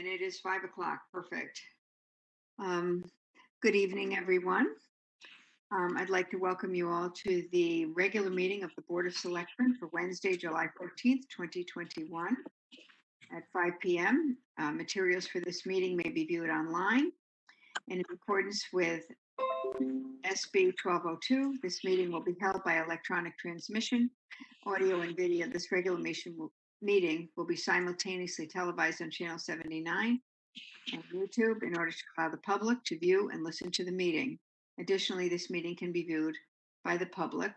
And it is 5 o'clock. Perfect. Um, Good evening, everyone. I'd like to welcome you all to the regular meeting of the Board of Selectmen for Wednesday, July 14th, 2021 at 5 p.m. Materials for this meeting may be viewed online. And in accordance with SB 1202, this meeting will be held by electronic transmission. Audio and video. This regular meeting will be simultaneously televised on Channel 79 and YouTube in order to allow the public to view and listen to the meeting. Additionally, this meeting can be viewed by the public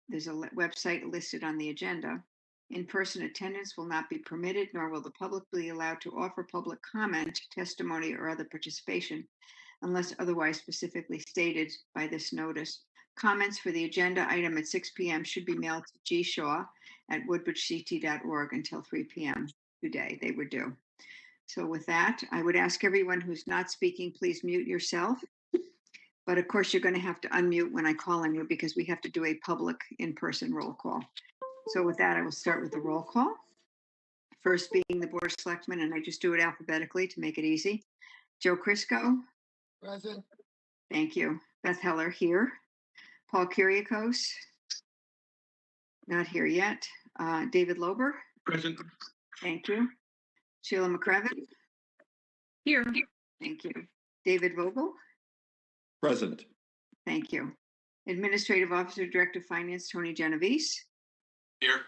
there's a website listed on the agenda. In-person attendance will not be permitted, nor will the public be allowed to offer public comment, testimony, or other participation unless otherwise specifically stated by this notice. Comments for the agenda item at 6 p.m. should be mailed to G. Shaw at woodbridgect.org until 3 p.m. today. They were due. So with that, I would ask everyone who's not speaking, please mute yourself. But of course, you're going to have to unmute when I call on you because we have to do a public in-person roll call. So with that, I will start with the roll call. First being the Board of Selectmen, and I just do it alphabetically to make it easy. Joe Crisco. Present. Thank you. Beth Heller here. Paul Kyriakos. Not here yet. David Lober. Present. Thank you. Sheila McCrevin. Here. Thank you. David Vogel. Present. Thank you. Administrative Officer, Director of Finance, Tony Genovese. Here.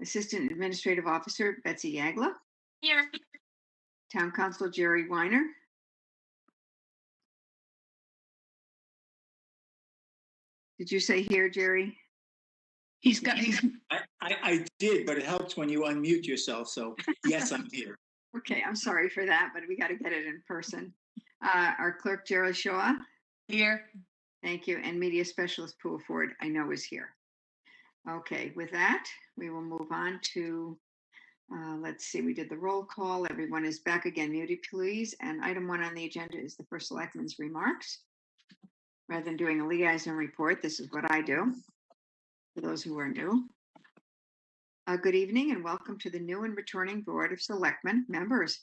Assistant Administrative Officer, Betsy Yagla. Here. Town Council, Jerry Weiner. Did you say here, Jerry? He's I did, but it helps when you unmute yourself. So yes, I'm here. Okay, I'm sorry for that, but we got to get it in person. Our clerk, Gerald Shaw. here. Thank you. And Media Specialist, Pooh Ford, I know is here. Okay, with that, we will move on to, let's see, we did the roll call. Everyone is back again. Muted, please. And item 1 on the agenda is the first selectman's remarks. Rather than doing a liaison report, this is what I do. For those who are new. Good evening and welcome to the new and returning Board of Selectmen members.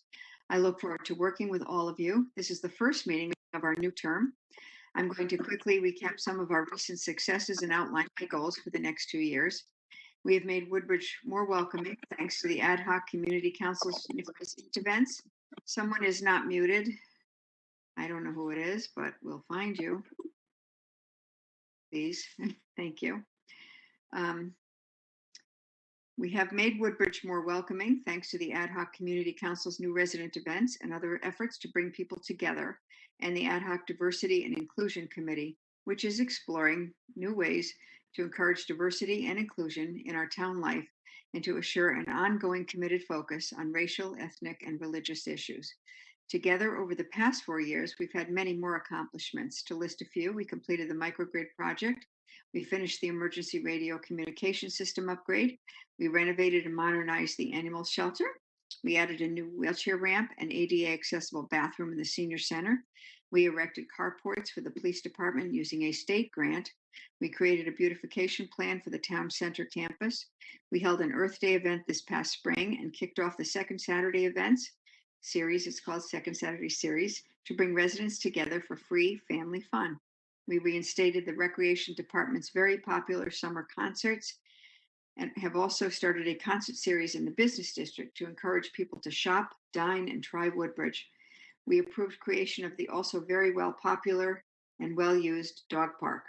I look forward to working with all of you. This is the first meeting of our new term. I'm going to quickly recap some of our recent successes and outline my goals for the next 2 years. We have made Woodbridge more welcoming thanks to the ad hoc community council's events. Someone is not muted. I don't know who it is, but we'll find you. Please. Thank you. We have made Woodbridge more welcoming thanks to the Ad Hoc Community Council's new resident events and other efforts to bring people together, and the Ad Hoc Diversity and Inclusion Committee, which is exploring new ways to encourage diversity and inclusion in our town life and to assure an ongoing committed focus on racial, ethnic, and religious issues. Together, over the past 4 years, we've had many more accomplishments. To list a few, we completed the microgrid project. We finished the emergency radio communication system upgrade. We renovated and modernized the animal shelter. We added a new wheelchair ramp and ADA accessible bathroom in the senior center. We erected carports for the police department using a state grant. We created a beautification plan for the town center campus. We held an Earth Day event this past spring and kicked off the Second Saturday events series. It's called Second Saturday Series to bring residents together for free family fun. We reinstated the Recreation Department's very popular summer concerts and have also started a concert series in the business district to encourage people to shop, dine, and try Woodbridge. We approved creation of the also very popular and well-used dog park.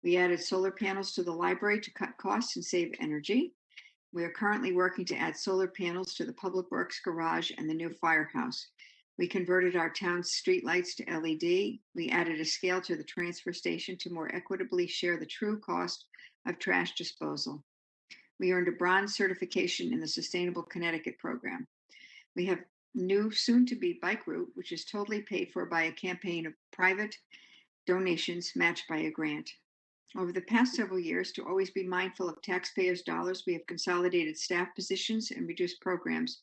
We added solar panels to the library to cut costs and save energy. We are currently working to add solar panels to the Public Works garage and the new firehouse. We converted our town's streetlights to LED. We added a scale to the transfer station to more equitably share the true cost of trash disposal. We earned a bronze certification in the Sustainable Connecticut program. We have new soon-to-be bike route, which is totally paid for by a campaign of private donations matched by a grant. Over the past several years, to always be mindful of taxpayers' dollars, we have consolidated staff positions and reduced programs.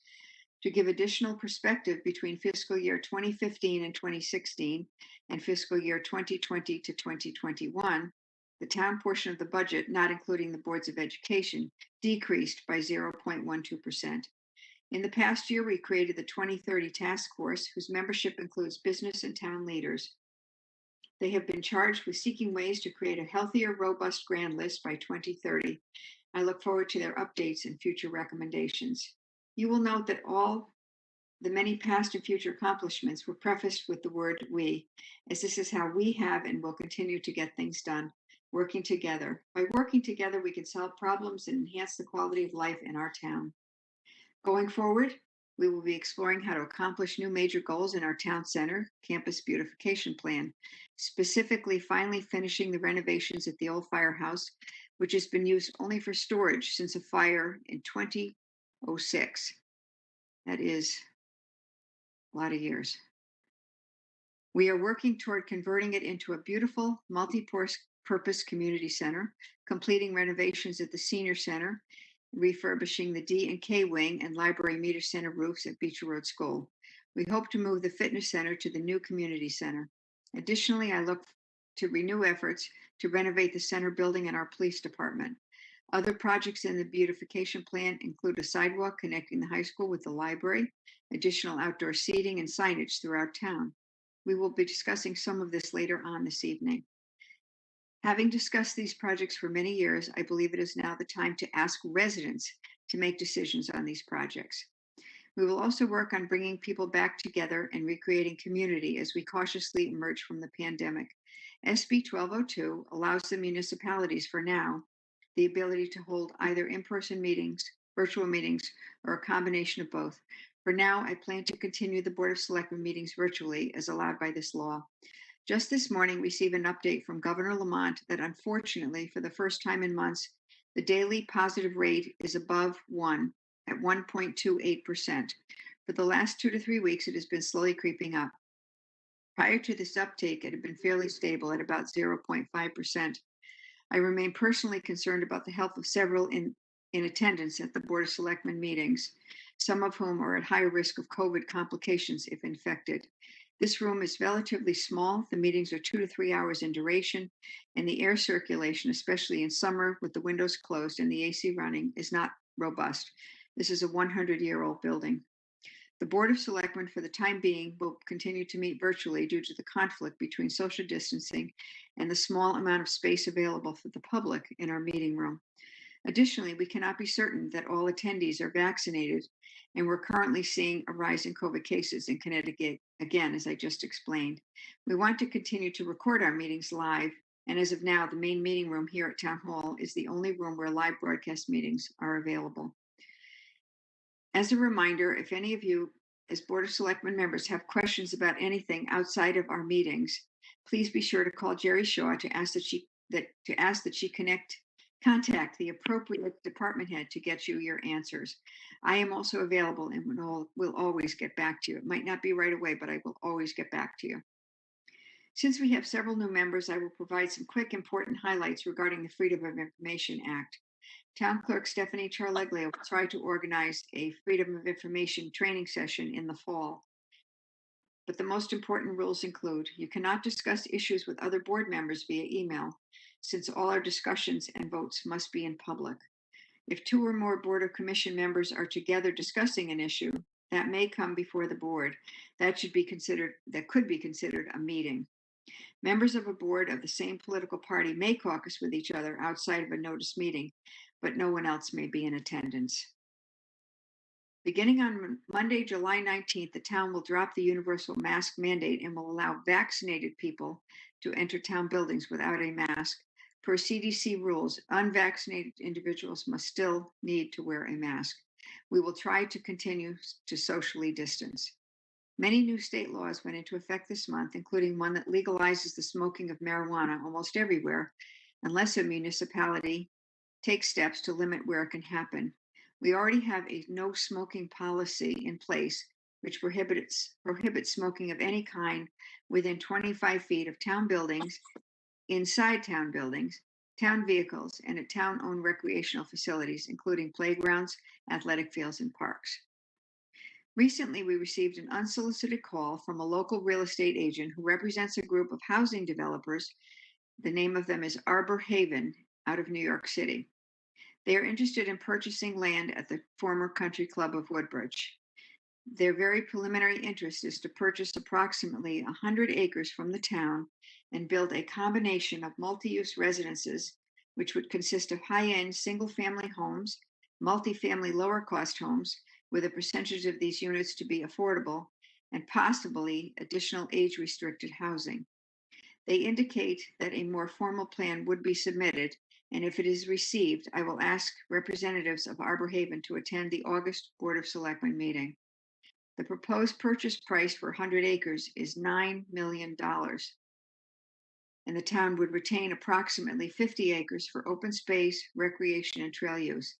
To give additional perspective between fiscal year 2015 and 2016 and fiscal year 2020 to 2021, the town portion of the budget, not including the boards of education, decreased by 0.12%. In the past year, we created the 2030 task force, whose membership includes business and town leaders. They have been charged with seeking ways to create a healthier, robust grand list by 2030. I look forward to their updates and future recommendations. You will note that all the many past and future accomplishments were prefaced with the word we, as this is how we have and will continue to get things done, working together. By working together, we can solve problems and enhance the quality of life in our town. Going forward, we will be exploring how to accomplish new major goals in our town center campus beautification plan, specifically finally finishing the renovations at the old firehouse, which has been used only for storage since a fire in 2006. That is a lot of years. We are working toward converting it into a beautiful multi-purpose community center, completing renovations at the senior center, refurbishing the D and K wing and library meter center roofs at Beach Road School. We hope to move the fitness center to the new community center. Additionally, I look to renew efforts to renovate the center building and our police department. Other projects in the beautification plan include a sidewalk connecting the high school with the library, additional outdoor seating and signage throughout town. We will be discussing some of this later on this evening. Having discussed these projects for many years, I believe it is now the time to ask residents to make decisions on these projects. We will also work on bringing people back together and recreating community as we cautiously emerge from the pandemic. SB 1202 allows the municipalities for now the ability to hold either in-person meetings, virtual meetings, or a combination of both. For now, I plan to continue the Board of Selectmen meetings virtually as allowed by this law. Just this morning, we received an update from Governor Lamont that unfortunately, for the first time in months, the daily positive rate is above 1 at 1.28%. For the last 2 to 3 weeks, it has been slowly creeping up. Prior to this uptake, it had been fairly stable at about 0.5%. I remain personally concerned about the health of several in attendance at the Board of Selectmen meetings, some of whom are at higher risk of COVID complications if infected. This room is relatively small. The meetings are 2 to 3 hours in duration, and the air circulation, especially in summer with the windows closed and the AC running, is not robust. This is a 100-year-old building. The Board of Selectmen, for the time being, will continue to meet virtually due to the conflict between social distancing and the small amount of space available for the public in our meeting room. Additionally, we cannot be certain that all attendees are vaccinated, and we're currently seeing a rise in COVID cases in Connecticut, again, as I just explained. We want to continue to record our meetings live, and as of now, the main meeting room here at Town Hall is the only room where live broadcast meetings are available. As a reminder, if any of you, as Board of Selectmen members, have questions about anything outside of our meetings, please be sure to call Jerry Shaw to ask that she contact the appropriate department head to get you your answers. I am also available and will always get back to you. It might not be right away, but I will always get back to you. Since we have several new members, I will provide some quick important highlights regarding the Freedom of Information Act. Town Clerk Stephanie Charleglia will try to organize a Freedom of Information training session in the fall. But the most important rules include you cannot discuss issues with other board members via email, since all our discussions and votes must be in public. If 2 or more Board or Commission members are together discussing an issue, that may come before the board. That could be considered a meeting. Members of a board of the same political party may caucus with each other outside of a noticed meeting, but no one else may be in attendance. Beginning on Monday, July 19th, the town will drop the universal mask mandate and will allow vaccinated people to enter town buildings without a mask. Per CDC rules, unvaccinated individuals must still need to wear a mask. We will try to continue to socially distance. Many new state laws went into effect this month, including one that legalizes the smoking of marijuana almost everywhere, unless a municipality takes steps to limit where it can happen. We already have a no smoking policy in place, which prohibits smoking of any kind within 25 feet of town buildings, inside town buildings, town vehicles, and at town-owned recreational facilities, including playgrounds, athletic fields, and parks. Recently, we received an unsolicited call from a local real estate agent who represents a group of housing developers. The name of them is Arbor Haven out of New York City. They are interested in purchasing land at the former Country Club of Woodbridge. Their very preliminary interest is to purchase approximately 100 acres from the town and build a combination of multi-use residences, which would consist of high-end single-family homes, multifamily lower-cost homes, with a percentage of these units to be affordable, and possibly additional age-restricted housing. They indicate that a more formal plan would be submitted, and if it is received, I will ask representatives of Arbor Haven to attend the August Board of Selectmen meeting. The proposed purchase price for 100 acres is $9 million, and the town would retain approximately 50 acres for open space, recreation, and trail use.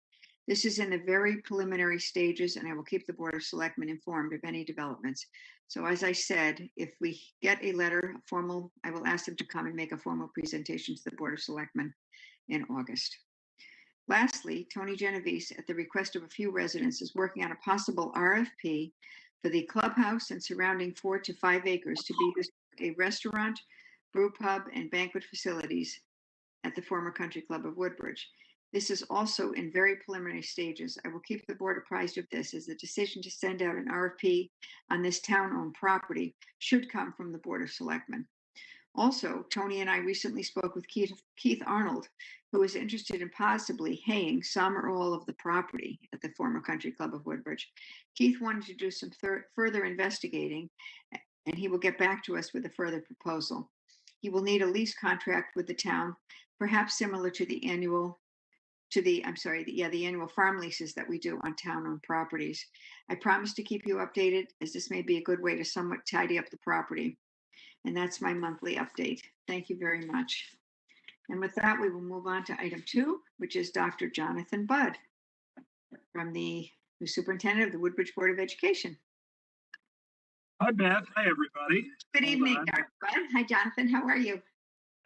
This is in the very preliminary stages, and I will keep the Board of Selectmen informed of any developments. So as I said, if we get a letter formal, I will ask them to come and make a formal presentation to the Board of Selectmen in August. Lastly, Tony Genovese, at the request of a few residents, is working on a possible RFP for the clubhouse and surrounding 4 to 5 acres to be used as a restaurant, brew pub, and banquet facilities at the former Country Club of Woodbridge. This is also in very preliminary stages. I will keep the board apprised of this, as the decision to send out an RFP on this town-owned property should come from the Board of Selectmen. Also, Tony and I recently spoke with Keith Arnold, who is interested in possibly haying some or all of the property at the former Country Club of Woodbridge. Keith wanted to do some further investigating, and he will get back to us with a further proposal. He will need a lease contract with the town, perhaps similar to the annual farm leases that we do on town-owned properties. I promise to keep you updated, as this may be a good way to somewhat tidy up the property. And that's my monthly update. Thank you very much. And with that, we will move on to item 2, which is Dr. Jonathan Budd from the new superintendent of the Woodbridge Board of Education. Hi, Beth. Hi, everybody. Good evening, Dr. Budd. Hi, Jonathan. How are you?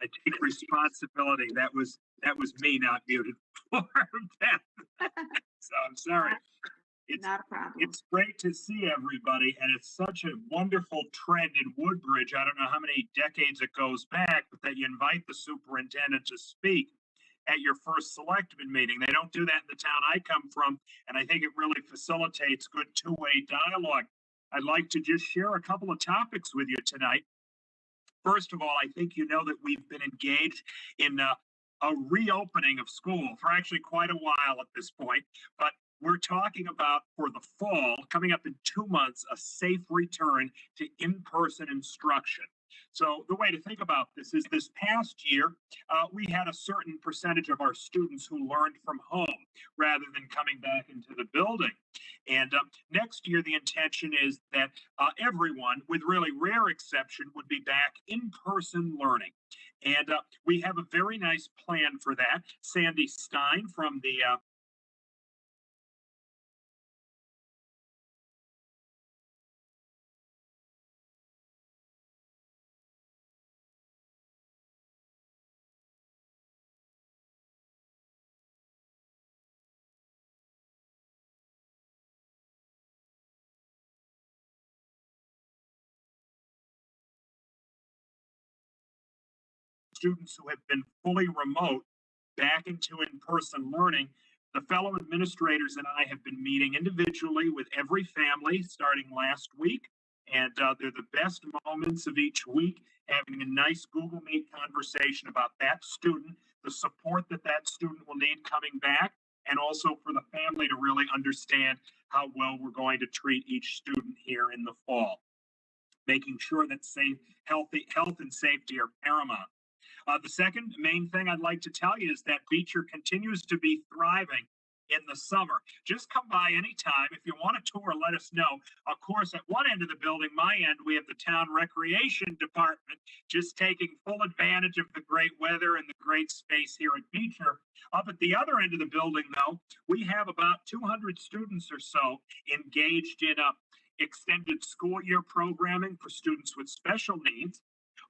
I take responsibility. That was me not muted before, Beth. So I'm sorry. It's not a problem. It's great to see everybody, and it's such a wonderful trend in Woodbridge. I don't know how many decades it goes back, but that you invite the superintendent to speak at your first selectman meeting. They don't do that in the town I come from, and I think it really facilitates good two-way dialogue. I'd like to just share a couple of topics with you tonight. First of all, I think you know that we've been engaged in a reopening of school for actually quite a while at this point, but we're talking about, for the fall, coming up in 2 months, a safe return to in-person instruction. So the way to think about this is, this past year, we had a certain percentage of our students who learned from home rather than coming back into the building. And next year, the intention is that everyone, with really rare exception, would be back in-person learning. And we have a very nice plan for that. Sandy Stein from the students who have been fully remote back into in-person learning. The fellow administrators and I have been meeting individually with every family starting last week, and they're the best moments of each week, having a nice Google Meet conversation about that student, the support that that student will need coming back, and also for the family to really understand how well we're going to treat each student here in the fall, making sure that health and safety are paramount. The second main thing I'd like to tell you is that Beecher continues to be thriving in the summer. Just come by anytime. If you want a tour, let us know. Of course, at one end of the building, my end, we have the town recreation department, just taking full advantage of the great weather and the great space here at Beecher. Up at the other end of the building, though, we have about 200 students or so engaged in extended school year programming for students with special needs,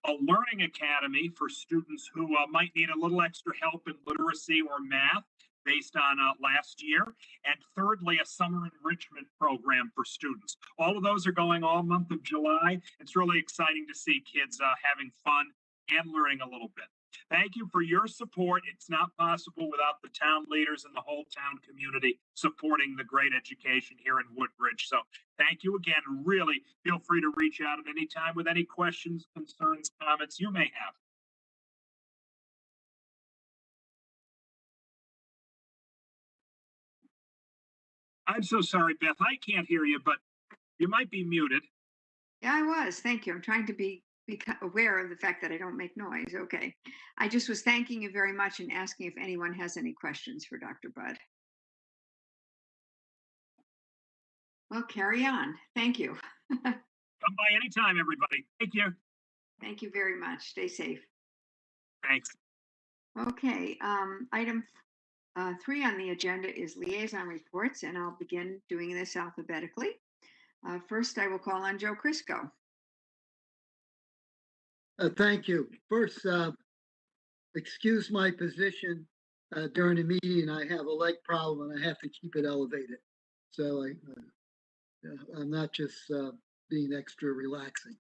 a learning academy for students who might need a little extra help in literacy or math based on last year, and thirdly, a summer enrichment program for students. All of those are going all month of July. It's really exciting to see kids having fun and learning a little bit. Thank you for your support. It's not possible without the town leaders and the whole town community supporting the great education here in Woodbridge. So thank you again. Really feel free to reach out at any time with any questions, concerns, comments you may have. I'm so sorry, Beth. I can't hear you, but you might be muted. Yeah, I was. Thank you. I'm trying to be aware of the fact that I don't make noise. Okay. I just was thanking you very much and asking if anyone has any questions for Dr. Budd. Well, carry on. Thank you. Come by anytime, everybody. Thank you. Thank you very much. Stay safe. Thanks. Okay. Item 3 on the agenda is liaison reports, and I'll begin doing this alphabetically. First, I will call on Joe Crisco. Thank you. First, excuse my position during the meeting. I have a leg problem and I have to keep it elevated. So I'm not just being extra relaxing.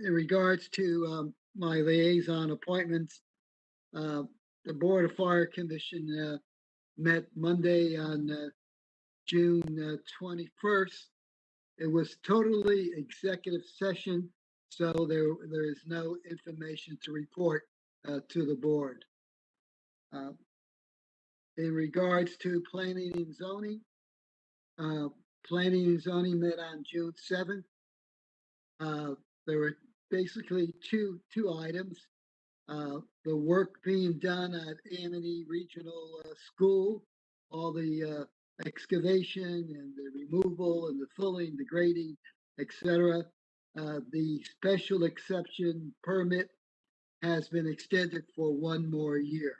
In regards to my liaison appointments, the Board of Fire Commission met Monday on June 21st. It was totally executive session, so there is no information to report to the board. In regards to planning and zoning, planning and zoning met on June 7th. There were basically two items. The work being done at Amity Regional School, all the excavation and the removal and the filling, the grading, etc. The special exception permit has been extended for 1 more year.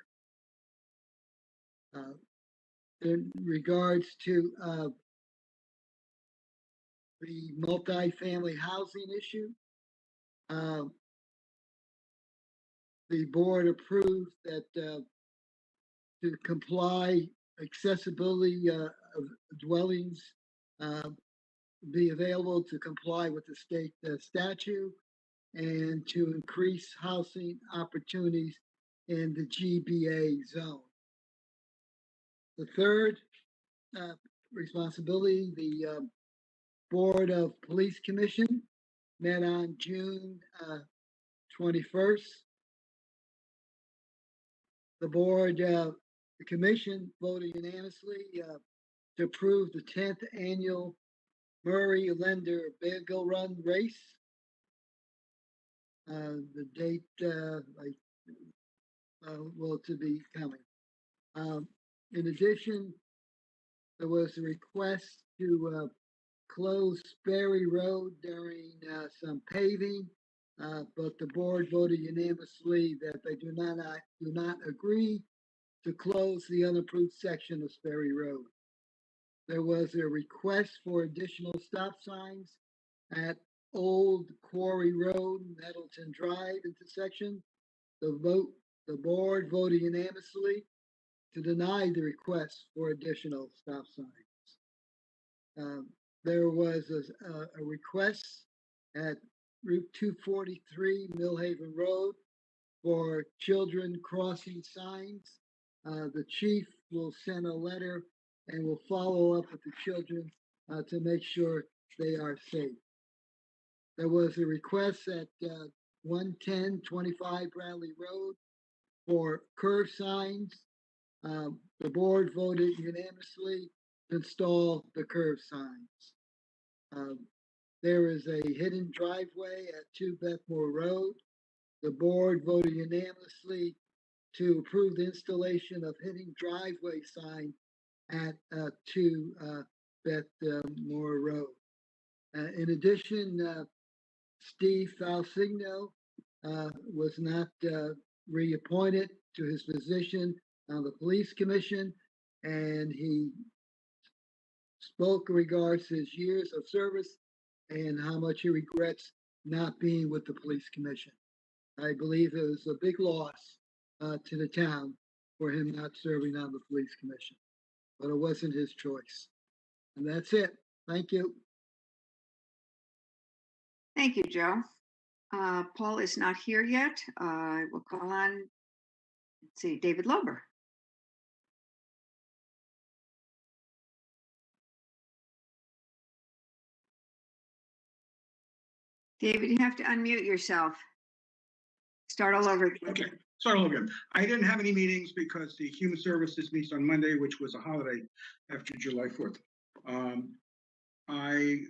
In regards to the multifamily housing issue, the board approved that to comply, accessibility of dwellings be available to comply with the state statute and to increase housing opportunities in the GBA zone. The third responsibility, the Board of Police Commission met on June 21st. The board, the commission voted unanimously to approve the 10th annual Murray Lender Bagel Run Race. The date will to be coming. In addition, there was a request to close Sperry Road during some paving, but the board voted unanimously that they do not agree to close the unapproved section of Sperry Road. There was a request for additional stop signs at Old Quarry Road, Nettleton Drive intersection. The board voted unanimously to deny the request for additional stop signs. There was a request at Route 243 Millhaven Road for children crossing signs. The chief will send a letter and will follow up with the children to make sure they are safe. There was a request at 11025 Bradley Road for curve signs. The board voted unanimously to install the curve signs. There is a hidden driveway at 2 Bethmore Road. The board voted unanimously to approve the installation of hidden driveway sign at 2 Bethmore Road. In addition, Steve Falsigno was not reappointed to his position on the police commission, and he spoke in regards to his years of service and how much he regrets not being with the police commission. I believe it was a big loss to the town for him not serving on the police commission, but it wasn't his choice. And that's it. Thank you. Thank you, Joe. Paul is not here yet. We'll call on, let's see, David Lober. David, you have to unmute yourself. Start all over. Okay, start all again. I didn't have any meetings because the Human Services meets on Monday, which was a holiday after July 4th. I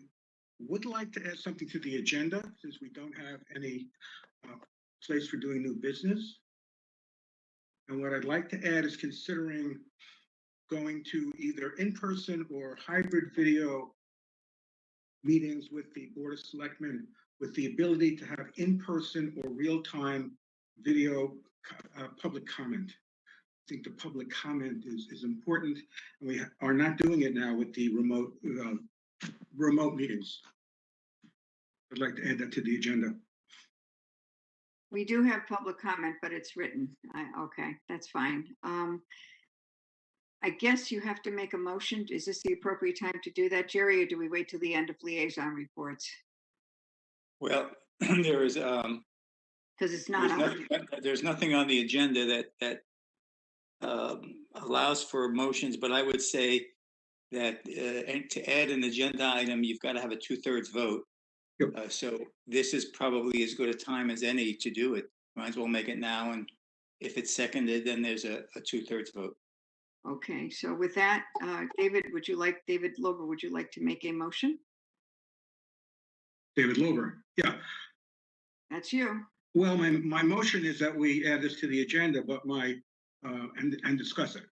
would like to add something to the agenda since we don't have any place for doing new business. And what I'd like to add is considering going to either in-person or hybrid video meetings with the Board of Selectmen with the ability to have in-person or real-time video public comment. I think the public comment is important, and we are not doing it now with the remote meetings. I'd like to add that to the agenda. We do have public comment, but it's written. Okay, that's fine. I guess you have to make a motion. Is this the appropriate time to do that, Jerry, or do we wait till the end of liaison reports? Well, there is, Because it's not on. there's nothing on the agenda that allows for motions, but I would say that to add an agenda item, you've got to have a 2/3 vote. Yep. So this is probably as good a time as any to do it. Might as well make it now, and if it's seconded, then there's a 2/3 vote. Okay, so with that, David Lober, would you like to make a motion? David Lober, yeah. That's you. Well, my motion is that we add this to the agenda, but and discuss it.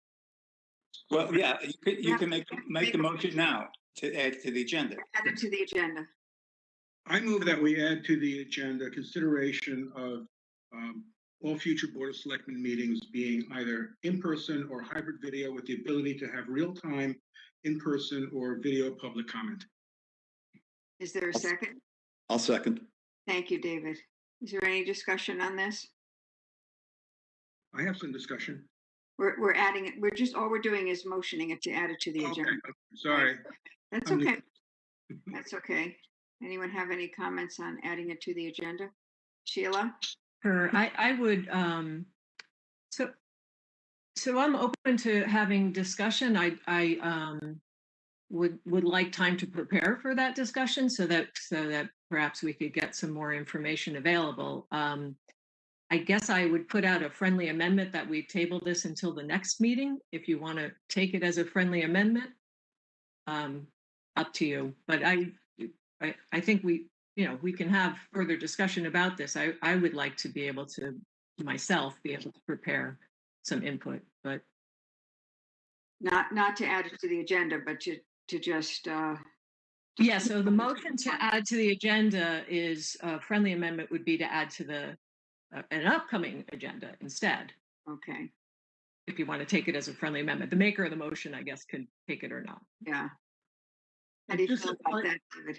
Well, yeah, you can make the motion now to add to the agenda. Add it to the agenda. I move that we add to the agenda consideration of all future Board of Selectmen meetings being either in-person or hybrid video with the ability to have real-time in-person or video public comment. Is there a second? I'll second. Thank you, David. Is there any discussion on this? I have some discussion. We're adding it. All we're doing is motioning it to add it to the Okay, agenda. sorry. That's I'm okay. That's okay. Anyone have any comments on adding it to the agenda? Sheila? Sure, I would, so I'm open to having discussion. I would like time to prepare for that discussion so that perhaps we could get some more information available. I guess I would put out a friendly amendment that we table this until the next meeting. If you want to take it as a friendly amendment, up to you. But I think we can have further discussion about this. I would like to be able to myself be able to prepare some input, but Not to add it to the agenda, but to just yeah. So the motion to add to the agenda is a friendly amendment would be to add to an upcoming agenda instead. okay. If you want to take it as a friendly amendment, the maker of the motion, I guess, can take it or not. Yeah. How do you Just feel about that, David?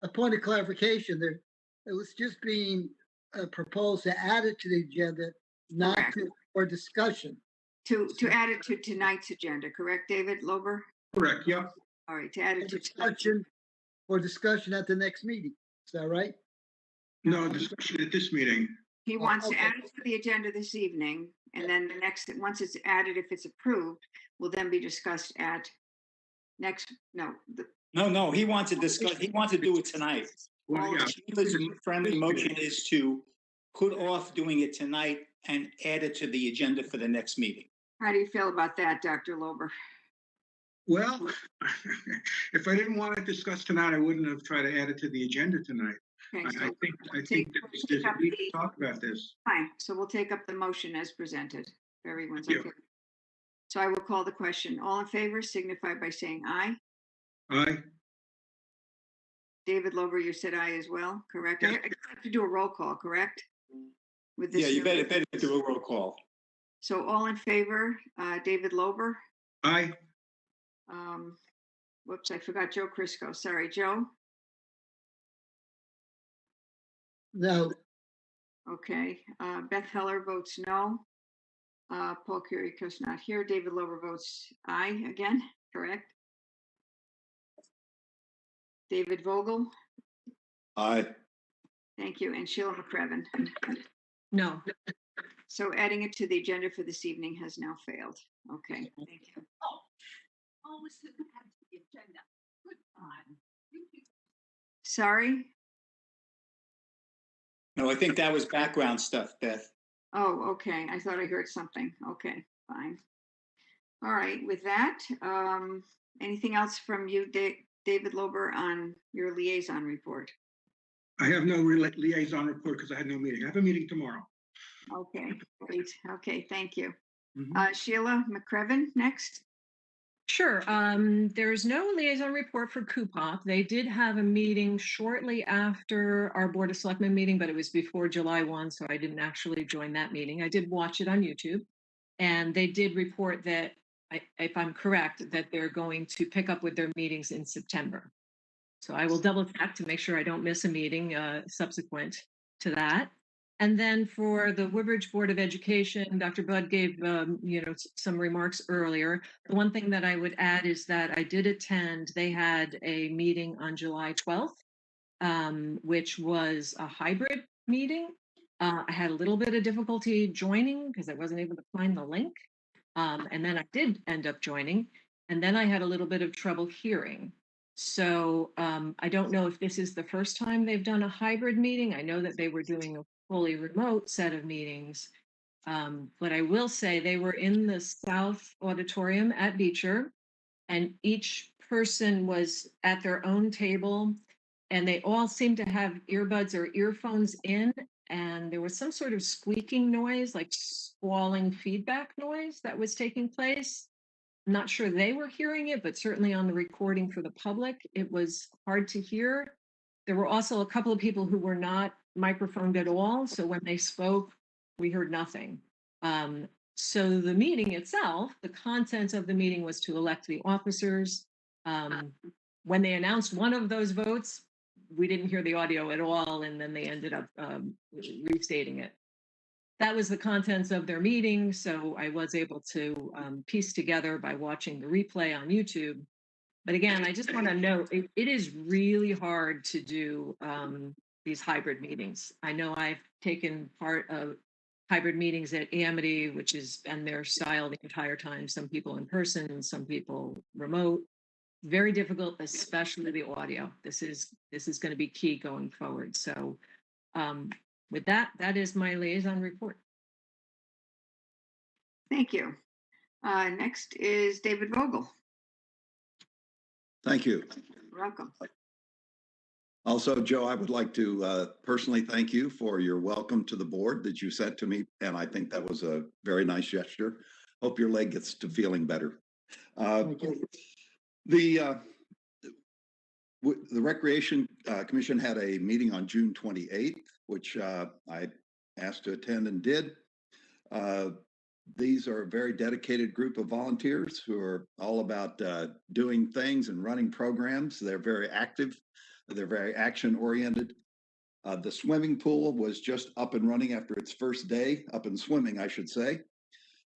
a point of clarification there. It was just being proposed to add it to the agenda, not Correct. for discussion. To add it to tonight's agenda, correct, David Lober? Correct, yeah. All right, to add For it to discussion at the next meeting. Is that right? No, discussion at this meeting. he wants to okay. add it to the agenda this evening, and then once it's added, if it's approved, will then be discussed at No, he wants to discuss. He wants to do it tonight. Well, yeah. Sheila's friendly motion is to put off doing it tonight and add it to the agenda for the next meeting. How do you feel about that, Dr. Lober? Well, if I didn't want to discuss tonight, I wouldn't have tried to add it to the agenda tonight. Okay, I so think that there's a need to talk about this. fine, so we'll take up the motion as presented. If everyone's Thank okay. you. So I will call the question. All in favor signify by saying aye. Aye. David Lober, you said aye as well, correct? Yeah. I have to do a roll call, correct? With this Yeah, you new- better do a roll call. So all in favor, David Lober? Aye. Whoops, I forgot Joe Crisco. Sorry, Joe. No, Okay. Beth Heller votes no. Paul Currico's not here. David Lober votes aye again, correct? David Vogel, Aye. Thank you. And Sheila McCrevin. No. So adding it to the agenda for this evening has now failed. Okay, thank you. Sorry? No, I think that was background stuff, Beth. Oh, okay. I thought I heard something. Okay, fine. All right, with that, anything else from you, David Lober, on your liaison report? I have no liaison report because I had no meeting. I have a meeting tomorrow. Okay, great. Okay, thank you. Mhm. Sheila McCrevin, next. Sure. There's no liaison report for Coupop. They did have a meeting shortly after our Board of Selectmen meeting, but it was before July 1, so I didn't actually join that meeting. I did watch it on YouTube, and they did report that, if I'm correct, that they're going to pick up with their meetings in September. So I will double check to make sure I don't miss a meeting subsequent to that. And then for the Woodbridge Board of Education, Dr. Budd gave some remarks earlier. The one thing that I would add is that I did attend. They had a meeting on July 12th, which was a hybrid meeting. I had a little bit of difficulty joining because I wasn't able to find the link. And then I did end up joining. And then I had a little bit of trouble hearing. So I don't know if this is the first time they've done a hybrid meeting. I know that they were doing a fully remote set of meetings. But I will say they were in the South Auditorium at Beecher, and each person was at their own table, and they all seemed to have earbuds or earphones in, and there was some sort of squeaking noise, like squalling feedback noise that was taking place. I'm not sure they were hearing it, but certainly on the recording for the public, it was hard to hear. There were also a couple of people who were not microphoned at all, so when they spoke, we heard nothing. So the meeting itself, the content of the meeting was to elect the officers. When they announced one of those votes, we didn't hear the audio at all, and then they ended up restating it. That was the contents of their meeting, so I was able to piece together by watching the replay on YouTube. But again, I just want to note, it is really hard to do these hybrid meetings. I know I've taken part of hybrid meetings at Amity, which has been their style the entire time. Some people in person, some people remote. Very difficult, especially the audio. This is going to be key going forward. So with that, that is my liaison report. Thank you. Next is David Vogel. Thank you. You're welcome. Also, Joe, I would like to personally thank you for your welcome to the board that you sent to me, and I think that was a very nice gesture. Hope your leg gets to feeling better. The Recreation Commission had a meeting on June 28th, which I asked to attend and did. These are a very dedicated group of volunteers who are all about doing things and running programs. They're very active. They're very action-oriented. The swimming pool was just up and running after its first day, up and swimming, I should say,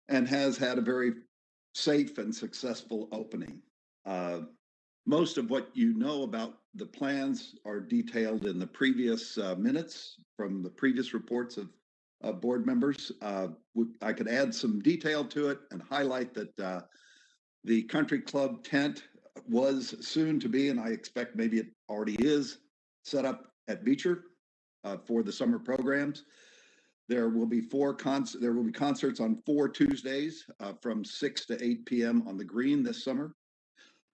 and has had a very safe and successful opening. Most of what you know about the plans are detailed in the previous minutes from the previous reports of board members. I could add some detail to it and highlight that the country club tent was soon to be, and I expect maybe it already is, set up at Beecher for the summer programs. There will be concerts on 4 Tuesdays from 6 to 8 p.m. on the green this summer.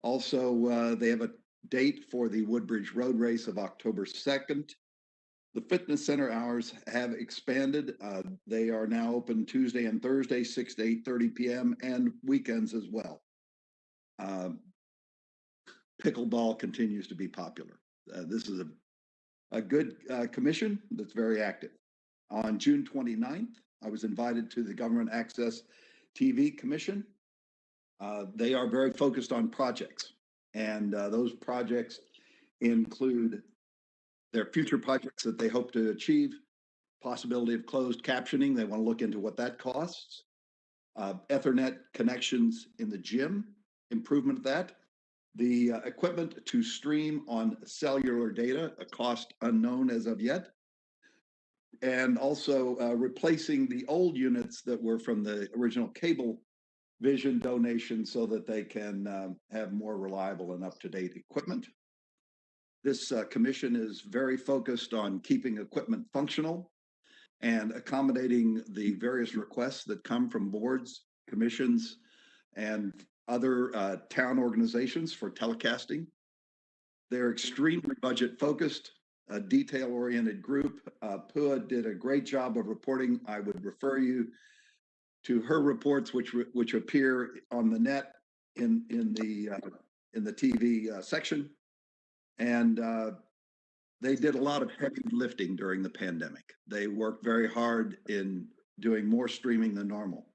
Also, they have a date for the Woodbridge Road Race of October 2nd. The fitness center hours have expanded. They are now open Tuesday and Thursday, 6 to 8:30 p.m. and weekends as well. Pickleball continues to be popular. This is a good commission that's very active. On June 29th, I was invited to the Government Access TV Commission. They are very focused on projects, and those projects include their future projects that they hope to achieve, possibility of closed captioning. They want to look into what that costs. Ethernet connections in the gym, improvement of that. The equipment to stream on cellular data, a cost unknown as of yet. and also replacing the old units that were from the original cable vision donation so that they can have more reliable and up-to-date equipment. This commission is very focused on keeping equipment functional and accommodating the various requests that come from boards, commissions, and other town organizations for telecasting. They're extremely budget focused, a detail oriented group. Pua did a great job of reporting. I would refer you to her reports, which appear on the net in the TV section, and they did a lot of heavy lifting during the pandemic. They worked very hard in doing more streaming than normal.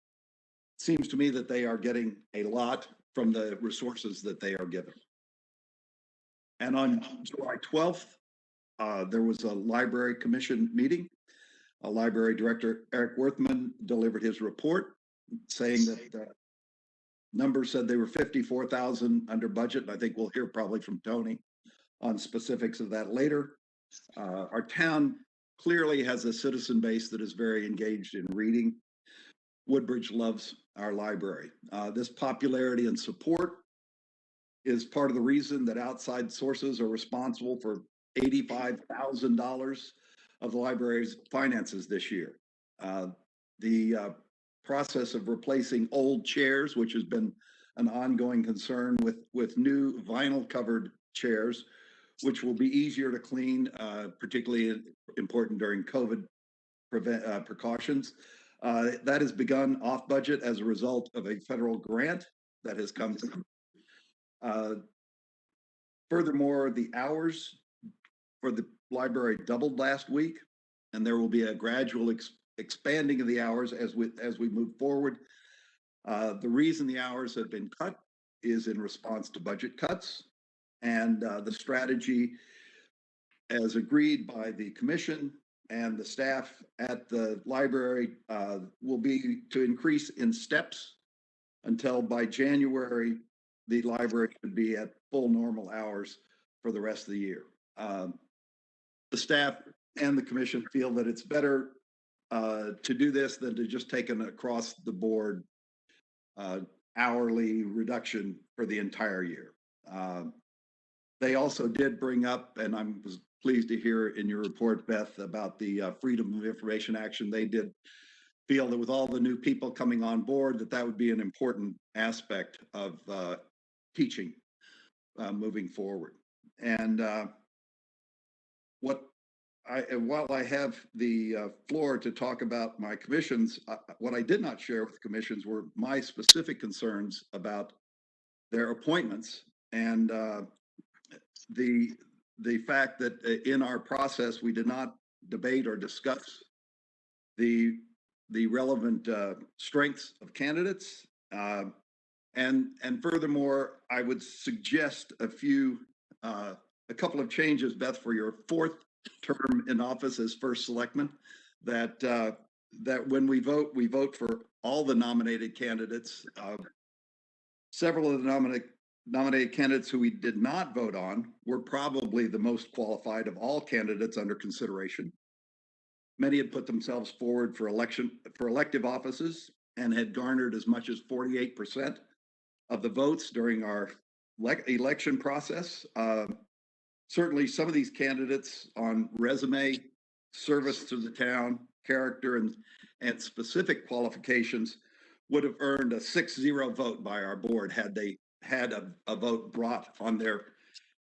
It seems to me that they are getting a lot from the resources that they are given. And on July 12th, there was a library commission meeting. Library Director Eric Worthman delivered his report saying that the numbers said they were 54,000 under budget. And I think we'll hear probably from Tony on specifics of that later. Our town clearly has a citizen base that is very engaged in reading. Woodbridge loves our library. This popularity and support is part of the reason that outside sources are responsible for $85,000 of the library's finances this year. The process of replacing old chairs, which has been an ongoing concern with new vinyl covered chairs, which will be easier to clean, particularly important during COVID precautions. That has begun off budget as a result of a federal grant that has come through. Furthermore, the hours for the library doubled last week, and there will be a gradual expanding of the hours as we move forward. The reason the hours have been cut is in response to budget cuts, and the strategy, as agreed by the commission and the staff at the library, will be to increase in steps until by January, the library should be at full normal hours for the rest of the year. The staff and the commission feel that it's better to do this than to just take an across the board hourly reduction for the entire year. They also did bring up, and I was pleased to hear in your report, Beth, about the Freedom of Information Action. They did feel that with all the new people coming on board, that would be an important aspect of teaching moving forward. And while I have the floor to talk about my commissions, what I did not share with the commissions were my specific concerns about their appointments and the fact that in our process we did not debate or discuss the relevant strengths of candidates, and furthermore, I would suggest a couple of changes, Beth, for your fourth term in office as first selectman. That when we vote for all the nominated candidates. Several of the nominated candidates who we did not vote on were probably the most qualified of all candidates under consideration. Many had put themselves forward for elective offices and had garnered as much as 48% of the votes during our election process. Certainly some of these candidates on resume, service to the town, character, and specific qualifications would have earned a 6-0 vote by our board had they had a vote brought on their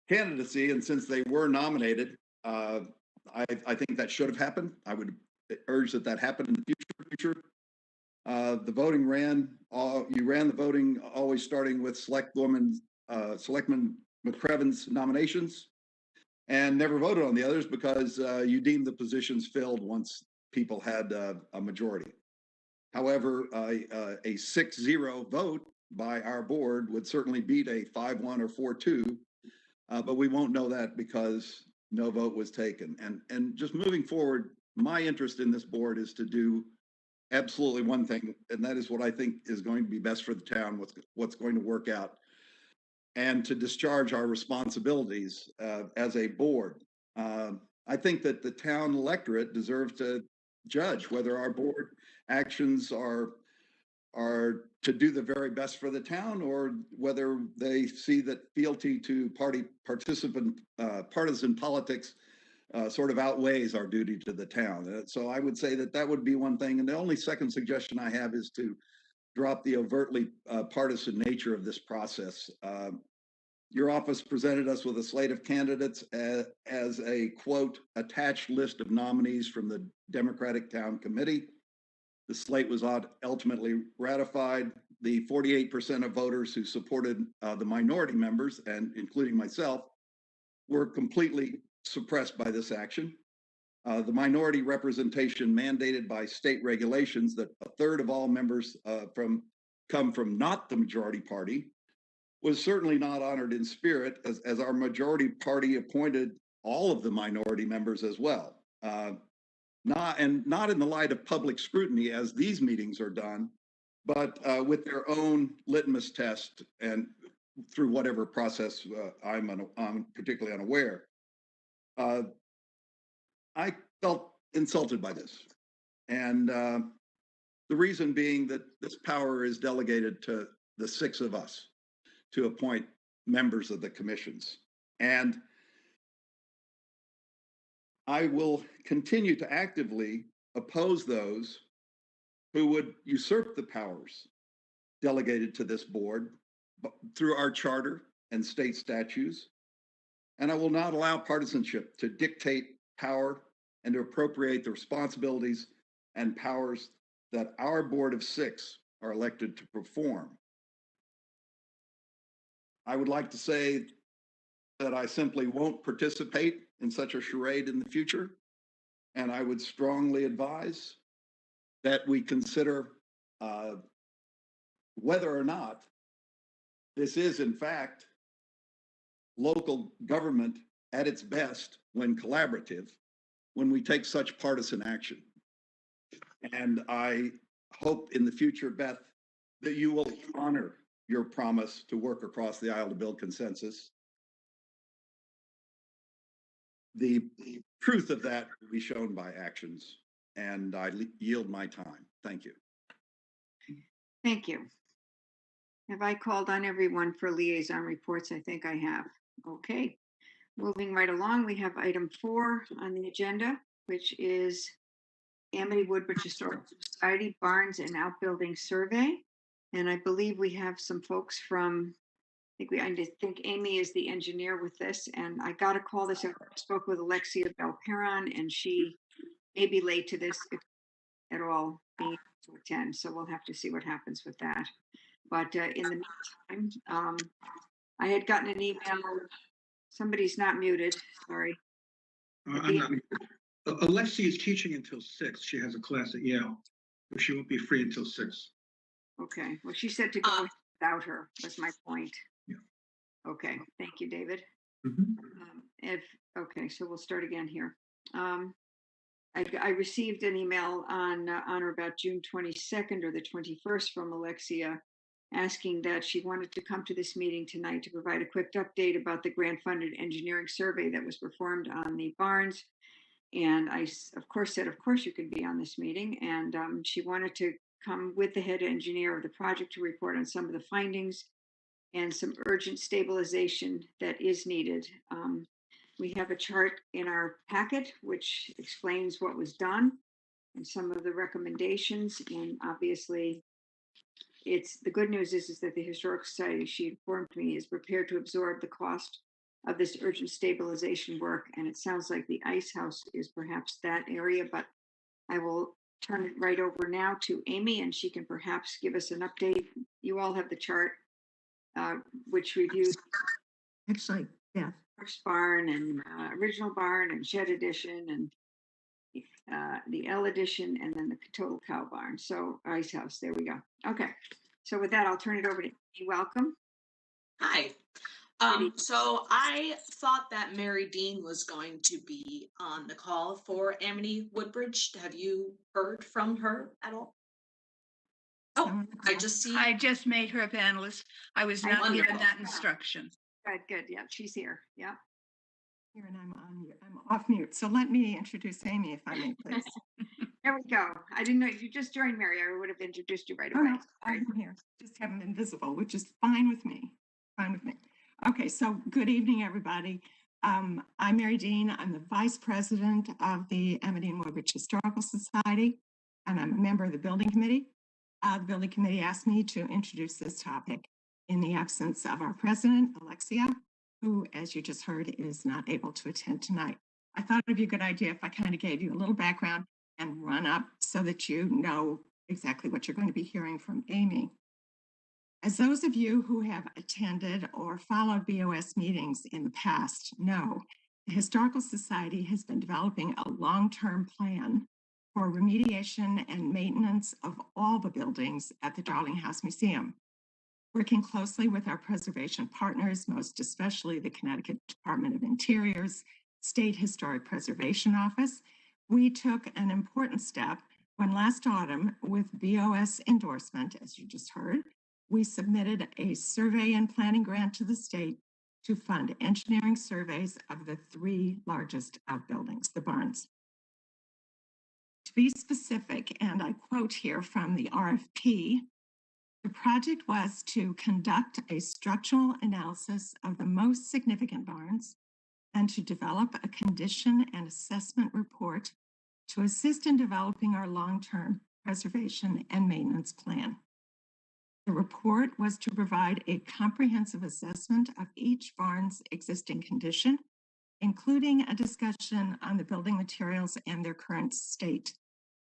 candidacy. And since they were nominated, I think that should have happened. I would urge that happen in the future. The voting you ran the voting always starting with Selectman McCreven's nominations and never voted on the others because you deemed the positions filled once people had a majority. However, a 6-0 vote by our board would certainly beat a 5-1 or 4-2, but we won't know that because no vote was taken. And just moving forward, my interest in this board is to do absolutely one thing, and that is what I think is going to be best for the town, what's going to work out, and to discharge our responsibilities as a board. I think that the town electorate deserves to judge whether our board actions are to do the very best for the town, or whether they see that fealty to partisan politics sort of outweighs our duty to the town. So I would say that that would be one thing. And the only second suggestion I have is to drop the overtly partisan nature of this process. Your office presented us with a slate of candidates as a, quote, attached list of nominees from the Democratic Town Committee. The slate was ultimately ratified. The 48% of voters who supported the minority members, and including myself, were completely suppressed by this action. The minority representation mandated by state regulations that a third of all members come from not the majority party was certainly not honored in spirit, as our majority party appointed all of the minority members as well. Not in the light of public scrutiny as these meetings are done, but with their own litmus test and through whatever process I'm particularly unaware. I felt insulted by this. And the reason being that this power is delegated to the six of us to appoint members of the commissions. And I will continue to actively oppose those who would usurp the powers delegated to this board through our charter and state statutes. And I will not allow partisanship to dictate power and to appropriate the responsibilities and powers that our board of six are elected to perform. I would like to say that I simply won't participate in such a charade in the future. And I would strongly advise that we consider whether or not this is, in fact, local government at its best when collaborative, when we take such partisan action. And I hope in the future, Beth, that you will honor your promise to work across the aisle to build consensus. The truth of that will be shown by actions, and I yield my time. Thank you. Thank you. Have I called on everyone for liaison reports? I think I have. Okay. Moving right along, we have item 4 on the agenda, which is Amity Woodbridge Historical Society Barns and Outbuilding Survey. And I believe we have some folks from, I think Amy is the engineer with this, and I got a call this. I spoke with Alexia Belperon, and she may be late to this if at all being able to attend. So we'll have to see what happens with that. But in the meantime, I had gotten an email. Somebody's not muted. Sorry. I'm not. Alexia is teaching until 6. She has a class at Yale, but she won't be free until 6. Okay. Well, she said to go without her. Was my point. Yeah. Okay. Thank you, David. Mm-hmm. Okay, so we'll start again here. I received an email on or about June 22nd or the 21st from Alexia, asking that she wanted to come to this meeting tonight to provide a quick update about the grant-funded engineering survey that was performed on the barns. And I, of course, said, of course you can be on this meeting. And she wanted to come with the head engineer of the project to report on some of the findings and some urgent stabilization that is needed. We have a chart in our packet which explains what was done and some of the recommendations. And obviously, the good news is that the Historic Society, she informed me, is prepared to absorb the cost of this urgent stabilization work. And it sounds like the ice house is perhaps that area, but I will turn it right over now to Amy, and she can perhaps give us an update. You all have the chart, which reviews Actually, yeah. first barn and original barn and shed addition and the L edition, and then the total cow barn. So ice house, there we go. Okay. So with that, I'll turn it over to Amy. Welcome. Hi. So I thought that Mary Dean was going to be on the call for Amity Woodbridge. Have you heard from her at all? Oh, I just made her a panelist. I was not given Wonderful. that instruction. Good. Yeah, she's here. Yeah. Here, and I'm on here. I'm off mute. So let me introduce Amy, if I may, please. There we go. I didn't know you just joined, Mary. I would have introduced you right Oh, away. no, I'm here. Just haven't been visible, which is fine with me. Fine with me. Okay, so good evening, everybody. I'm Mary Dean. I'm the Vice President of the Amity and Woodbridge Historical Society, and I'm a member of the Building Committee. The Building Committee asked me to introduce this topic in the absence of our President, Alexia, who, as you just heard, is not able to attend tonight. I thought it'd be a good idea if I kind of gave you a little background and run up so that you know exactly what you're going to be hearing from Amy. As those of you who have attended or followed BOS meetings in the past know, the Historical Society has been developing a long-term plan for remediation and maintenance of all the buildings at the Darling House Museum. Working closely with our preservation partners, most especially the Connecticut Department of Interior's State Historic Preservation Office, we took an important step when last autumn, with BOS endorsement, as you just heard, we submitted a survey and planning grant to the state to fund engineering surveys of the three largest outbuildings, the barns. To be specific, and I quote here from the RFP, the project was to conduct a structural analysis of the most significant barns and to develop a condition and assessment report to assist in developing our long-term preservation and maintenance plan. The report was to provide a comprehensive assessment of each barn's existing condition, including a discussion on the building materials and their current state,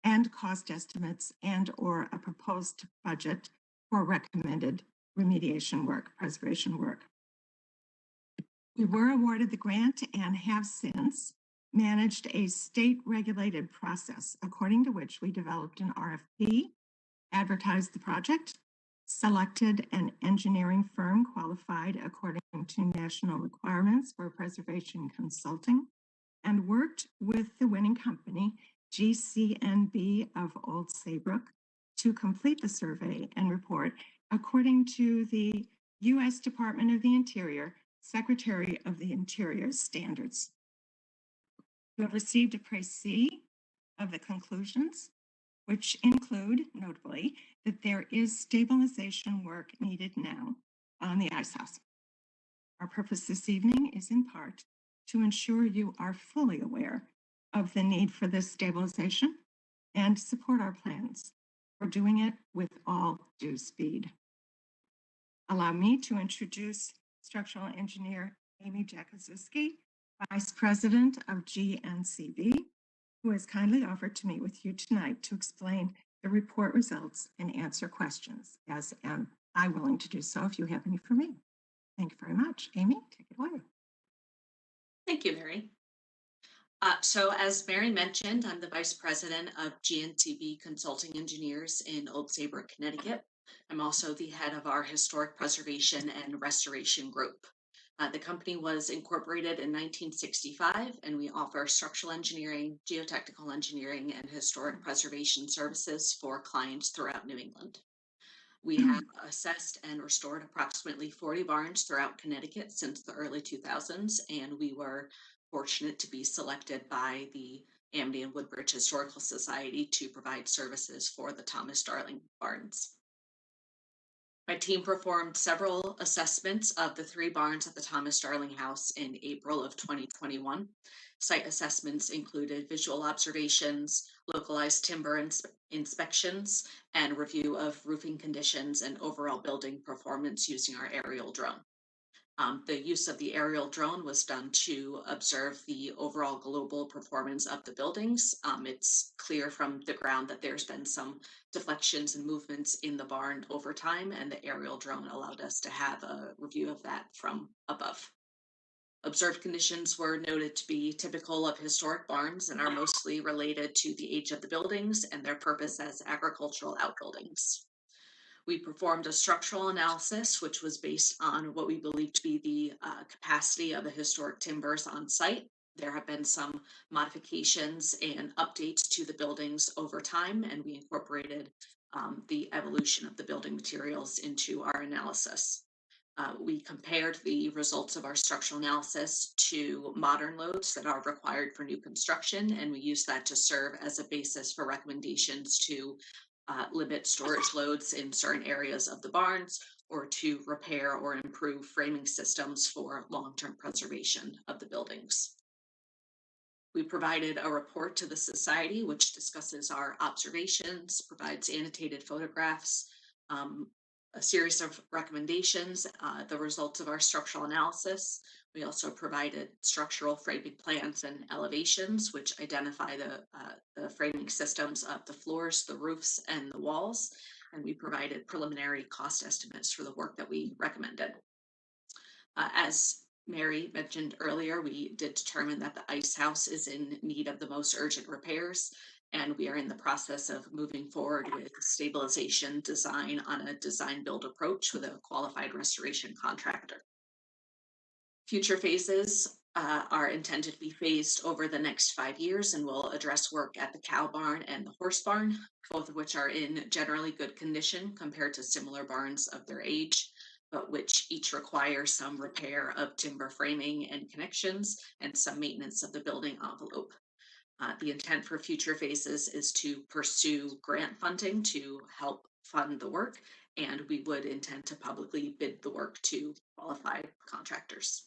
and cost estimates and/or a proposed budget for recommended remediation work, preservation work. We were awarded the grant and have since managed a state-regulated process according to which we developed an RFP, advertised the project, selected an engineering firm qualified according to national requirements for preservation consulting, and worked with the winning company, GCNB of Old Saybrook, to complete the survey and report according to the U.S. Department of the Interior, Secretary of the Interior's standards. We have received a précis of the conclusions, which include, notably, that there is stabilization work needed now on the ice house. Our purpose this evening is in part to ensure you are fully aware of the need for this stabilization and support our plans. We're doing it with all due speed. Allow me to introduce structural engineer Amy Jakuszewski, Vice President of GNCB, who has kindly offered to meet with you tonight to explain the report results and answer questions, as am I willing to do so if you have any for me. Thank you very much. Amy, take it away. Thank you, Mary. So as Mary mentioned, I'm the Vice President of GNCB Consulting Engineers in Old Saybrook, Connecticut. I'm also the head of our Historic Preservation and Restoration Group. The company was incorporated in 1965, and we offer structural engineering, geotechnical engineering, and historic preservation services for clients throughout New England. We have assessed and restored approximately 40 barns throughout Connecticut since the early 2000s, and we were fortunate to be selected by the Amity and Woodbridge Historical Society to provide services for the Thomas Darling barns. My team performed several assessments of the three barns at the Thomas Darling House in April of 2021. Site assessments included visual observations, localized timber inspections, and review of roofing conditions and overall building performance using our aerial drone. The use of the aerial drone was done to observe the overall global performance of the buildings. It's clear from the ground that there's been some deflections and movements in the barn over time, and the aerial drone allowed us to have a review of that from above. Observed conditions were noted to be typical of historic barns and are mostly related to the age of the buildings and their purpose as agricultural outbuildings. We performed a structural analysis, which was based on what we believe to be the capacity of the historic timbers on site. There have been some modifications and updates to the buildings over time, and we incorporated the evolution of the building materials into our analysis. We compared the results of our structural analysis to modern loads that are required for new construction, and we use that to serve as a basis for recommendations to limit storage loads in certain areas of the barns, or to repair or improve framing systems for long-term preservation of the buildings. We provided a report to the society which discusses our observations, provides annotated photographs, a series of recommendations, the results of our structural analysis. We also provided structural framing plans and elevations, which identify the framing systems of the floors, the roofs, and the walls. And we provided preliminary cost estimates for the work that we recommended. As Mary mentioned earlier, we did determine that the ice house is in need of the most urgent repairs, and we are in the process of moving forward with stabilization design on a design build approach with a qualified restoration contractor. Future phases are intended to be phased over the next 5 years and will address work at the cow barn and the horse barn, both of which are in generally good condition compared to similar barns of their age, but which each require some repair of timber framing and connections and some maintenance of the building envelope. The intent for future phases is to pursue grant funding to help fund the work, and we would intend to publicly bid the work to qualified contractors.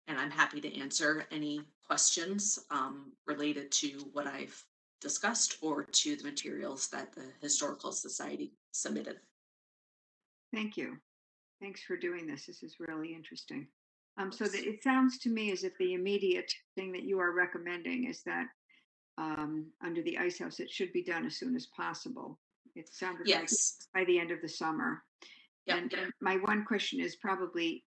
And I'm happy to answer any questions related to what I've discussed or to the materials that the Historical Society submitted. Thank you. Thanks for doing this. This is really interesting. So that it sounds to me as if the immediate thing that you are recommending is that under the ice house, it should be done as soon as possible. It sounded Yes. like by the end of the summer. Yep. And my one question is probably,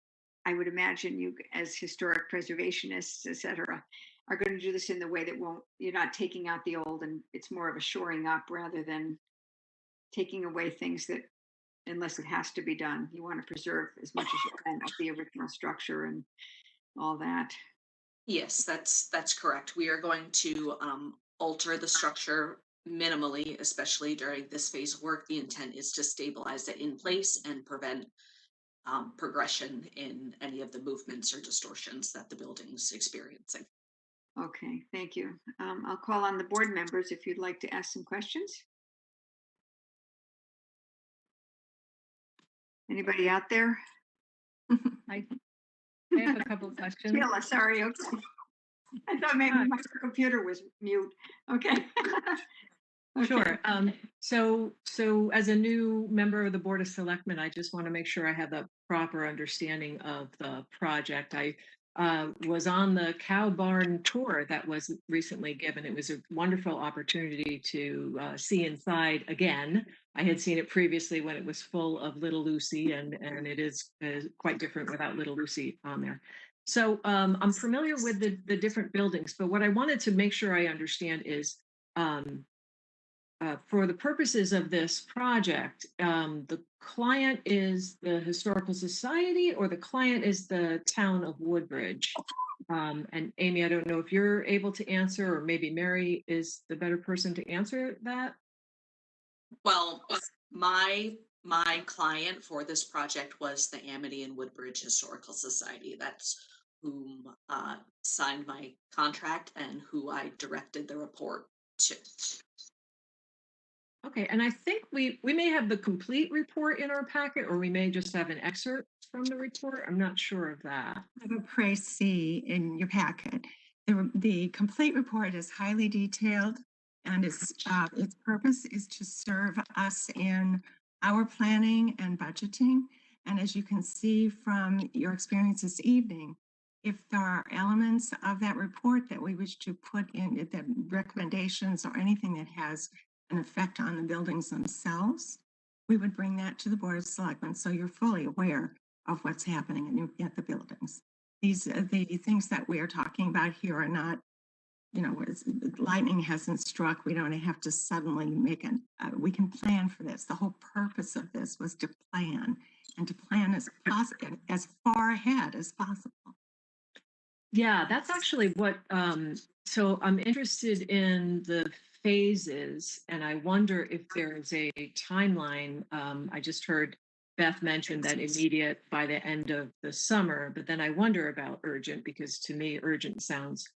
I would imagine you as historic preservationists, et cetera, are going to do this in the way that you're not taking out the old, and it's more of a shoring up rather than taking away things that, unless it has to be done, you want to preserve as much as you can of the original structure and all that. Yes, that's correct. We are going to alter the structure minimally, especially during this phase of work. The intent is to stabilize it in place and prevent progression in any of the movements or distortions that the building's experiencing. Okay, thank you. I'll call on the board members if you'd like to ask some questions. Anybody out there? I have a couple of questions. Sheila, sorry. Okay. I thought maybe my computer was mute. Okay. Okay. Sure. So as a new member of the Board of Selectmen, I just want to make sure I have a proper understanding of the project. I was on the cow barn tour that was recently given. It was a wonderful opportunity to see inside again. I had seen it previously when it was full of Little Lucy, and it is quite different without Little Lucy on there. So I'm familiar with the different buildings, but what I wanted to make sure I understand is for the purposes of this project, the client is the Historical Society or the client is the town of Woodbridge? And Amy, I don't know if you're able to answer, or maybe Mary is the better person to answer that. Well, my client for this project was the Amity and Woodbridge Historical Society. That's whom signed my contract and who I directed the report to. Okay, and I think we may have the complete report in our packet, or we may just have an excerpt from the report. I'm not sure of that. I have a précis in your packet. The complete report is highly detailed, and its purpose is to serve us in our planning and budgeting. And as you can see from your experience this evening, if there are elements of that report that we wish to put in, the recommendations or anything that has an effect on the buildings themselves, we would bring that to the Board of Selectmen so you're fully aware of what's happening at the buildings. The things that we are talking about here are not, lightning hasn't struck. We don't have to suddenly make we can plan for this. The whole purpose of this was to plan, and to plan as far ahead as possible. Yeah, that's actually what, so I'm interested in the phases, and I wonder if there's a timeline. I just heard Beth mentioned that immediate by the end of the summer, but then I wonder about urgent, because to me, urgent sounds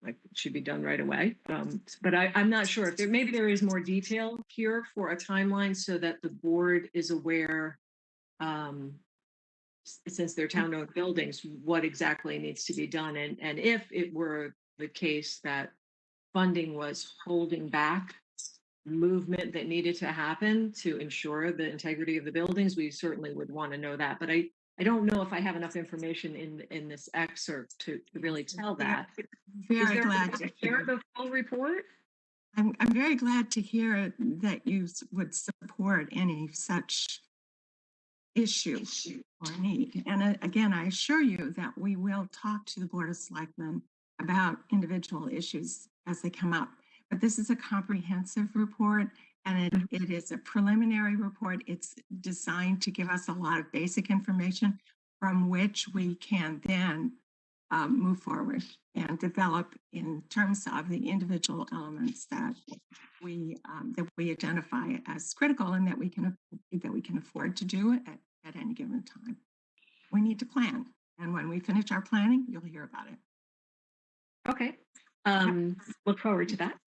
like it should be done right away. But I'm not sure if maybe there is more detail here for a timeline so that the board is aware, since they're town-owned buildings, what exactly needs to be done. And if it were the case that funding was holding back movement that needed to happen to ensure the integrity of the buildings, we certainly would want to know that. But I don't know if I have enough information in this excerpt to really tell that. Very glad to hear the full report. I'm very glad to hear that you would support any such issue or need. And again, I assure you that we will talk to the Board of Selectmen about individual issues as they come up. But this is a comprehensive report, and it is a preliminary report. It's designed to give us a lot of basic information from which we can then move forward and develop in terms of the individual elements that we identify as critical and that we can afford to do it at any given time. We need to plan, and when we finish our planning, you'll hear about it. Okay. Look forward to that.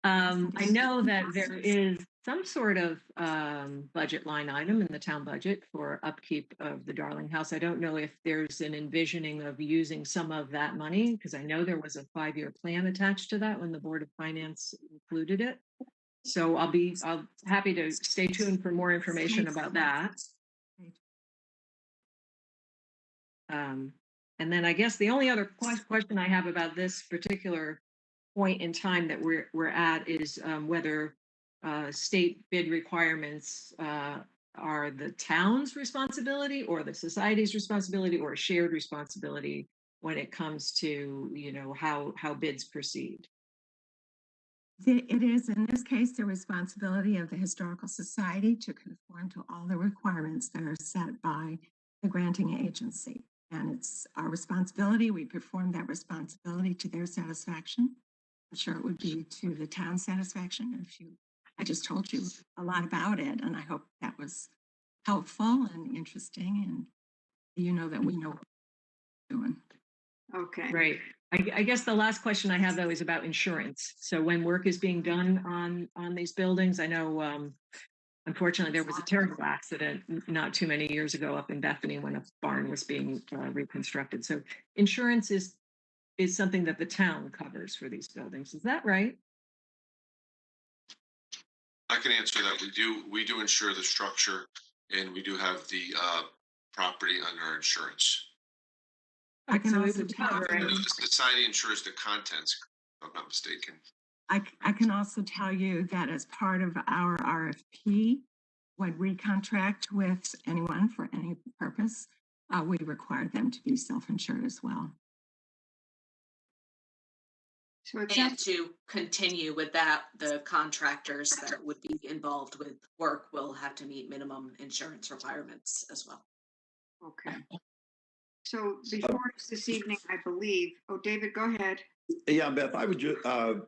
I know that there is some sort of budget line item in the town budget for upkeep of the Darling House. I don't know if there's an envisioning of using some of that money, because I know there was a 5-year plan attached to that when the Board of Finance included it. So I'll happy to stay tuned for more information about that. And then I guess the only other question I have about this particular point in time that we're at is whether state bid requirements are the town's responsibility or the society's responsibility or a shared responsibility when it comes to, how bids proceed. It is, in this case, the responsibility of the Historical Society to conform to all the requirements that are set by the granting agency. And it's our responsibility. We perform that responsibility to their satisfaction. I'm sure it would be to the town's satisfaction. I just told you a lot about it, and I hope that was helpful and interesting, and that we know what we're doing. Okay. Right. I guess the last question I have, though, is about insurance. So when work is being done on these buildings, I know, unfortunately, there was a terrible accident not too many years ago up in Bethany when a barn was being reconstructed. So insurance is something that the town covers for these buildings. Is that right? I can answer that. We do insure the structure, and we do have the property under our insurance. I can also tell you, the society insures the contents, if I'm not mistaken. I can also tell you that as part of our RFP, when we contract with anyone for any purpose, we require them to be self-insured as well. So and to continue with that, the contractors that would be involved with work will have to meet minimum insurance requirements as well. Okay. So before us this evening, I believe, David, go ahead. Yeah, Beth, I would just,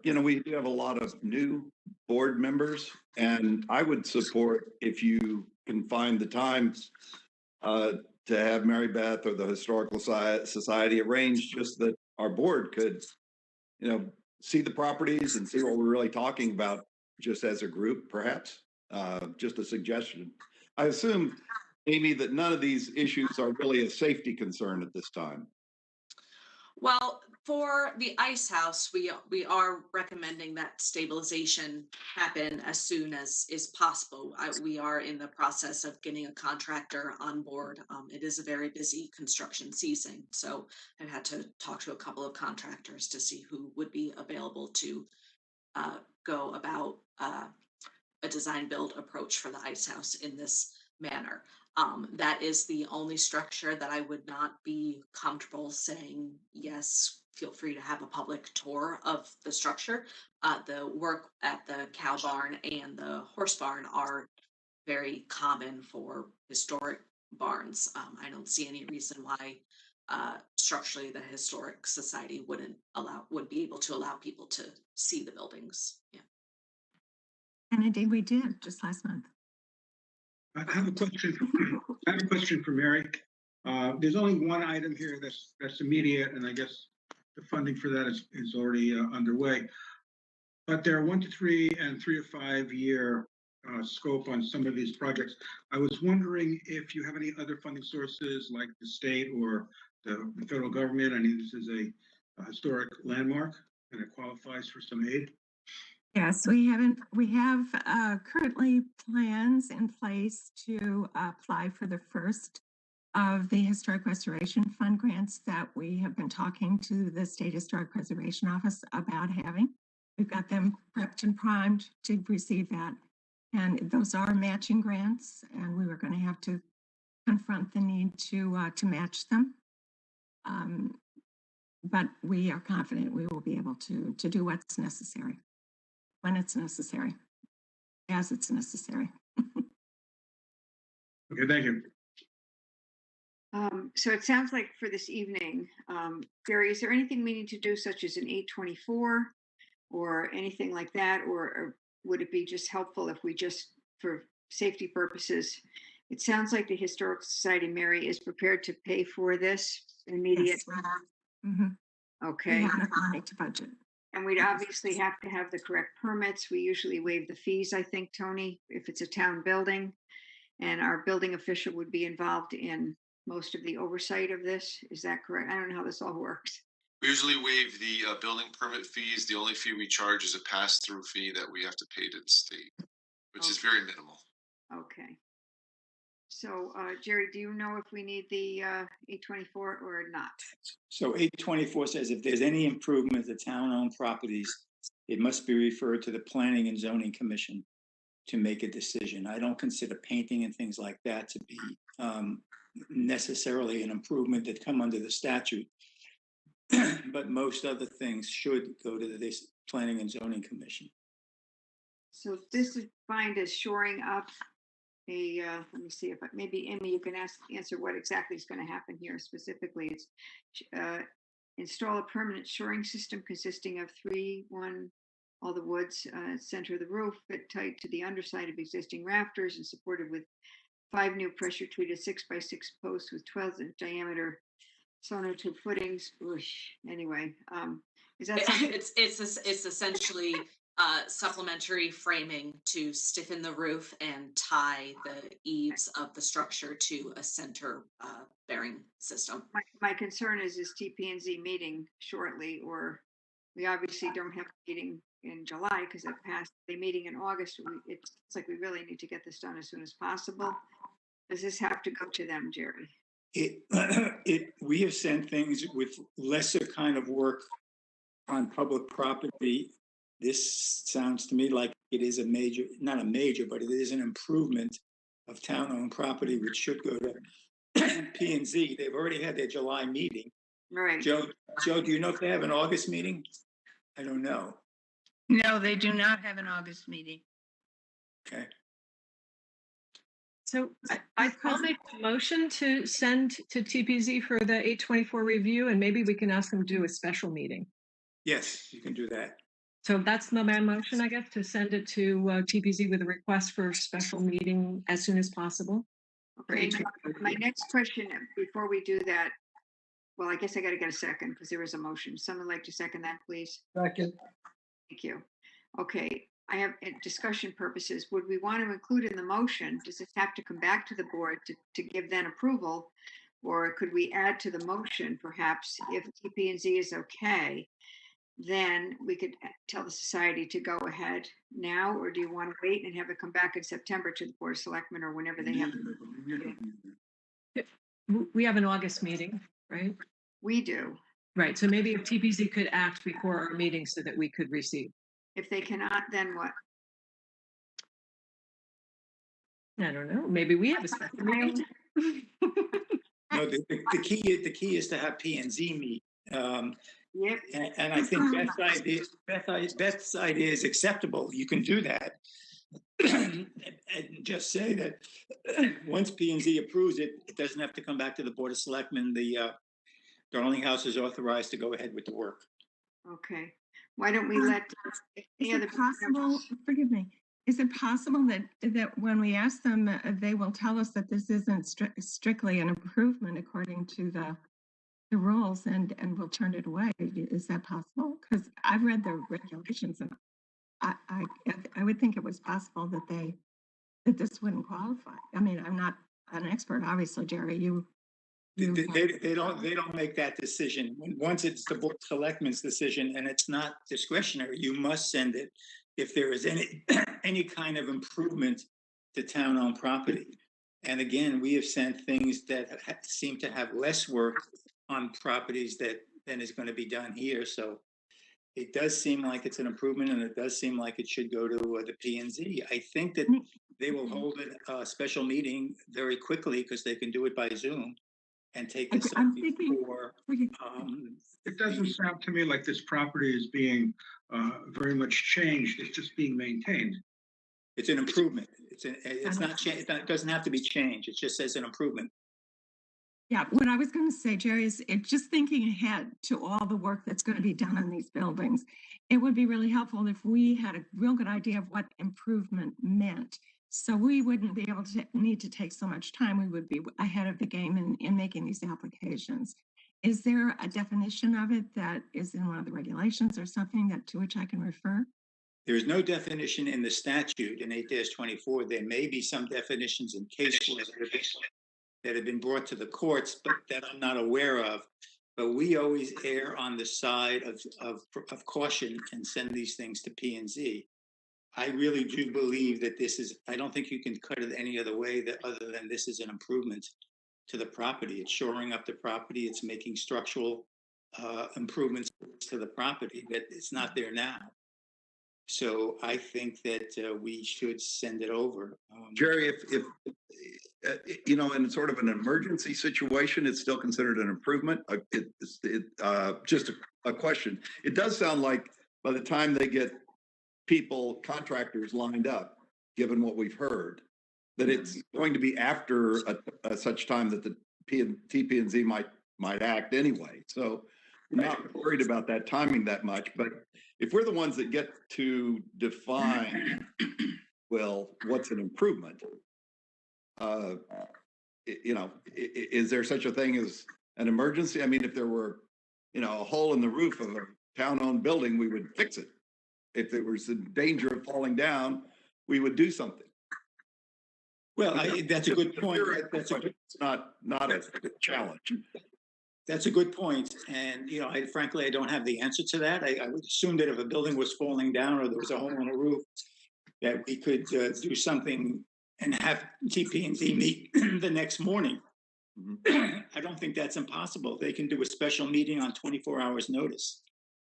we do have a lot of new board members, and I would support if you can find the time to have Mary Beth or the Historical Society arrange just that our board could, see the properties and see what we're really talking about just as a group, perhaps. Just a suggestion. I assume, Amy, that none of these issues are really a safety concern at this time. Well, for the ice house, we are recommending that stabilization happen as soon as is possible. We are in the process of getting a contractor on board. It is a very busy construction season, so I've had to talk to a couple of contractors to see who would be available to go about a design build approach for the ice house in this manner. That is the only structure that I would not be comfortable saying, yes, feel free to have a public tour of the structure. The work at the cow barn and the horse barn are very common for historic barns. I don't see any reason why structurally the Historic Society would be able to allow people to see the buildings. Yeah. And indeed we did just last month. I have a question. I have a question for Mary. There's only one item here that's immediate, and I guess the funding for that is already underway. But there are 1 to 3 and 3 to 5 year scope on some of these projects. I was wondering if you have any other funding sources like the state or the federal government. I mean, this is a historic landmark and it qualifies for some aid. Yes, we have currently plans in place to apply for the first of the Historic Restoration Fund grants that we have been talking to the State Historic Preservation Office about having. We've got them prepped and primed to receive that. And those are matching grants, and we were going to have to confront the need to match them. But we are confident we will be able to do what's necessary, when it's necessary, as it's necessary. Okay, thank you. So it sounds like for this evening, Gary, is there anything we need to do, such as an 824 or anything like that? Or would it be just helpful if we just, for safety purposes, it sounds like the Historical Society, Mary, is prepared to pay for this immediate. Yes. Mm-hmm. Okay. We have enough money to budget. And we'd obviously have to have the correct permits. We usually waive the fees, I think, Tony, if it's a town building. And our building official would be involved in most of the oversight of this. Is that correct? I don't know how this all works. We usually waive the building permit fees. The only fee we charge is a pass-through fee that we have to pay to the state, which is very minimal. Okay. So, Jerry, do you know if we need the 824 or not? So 824 says if there's any improvement to town-owned properties, it must be referred to the Planning and Zoning Commission to make a decision. I don't consider painting and things like that to be necessarily an improvement that come under the statute. But most other things should go to the Planning and Zoning Commission. So this is defined as shoring up a, let me see if maybe Amy, you can answer what exactly is going to happen here specifically. It's install a permanent shoring system consisting of all the woods, center of the roof, fit tight to the underside of existing rafters and supported with 5 new pressure treated 6x6 posts with 12-inch diameter sonotube footings. Anyway, is that something? It's essentially supplementary framing to stiffen the roof and tie the eaves of the structure to a center bearing system. My concern is TP&Z meeting shortly, or we obviously don't have a meeting in July because it passed. The meeting in August. It's like we really need to get this done as soon as possible. Does this have to go to them, Jerry? We have sent things with lesser kind of work on public property. This sounds to me like it is a major, not a major, but it is an improvement of town-owned property, which should go to P&Z. They've already had their July meeting. Right. Joe, do you know if they have an August meeting? I don't know. No, they do not have an August meeting. Okay. So I'll make a motion to send to TPZ for the 824 review, and maybe we can ask them to do a special meeting. Yes, you can do that. So that's my motion, I guess, to send it to TPZ with a request for a special meeting as soon as possible. Okay. My next question before we do that, well, I guess I got to get a second because there was a motion. Someone like to second that, please? Second. Thank you. Okay. I have discussion purposes. Would we want to include in the motion? Does this have to come back to the board to give then approval? Or could we add to the motion, perhaps, if TP&Z is okay, then we could tell the society to go ahead now? Or do you want to wait and have it come back in September to the Board of Selectmen or whenever they have? We have an August meeting, right? We do. Right. So maybe if TPZ could act before our meeting so that we could receive. If they cannot, then what? I don't know. Maybe we have a special meeting. No, the key is to have P&Z meet. Yep. And I think Beth's idea is acceptable. You can do that. And just say that once P&Z approves it, it doesn't have to come back to the Board of Selectmen. The Darling House is authorized to go ahead with the work. Okay. Why don't we let is it possible, forgive me, Is it possible that when we ask them, they will tell us that this isn't strictly an improvement according to the rules and we'll turn it away? Is that possible? Because I've read the regulations and I would think it was possible that this wouldn't qualify. I mean, I'm not an expert, obviously, Jerry. They don't make that decision. Once it's the board of selectmen's decision and it's not discretionary, you must send it if there is any kind of improvement to town-owned property. And again, we have sent things that seem to have less work on properties than is going to be done here. So it does seem like it's an improvement, and it does seem like it should go to the P&Z. I think that they will hold a special meeting very quickly because they can do it by Zoom and take this up before. It doesn't sound to me like this property is being very much changed. It's just being maintained. It's an improvement. It's not change. It doesn't have to be changed. It just says an improvement. Yeah, what I was going to say, Jerry, is just thinking ahead to all the work that's going to be done on these buildings, it would be really helpful if we had a real good idea of what improvement meant. So we wouldn't be able to need to take so much time. We would be ahead of the game in making these applications. Is there a definition of it that is in one of the regulations or something to which I can refer? There is no definition in the statute in 8-24. There may be some definitions in case law that have been brought to the courts, but that I'm not aware of. But we always err on the side of caution and send these things to P&Z. I really do believe that this is, I don't think you can cut it any other way other than this is an improvement to the property. It's shoring up the property. It's making structural improvements to the property that it's not there now. So I think that we should send it over. Jerry, if in sort of an emergency situation, it's still considered an improvement. Just a question. It does sound like by the time they get contractors lined up, given what we've heard, that it's going to be after such time that the TP&Z might act anyway. So I'm not worried about that timing that much, but if we're the ones that get to define, well, what's an improvement? Is there such a thing as an emergency? I mean, if there were, a hole in the roof of a town-owned building, we would fix it. If there was a danger of falling down, we would do something. Well, that's a good point. It's not a challenge. That's a good point. And, frankly, I don't have the answer to that. I would assume that if a building was falling down or there was a hole in a roof, that we could do something and have TP&Z meet the next morning. Mm-hmm. I don't think that's impossible. They can do a special meeting on 24 hours notice.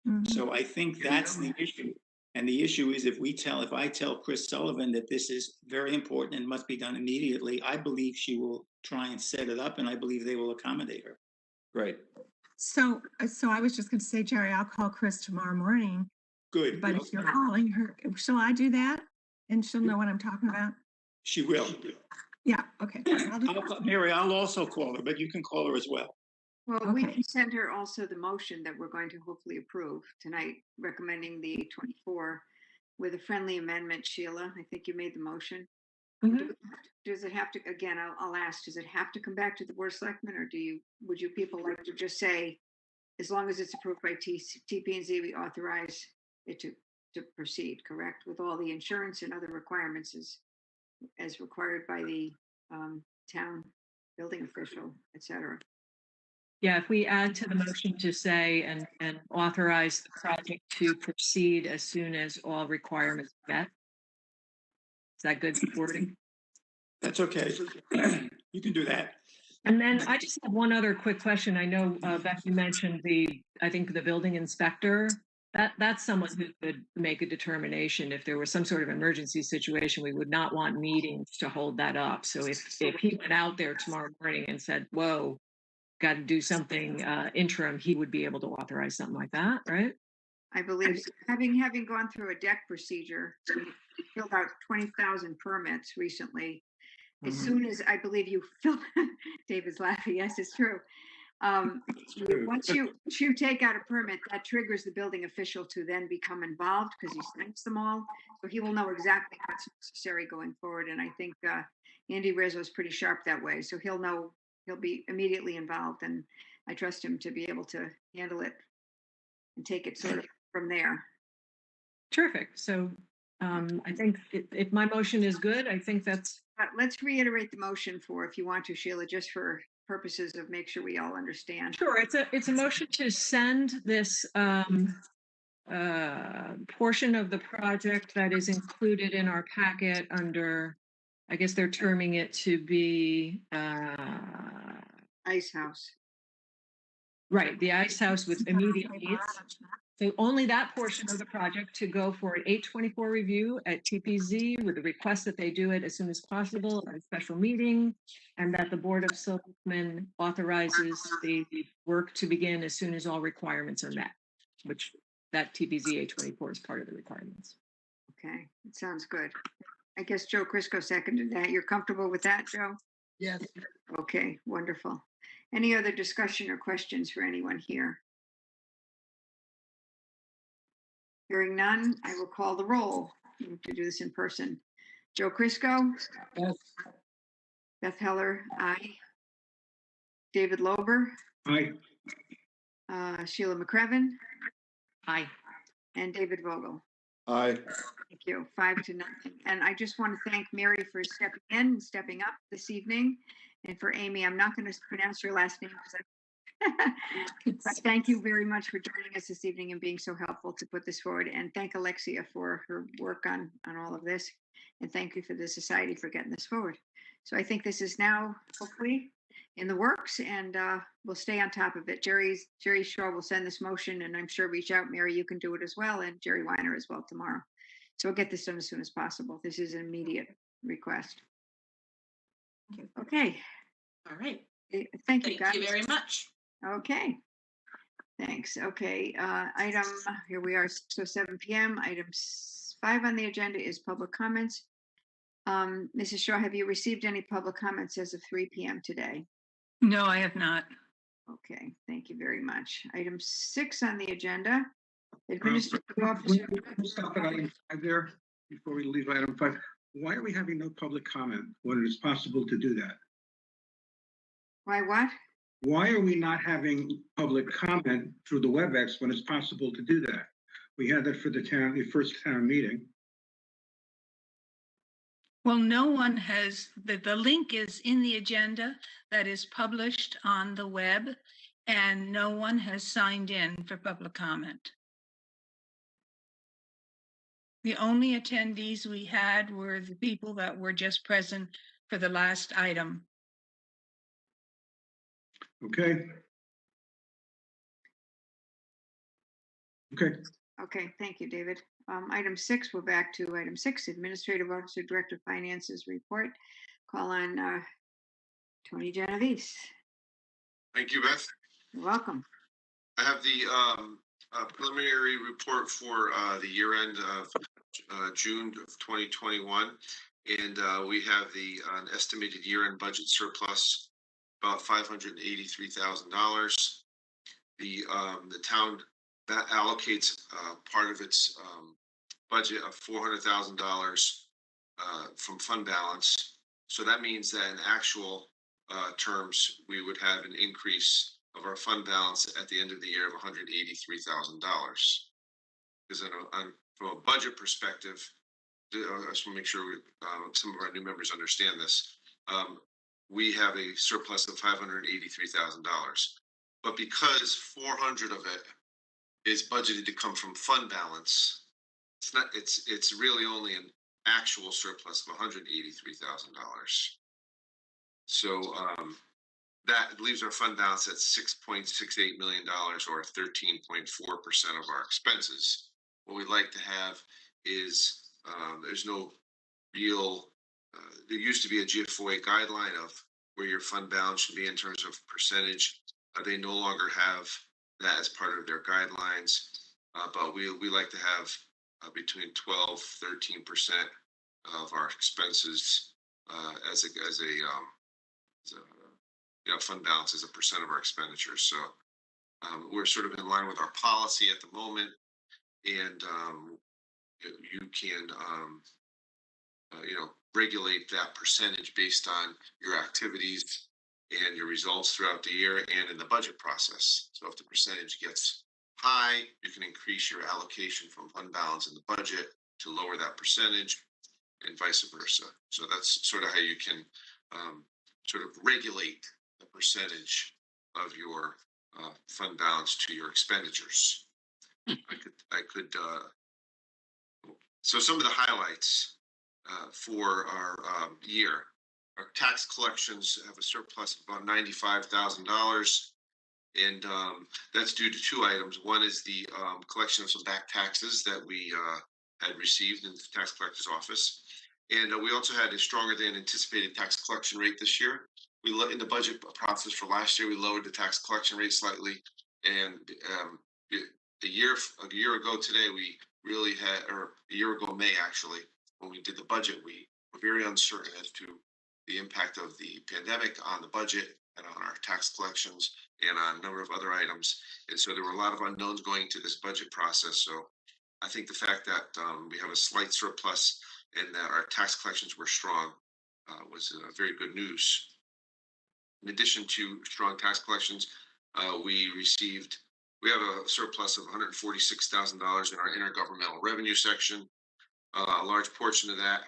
Mm-hmm. So I think that's the issue. And the issue is if I tell Chris Sullivan that this is very important and must be done immediately, I believe she will try and set it up, and I believe they will accommodate her. Great. So I was just going to say, Jerry, I'll call Chris tomorrow morning. Good. But if you're calling her, shall I do that? And she'll know what I'm talking about? She will. Yeah, okay. Mary, I'll also call her, but you can call her as well. Well, we can send her also the motion that we're going to hopefully approve tonight, recommending the 24 with a friendly amendment. Sheila, I think you made the motion. Mm-hmm. Does it have to, again, I'll ask, does it have to come back to the board of selectmen, or would you people like to just say, as long as it's approved by TP&Z, we authorize it to proceed, correct? With all the insurance and other requirements as required by the town building official, et cetera. Yeah, if we add to the motion to say and authorize the project to proceed as soon as all requirements are met. Is that good wording? That's okay. You can do that. And then I just have one other quick question. I know Becky mentioned I think the building inspector. That's someone who could make a determination if there was some sort of emergency situation. We would not want meetings to hold that up. So if he went out there tomorrow morning and said, "Whoa, got to do something interim," he would be able to authorize something like that, right? I believe so. Having gone through a deck procedure, filled out 20,000 permits recently. As soon as I believe you fill, David's laughing. Yes, it's true. true. Once you take out a permit, that triggers the building official to then become involved because he signs them all. So he will know exactly what's necessary going forward. And I think Andy Rizzo is pretty sharp that way. So he'll be immediately involved. And I trust him to be able to handle it and take it sort of from there. Terrific. So I think if my motion is good, I think that's Let's reiterate the motion for, if you want to, Sheila, just for purposes of make sure we all understand. sure. It's a motion to send this portion of the project that is included in our packet under, I guess they're terming it to be Ice House. right, the ice house with immediate needs. So only that portion of the project to go for an 824 review at TPZ with the request that they do it as soon as possible at a special meeting, and that the Board of Selectmen authorizes the work to begin as soon as all requirements are met, which that TPZ 824 is part of the requirements. Okay, it sounds good. I guess Joe Crisco seconded that. You're comfortable with that, Joe? Yes. Okay, wonderful. Any other discussion or questions for anyone here? Hearing none, I will call the roll. We have to do this in person. Joe Crisco? Yes. Beth Heller, aye. David Lober? Aye. Sheila McCrevin? Aye. And David Vogel. Aye. Thank you. 5-0. And I just want to thank Mary for stepping in and stepping up this evening. And for Amy, I'm not going to pronounce your last name because but thank you very much for joining us this evening and being so helpful to put this forward. And thank Alexia for her work on all of this. And thank you for the society for getting this forward. So I think this is now hopefully in the works, and we'll stay on top of it. Jerry Shaw will send this motion, and I'm sure reach out. Mary, you can do it as well, and Jerry Weiner as well tomorrow. So we'll get this done as soon as possible. This is an immediate request. Okay. All right. Thank you, guys. Thank you very much. Okay. Thanks. Okay. Item, here we are, 6:07 p.m. Item 5 on the agenda is public comments. Mrs. Shaw, have you received any public comments as of 3 p.m. today? No, I have not. Okay, thank you very much. Item 6 on the agenda. We Administrative officer. stop at item 5 there before we leave item 5. Why are we having no public comment when it is possible to do that? Why what? Why are we not having public comment through the WebEx when it's possible to do that? We had that for the first town meeting. Well, no one has, the link is in the agenda that is published on the web, and no one has signed in for public comment. The only attendees we had were the people that were just present for the last item. Okay. Okay. Okay, thank you, David. Item 6, we're back to item 6, Administrative Officer, Director of Finances report. Call on Tony Genovese. Thank you, Beth. You're welcome. I have the preliminary report for the year end of June of 2021. And we have an estimated year end budget surplus, about $583,000. The town that allocates part of its budget of $400,000 from fund balance. So that means that in actual terms, we would have an increase of our fund balance at the end of the year of $183,000. Because from a budget perspective, I just want to make sure some of our new members understand this. We have a surplus of $583,000, but because 400 of it is budgeted to come from fund balance, it's really only an actual surplus of $183,000. So that leaves our fund balance at $6.68 million, or 13.4% of our expenses. What we'd like to have is there's no real, there used to be a GFOA guideline of where your fund balance should be in terms of percentage. They no longer have that as part of their guidelines, but we like to have between 12-13% of our expenses as a fund balance as a percent of our expenditures. So we're sort of in line with our policy at the moment, and you can regulate that percentage based on your activities and your results throughout the year and in the budget process. So if the percentage gets high, you can increase your allocation from fund balance in the budget to lower that percentage, and vice versa. So that's sort of how you can sort of regulate the percentage of your fund balance to your expenditures. So some of the highlights for our year. Our tax collections have a surplus of about $95,000, and that's due to two items. One is the collection of some back taxes that we had received in the tax collector's office, and we also had a stronger than anticipated tax collection rate this year. In the budget process for last year, we lowered the tax collection rate slightly, and a year ago today, we really had, or a year ago May actually, when we did the budget, we were very uncertain as to the impact of the pandemic on the budget and on our tax collections and on a number of other items. And so there were a lot of unknowns going into this budget process. So I think the fact that we have a slight surplus and that our tax collections were strong was very good news. In addition to strong tax collections, we have a surplus of $146,000 in our intergovernmental revenue section. A large portion of that,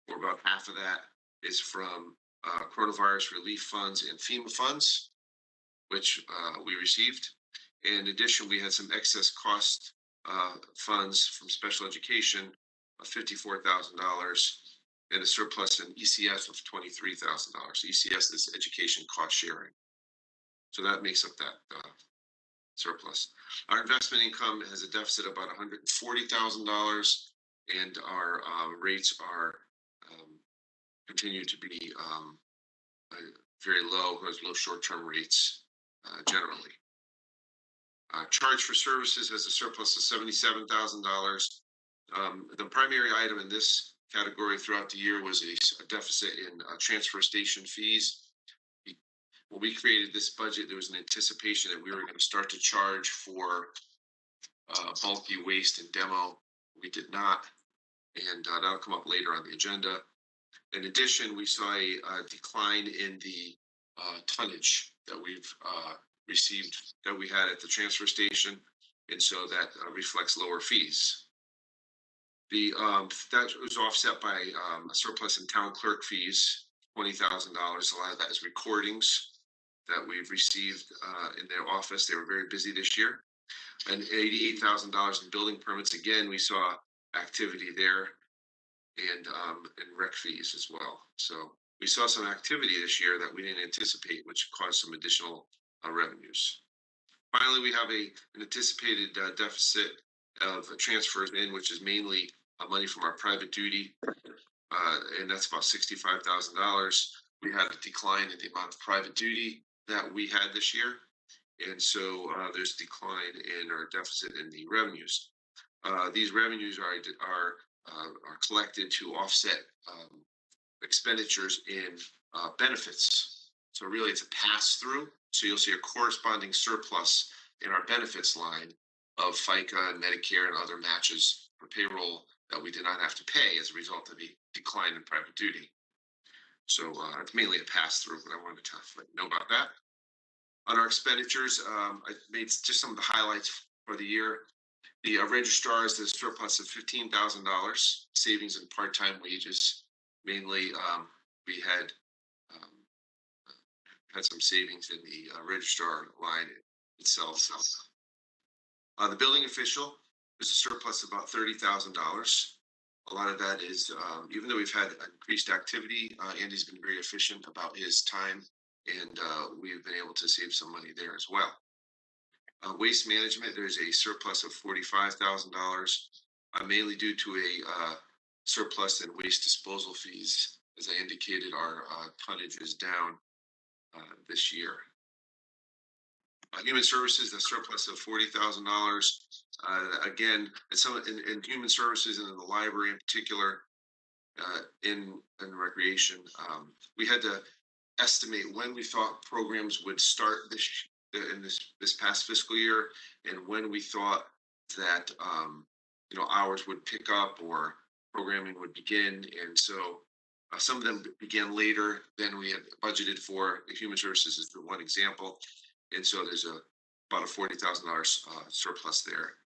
or about half of that, is from coronavirus relief funds and FEMA funds, which we received. In addition, we had some excess cost funds from special education of $54,000 and a surplus in ECS of $23,000. ECS is education cost sharing. So that makes up that surplus. Our investment income has a deficit of about $140,000, and our rates are continue to be very low. There's low short-term rates generally. Charge for services has a surplus of $77,000. The primary item in this category throughout the year was a deficit in transfer station fees. When we created this budget, there was an anticipation that we were going to start to charge for bulky waste and demo. We did not, and that'll come up later on the agenda. In addition, we saw a decline in the tonnage that we've received, that we had at the transfer station, and so that reflects lower fees. That was offset by a surplus in town clerk fees, $20,000. A lot of that is recordings that we've received in their office. They were very busy this year. And $88,000 in building permits. Again, we saw activity there, and rec fees as well. So we saw some activity this year that we didn't anticipate, which caused some additional revenues. Finally, we have an anticipated deficit of transfers in, which is mainly money from our private duty, and that's about $65,000. We had a decline in the amount of private duty that we had this year, and so there's a decline in our deficit in the revenues. These revenues are collected to offset expenditures in benefits. So really, it's a pass-through. So you'll see a corresponding surplus in our benefits line of FICA and Medicare and other matches for payroll that we did not have to pay as a result of the decline in private duty. So it's mainly a pass-through, but I wanted to let you know about that. On our expenditures, I made just some of the highlights for the year. The registrar has a surplus of $15,000, savings in part-time wages. Mainly, we had some savings in the registrar line itself. The building official is a surplus of about $30,000. A lot of that is, even though we've had increased activity, Andy's been very efficient about his time, and we've been able to save some money there as well. Waste management, there's a surplus of $45,000, mainly due to a surplus in waste disposal fees. As I indicated, our tonnage is down this year. Human services, a surplus of $40,000. Again, in human services and in the library in particular, in recreation, we had to estimate when we thought programs would start this past fiscal year, and when we thought that hours would pick up or programming would begin. And so some of them began later than we had budgeted for. The human services is the one example, and so there's about a $40,000 surplus there.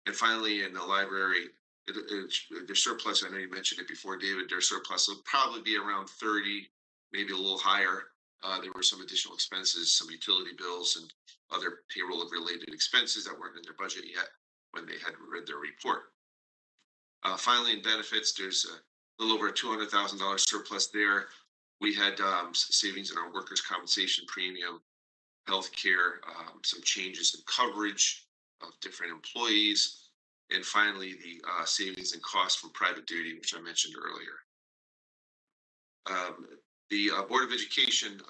And finally, in the library, their surplus, I know you mentioned it before, David, their surplus will probably be around 30, maybe a little higher. There were some additional expenses, some utility bills and other payroll related expenses that weren't in their budget yet when they had read their report. Finally, in benefits, there's a little over a $200,000 surplus there. We had savings in our workers' compensation premium, healthcare, some changes in coverage of different employees, and finally the savings and costs from private duty, which I mentioned earlier. The Board of Education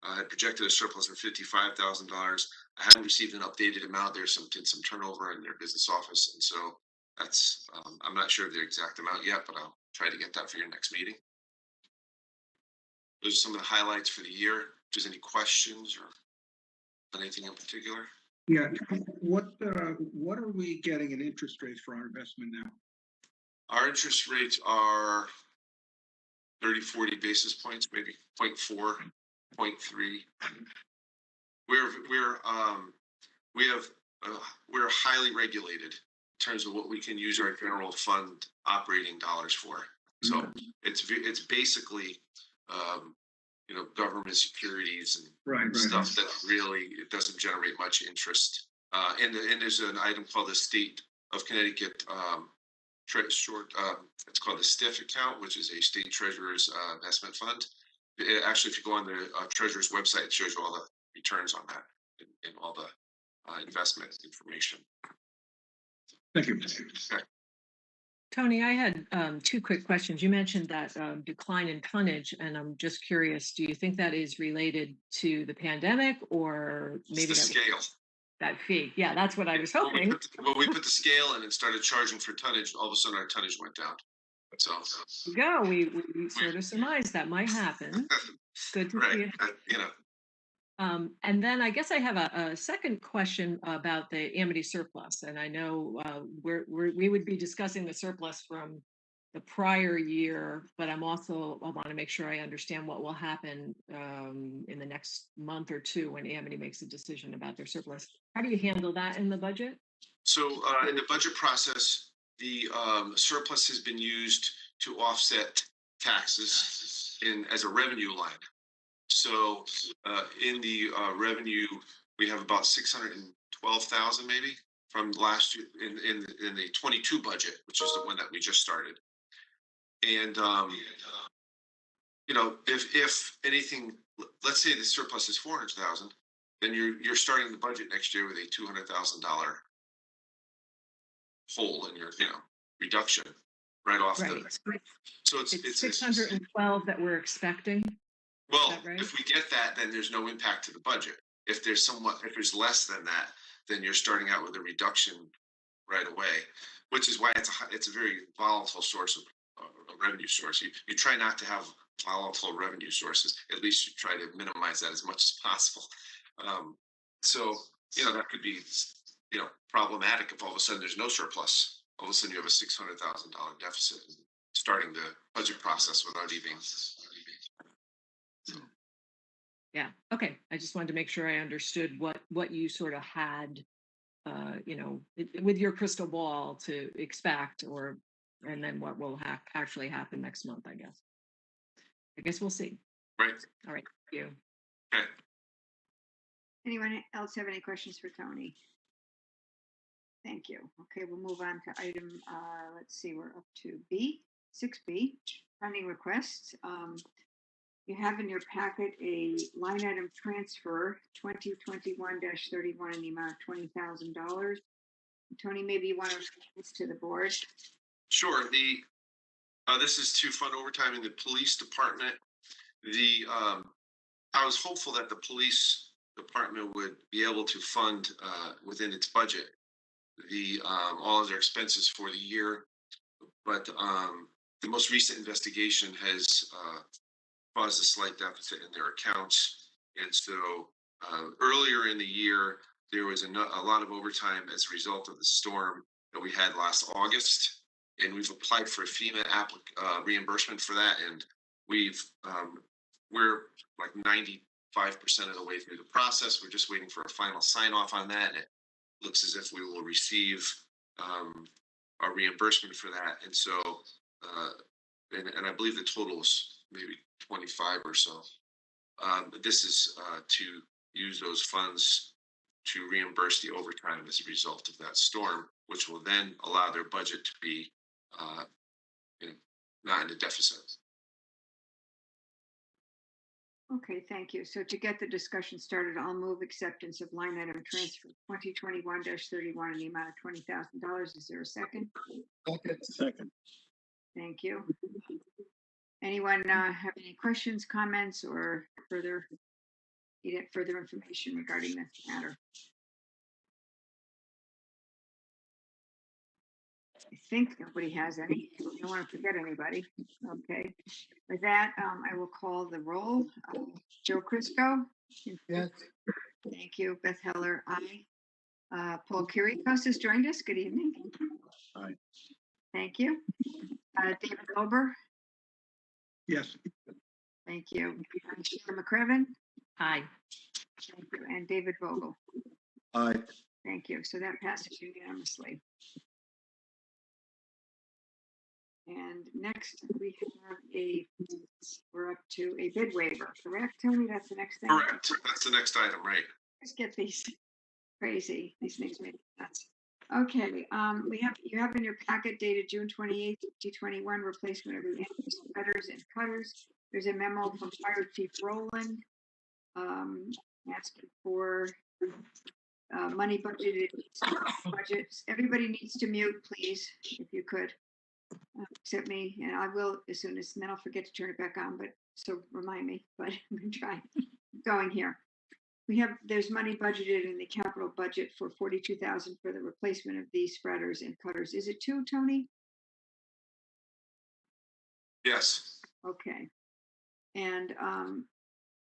had projected a surplus of $55,000. I haven't received an updated amount. There's some turnover in their business office, and so that's I'm not sure of the exact amount yet, but I'll try to get that for your next meeting. Those are some of the highlights for the year. If there's any questions or anything in particular. Yeah, what are we getting in interest rates for our investment now? Our interest rates are 30, 40 basis points, maybe 0.4, 0.3. We're highly regulated in terms of what we can use our general fund operating dollars for. So it's basically government securities and stuff that really it doesn't generate much interest. And there's an item called the State of Connecticut it's called the STIF account, which is a state treasurer's investment fund. Actually, if you go on the treasurer's website, it shows you all the returns on that and all the investment information. Thank you. Okay. Tony, I had two quick questions. You mentioned that decline in tonnage, and I'm just curious, do you think that is related to the pandemic or maybe it's the scale? That fee? Yeah, that's what I was hoping. When we put the scale in and started charging for tonnage, all of a sudden our tonnage went down. So we sort of surmised that might happen. Good to see it. And then I guess I have a second question about the Amity surplus, and I know we would be discussing the surplus from the prior year, but I want to make sure I understand what will happen in the next month or two when Amity makes a decision about their surplus. How do you handle that in the budget? So in the budget process, the surplus has been used to offset taxes as a revenue line. So in the revenue, we have about 612,000 maybe from last year in the 22 budget, which is the one that we just started. And if anything, let's say the surplus is 400,000, then you're starting the budget next year with a $200,000 hole in your reduction right off the. So it's 612 that we're expecting. Well, if we get that, then there's no impact to the budget. If there's less than that, then you're starting out with a reduction right away, which is why it's a very volatile source of revenue source. You try not to have volatile revenue sources. At least you try to minimize that as much as possible. So that could be problematic if all of a sudden there's no surplus. All of a sudden you have a $600,000 deficit starting the budget process without even. Yeah. Okay. I just wanted to make sure I understood what you sort of had, with your crystal ball to expect, and then what will actually happen next month. I guess we'll see. Right. All right. Thank you. Okay. Anyone else have any questions for Tony? Thank you. Okay, we'll move on to item. Let's see, we're up to 6B, funding requests. You have in your packet a line item transfer 2021-31 in the amount of $20,000. Tony, maybe you want to explain this to the board. Sure. This is to fund overtime in the police department. I was hopeful that the police department would be able to fund within its budget all of their expenses for the year, but the most recent investigation has caused a slight deficit in their accounts. And so earlier in the year, there was a lot of overtime as a result of the storm that we had last August. And we've applied for a FEMA reimbursement for that. And we're like 95% of the way through the process. We're just waiting for a final sign off on that. And it looks as if we will receive our reimbursement for that. And so, and I believe the total is maybe 25 or so. But this is to use those funds to reimburse the overtime as a result of that storm, which will then allow their budget to be not in a deficit. Okay, thank you. So to get the discussion started, I'll move acceptance of line item transfer 2021-31 in the amount of $20,000. Is there a second? Second. Thank you. Anyone have any questions, comments, or need further information regarding this matter? I think nobody has any. I don't want to forget anybody. Okay. With that, I will call the roll. Joe Crisco? Yes. Thank you. Beth Heller, aye. Paul Kiriakos has joined us. Good evening. Aye. Thank you. David Ober? Yes. Thank you. Sheila McCrevin? Aye. Thank you. And David Vogel? Aye. Thank you. So that passes unanimously. And next we have we're up to a bid waiver, correct, Tony? That's the next thing? Correct. That's the next item, right? Let's get these crazy. These things make me nuts. Okay, you have in your packet dated June 28th, 2021, replacement of the spreaders and cutters. There's a memo from Fire Chief Rowland asking for money budgeted budgets. Everybody needs to mute, please, if you could. Except me, and I will as soon as, and then I'll forget to turn it back on, but so remind me, but I'm gonna try going here. There's money budgeted in the capital budget for $42,000 for the replacement of these spreaders and cutters. Is it 2, Tony? Yes. Okay. And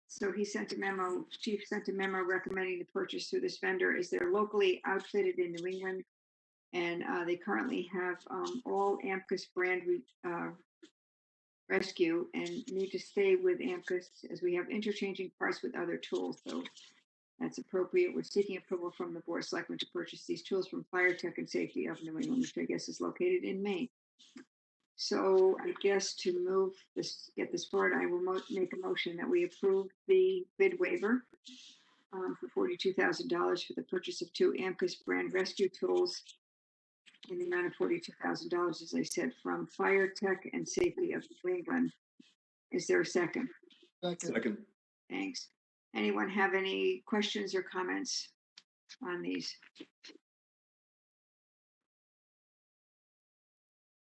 so he sent a memo, Chief sent a memo recommending the purchase through this vendor. Is they're locally outfitted in New England, and they currently have all AMCUS brand rescue and need to stay with AMCUS as we have interchanging parts with other tools. So that's appropriate. We're seeking approval from the Board of Selectmen to purchase these tools from Fire Tech and Safety of New England, which I guess is located in Maine. So I guess to get this forward, I will make a motion that we approve the bid waiver for $42,000 for the purchase of 2 AMCUS brand rescue tools in the amount of $42,000, as I said, from Fire Tech and Safety of New England. Is there a second? Second. Thanks. Anyone have any questions or comments on these?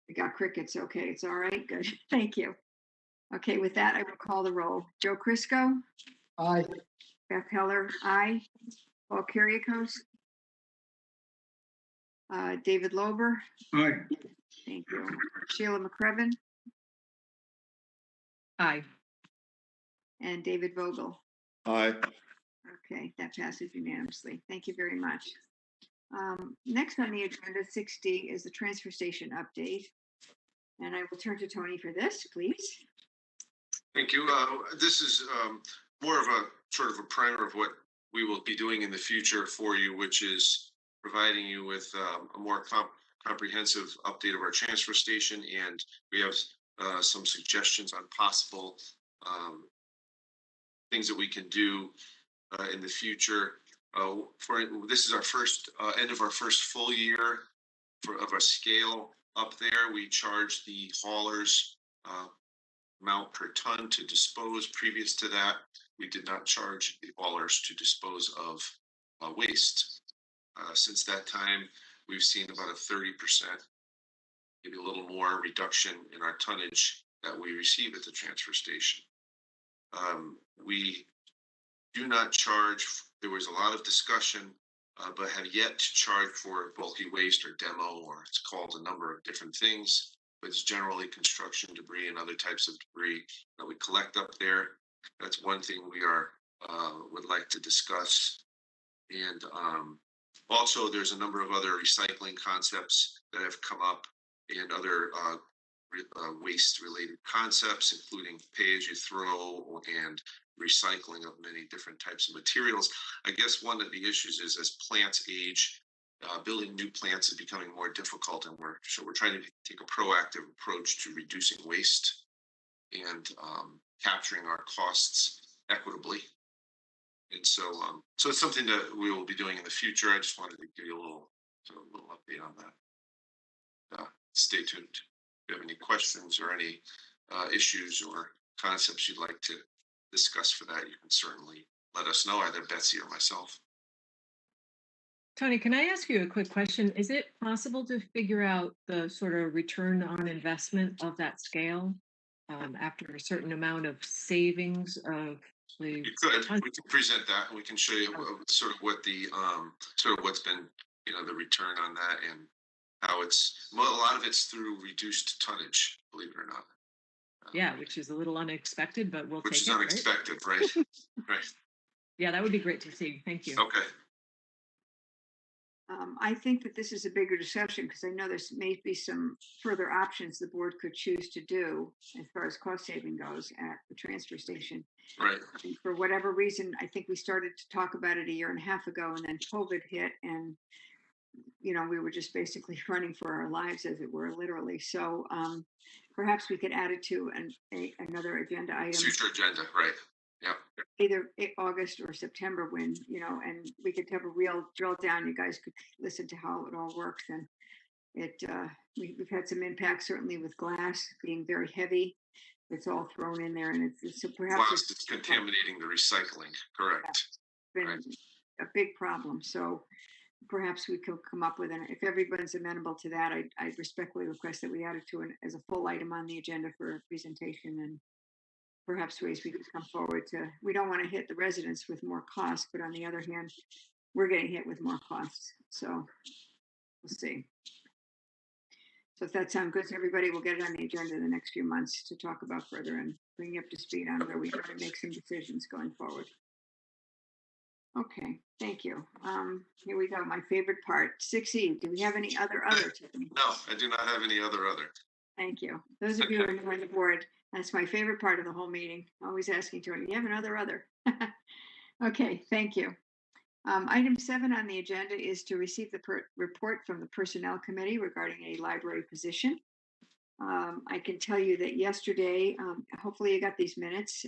We got crickets. Okay, it's all right. Good. Thank you. Okay, with that, I will call the roll. Joe Crisco? Aye. Beth Heller? Aye. Paul Kiriakos? David Lober? Aye. Thank you. Sheila McCrevin? Aye. And David Vogel? Aye. Okay, that passes unanimously. Thank you very much. Next on the agenda, 6D, is the transfer station update. And I will turn to Tony for this, please. Thank you. This is more of a sort of a primer of what we will be doing in the future for you, which is providing you with a more comprehensive update of our transfer station. And we have some suggestions on possible things that we can do in the future. This is our first end of our first full year of our scale up there. We charge the haulers amount per ton to dispose. Previous to that, we did not charge the haulers to dispose of waste. Since that time, we've seen about a 30%, maybe a little more reduction in our tonnage that we receive at the transfer station. We do not charge. There was a lot of discussion, but have yet to charge for bulky waste or demo, or it's called a number of different things. but it's generally construction debris and other types of debris that we collect up there. That's one thing we are would like to discuss. And also, there's a number of other recycling concepts that have come up and other waste-related concepts, including pay-as-you-throw and recycling of many different types of materials. I guess one of the issues is as plants age, building new plants is becoming more difficult, and we're trying to take a proactive approach to reducing waste and capturing our costs equitably. And so it's something that we will be doing in the future. I just wanted to give you a little update on that. Stay tuned. If you have any questions or any issues or concepts you'd like to discuss for that, you can certainly let us know, either Betsy or myself. Tony, can I ask you a quick question? Is it possible to figure out the sort of return on investment of that scale after a certain amount of savings of the? You could. We can present that, and we can show you sort of what the sort of what's been, the return on that, and how it's, well, a lot of it's through reduced tonnage, believe it or not. Yeah, which is a little unexpected, but we'll take it. Which is unexpected, right? Right. Yeah, that would be great to see. Thank you. Okay. I think that this is a bigger discussion because I know there's may be some further options the board could choose to do as far as cost saving goes at the transfer station. Right. And for whatever reason, I think we started to talk about it a year and a half ago, and then COVID hit, and we were just basically running for our lives, as it were, literally. So perhaps we could add it to another agenda item. Future agenda, right? Yeah. Either August or September, when and we could have a real drill down. You guys could listen to how it all works, and we've had some impact certainly with glass being very heavy. It's all thrown in there, and it's so perhaps glass is contaminating the recycling. Correct. It's been a big problem. So perhaps we could come up with if everyone's amenable to that, I respectfully request that we add it to as a full item on the agenda for a presentation, and perhaps ways we could come forward to. We don't want to hit the residents with more costs, but on the other hand, we're getting hit with more costs. So we'll see. So if that sounds good to everybody, we'll get it on the agenda in the next few months to talk about further and bring you up to speed on where we try to make some decisions going forward. Okay, thank you. Here we go. My favorite part, 6E. Do we have any other, Tiffany? No, I do not have any other. Thank you. Those of you who are on the board, that's my favorite part of the whole meeting. Always asking Tony, do you have another? Okay, thank you. Item 7 on the agenda is to receive the report from the Personnel Committee regarding a library position. I can tell you that yesterday, hopefully you got these minutes,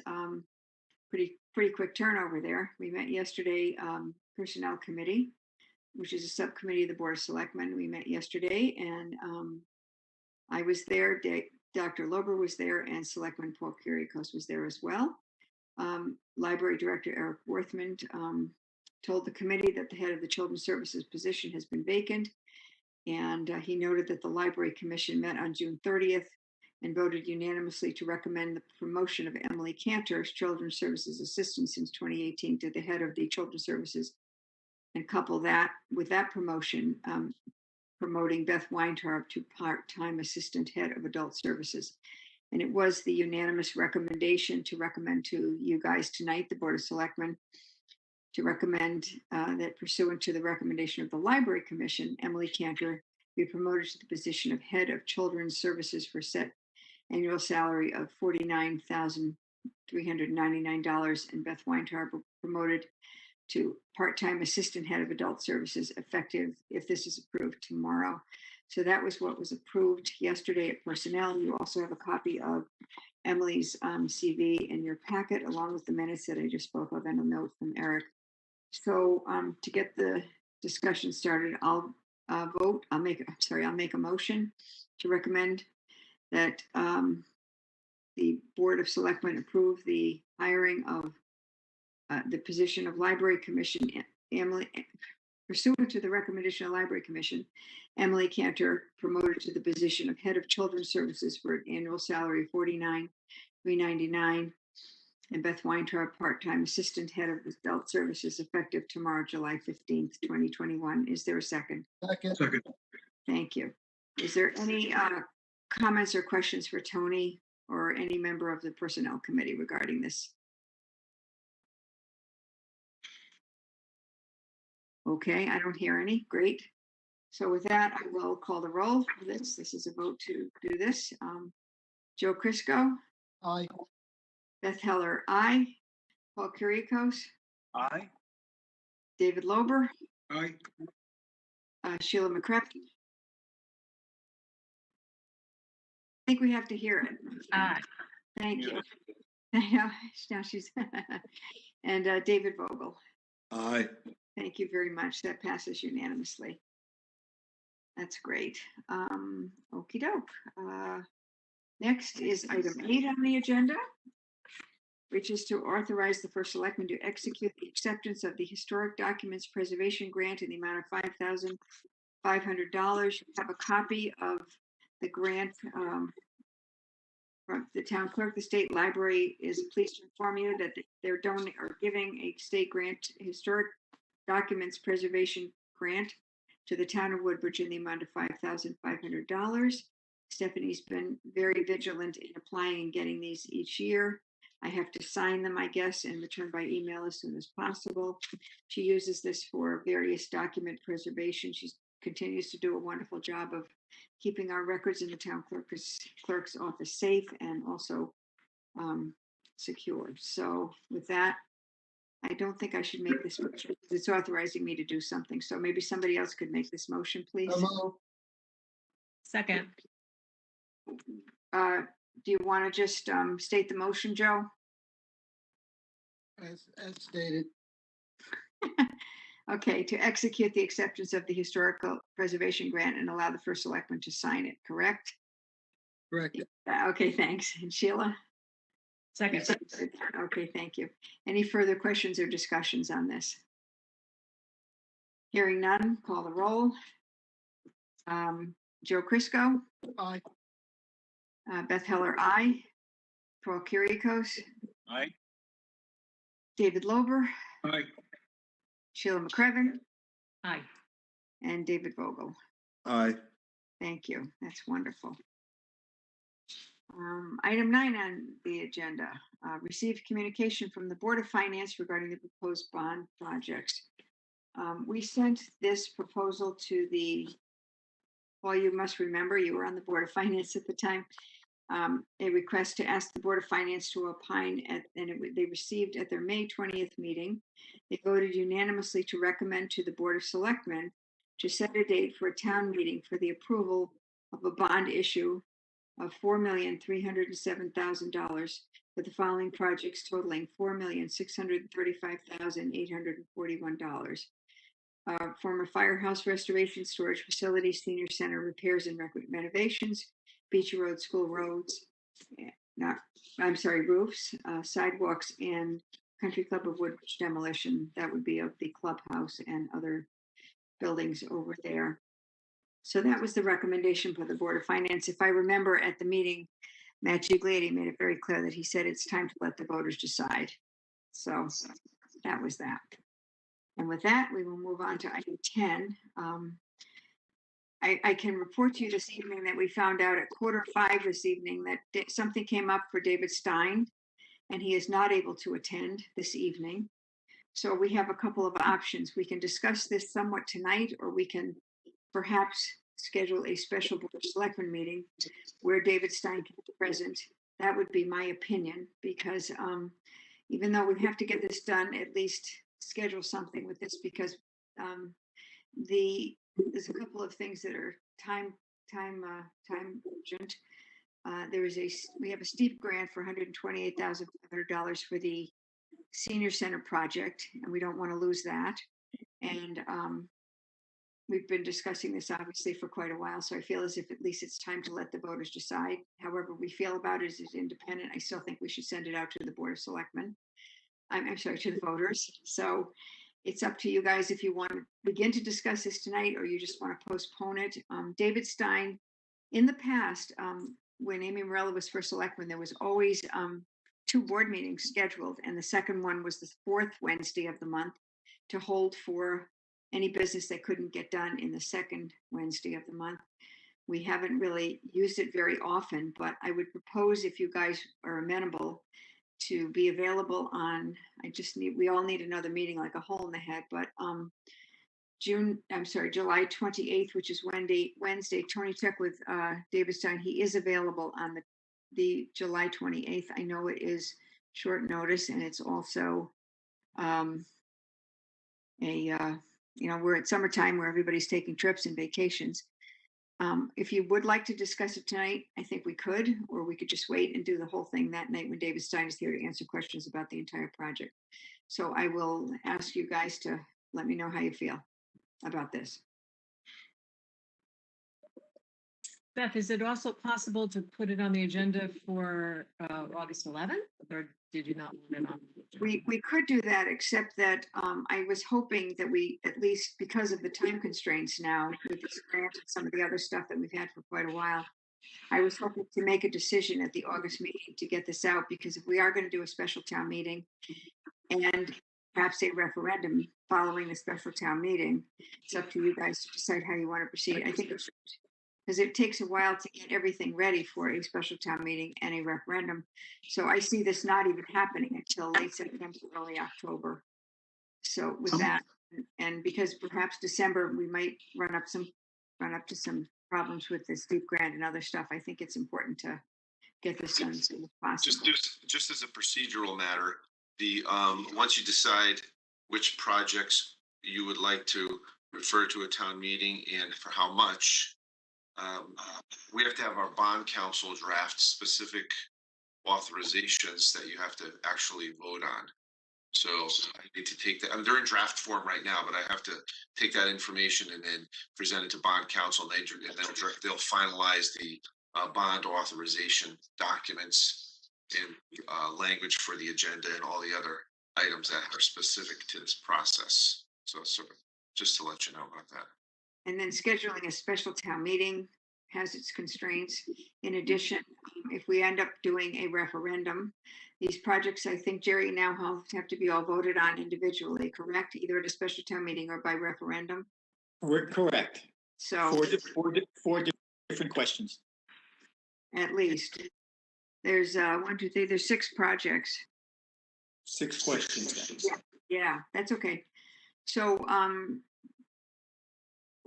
pretty quick turnover there. We met yesterday, Personnel Committee, which is a subcommittee of the Board of Selectmen. We met yesterday, and I was there. Dr. Lober was there, and Selectman Paul Kiriakos was there as well. Library Director Eric Worthman told the committee that the head of the Children's Services position has been vacant, and he noted that the Library Commission met on June 30th and voted unanimously to recommend the promotion of Emily Cantor as Children's Services Assistant since 2018 to the head of the Children's Services, and couple that with that promotion, promoting Beth Weintraub to part-time Assistant Head of Adult Services. And it was the unanimous recommendation to recommend to you guys tonight, the Board of Selectmen, to recommend that pursuant to the recommendation of the Library Commission, Emily Cantor be promoted to the position of Head of Children's Services for set annual salary of $49,399, and Beth Weintraub promoted to part-time Assistant Head of Adult Services, effective, if this is approved, tomorrow. So that was what was approved yesterday at Personnel. You also have a copy of Emily's CV in your packet, along with the minutes that I just spoke of and a note from Eric. So to get the discussion started, I'll make a motion to recommend that the Board of Selectmen approve the hiring of the position of Library Commission, Emily, pursuant to the recommendation of Library Commission, Emily Cantor promoted to the position of Head of Children's Services for an annual salary of $49,399, and Beth Weintraub, part-time Assistant Head of Adult Services, effective tomorrow, July 15th, 2021. Is there a second? Second. Second. Thank you. Is there any comments or questions for Tony or any member of the Personnel Committee regarding this? Okay, I don't hear any. Great. So with that, I will call the roll for this. This is a vote to do this. Joe Crisco, Aye. Beth Heller, aye. Paul Kuriakose, Aye. David Lober, Aye. Sheila McCracken. I think we have to hear it. Aye. Thank you. I know, now she's, and David Vogel. Aye. Thank you very much. That passes unanimously. That's great. Okey doke. Next is item 8 on the agenda, which is to authorize the first selectman to execute the acceptance of the Historic Documents Preservation Grant in the amount of $5,500. You have a copy of the grant from the town clerk. The state library is pleased to inform you that they're giving a state grant, Historic Documents Preservation Grant, to the town of Woodbridge in the amount of $5,500. Stephanie's been very vigilant in applying and getting these each year. I have to sign them, I guess, and return by email as soon as possible. She uses this for various document preservation. She continues to do a wonderful job of keeping our records in the town clerk's office safe and also secure. So with that, I don't think I should make this motion because it's authorizing me to do something. So maybe somebody else could make this motion, please. Second. Do you want to just state the motion, Joe? As stated. Okay, to execute the acceptance of the historical preservation grant and allow the first selectman to sign it, correct? Correct. Okay, thanks. And Sheila? Second. Okay, thank you. Any further questions or discussions on this? Hearing none, call the roll. Joe Crisco? Aye. Beth Heller, aye. Paul Kuriakose? Aye. David Lober? Aye. Sheila McCracken? Aye. And David Vogel. Aye. Thank you. That's wonderful. Item 9 on the agenda, received communication from the Board of Finance regarding the proposed bond projects. We sent this proposal to well, you must remember, you were on the Board of Finance at the time, a request to ask the Board of Finance to opine they received at their May 20th meeting. They voted unanimously to recommend to the Board of Selectmen to set a date for a town meeting for the approval of a bond issue of $4,307,000 for the following projects totaling $4,635,841. Former firehouse restoration, storage facility, senior center repairs and renovations, Beachy Road school roads, roofs, sidewalks, and Country Club of Woodbridge demolition. That would be of the clubhouse and other buildings over there. So that was the recommendation for the Board of Finance. If I remember at the meeting, Matt Giglietti made it very clear that he said it's time to let the voters decide. So that was that. And with that, we will move on to item 10. I can report to you this evening that we found out at 4:45 this evening that something came up for David Stein, and he is not able to attend this evening. So we have a couple of options. We can discuss this somewhat tonight, or we can perhaps schedule a special Board of Selectmen meeting where David Stein can be present. That would be my opinion, because even though we have to get this done, at least schedule something with this, because there's a couple of things that are time urgent. We have a steep grant for $128,500 for the senior center project, and we don't want to lose that. And we've been discussing this obviously for quite a while, so I feel as if at least it's time to let the voters decide. However we feel about it is independent. I still think we should send it out to the Board of Selectmen. I'm sorry, to the voters. So it's up to you guys if you want to begin to discuss this tonight or you just want to postpone it. David Stein, in the past, when Amy Morella was first selectman, there was always 2 board meetings scheduled, and the second one was the 4th Wednesday of the month to hold for any business that couldn't get done in the second Wednesday of the month. We haven't really used it very often, but I would propose, if you guys are amenable, to be available on, we all need another meeting like a hole in the head, but July 28th, which is Wednesday, Tony check with David Stein. He is available on the July 28th. I know it is short notice, and it's also we're at summertime where everybody's taking trips and vacations. If you would like to discuss it tonight, I think we could, or we could just wait and do the whole thing that night when David Stein is here to answer questions about the entire project. So I will ask you guys to let me know how you feel about this. Beth, is it also possible to put it on the agenda for August 11th, or did you not want it on? We could do that, except that I was hoping that we, at least because of the time constraints now with this grant and some of the other stuff that we've had for quite a while, I was hoping to make a decision at the August meeting to get this out, because if we are going to do a special town meeting and perhaps a referendum following the special town meeting, it's up to you guys to decide how you want to proceed. I think it's because it takes a while to get everything ready for a special town meeting and a referendum. So I see this not even happening until late September, early October. So with that, and because perhaps December, we might run up to some problems with this deep grant and other stuff, I think it's important to get this done as soon as possible. Just as a procedural matter, the once you decide which projects you would like to refer to a town meeting and for how much, we have to have our bond council draft specific authorizations that you have to actually vote on. So I need to take that. I mean, they're in draft form right now, but I have to take that information and then present it to bond council, and they'll finalize the bond authorization documents and language for the agenda and all the other items that are specific to this process. So sort of just to let you know about that. And then scheduling a special town meeting has its constraints. In addition, if we end up doing a referendum, these projects, I think, Jerry, now have to be all voted on individually, correct? Either at a special town meeting or by referendum? We're correct. So Four different questions. at least. There's there's 6 projects. 6 questions. Yeah, that's okay. So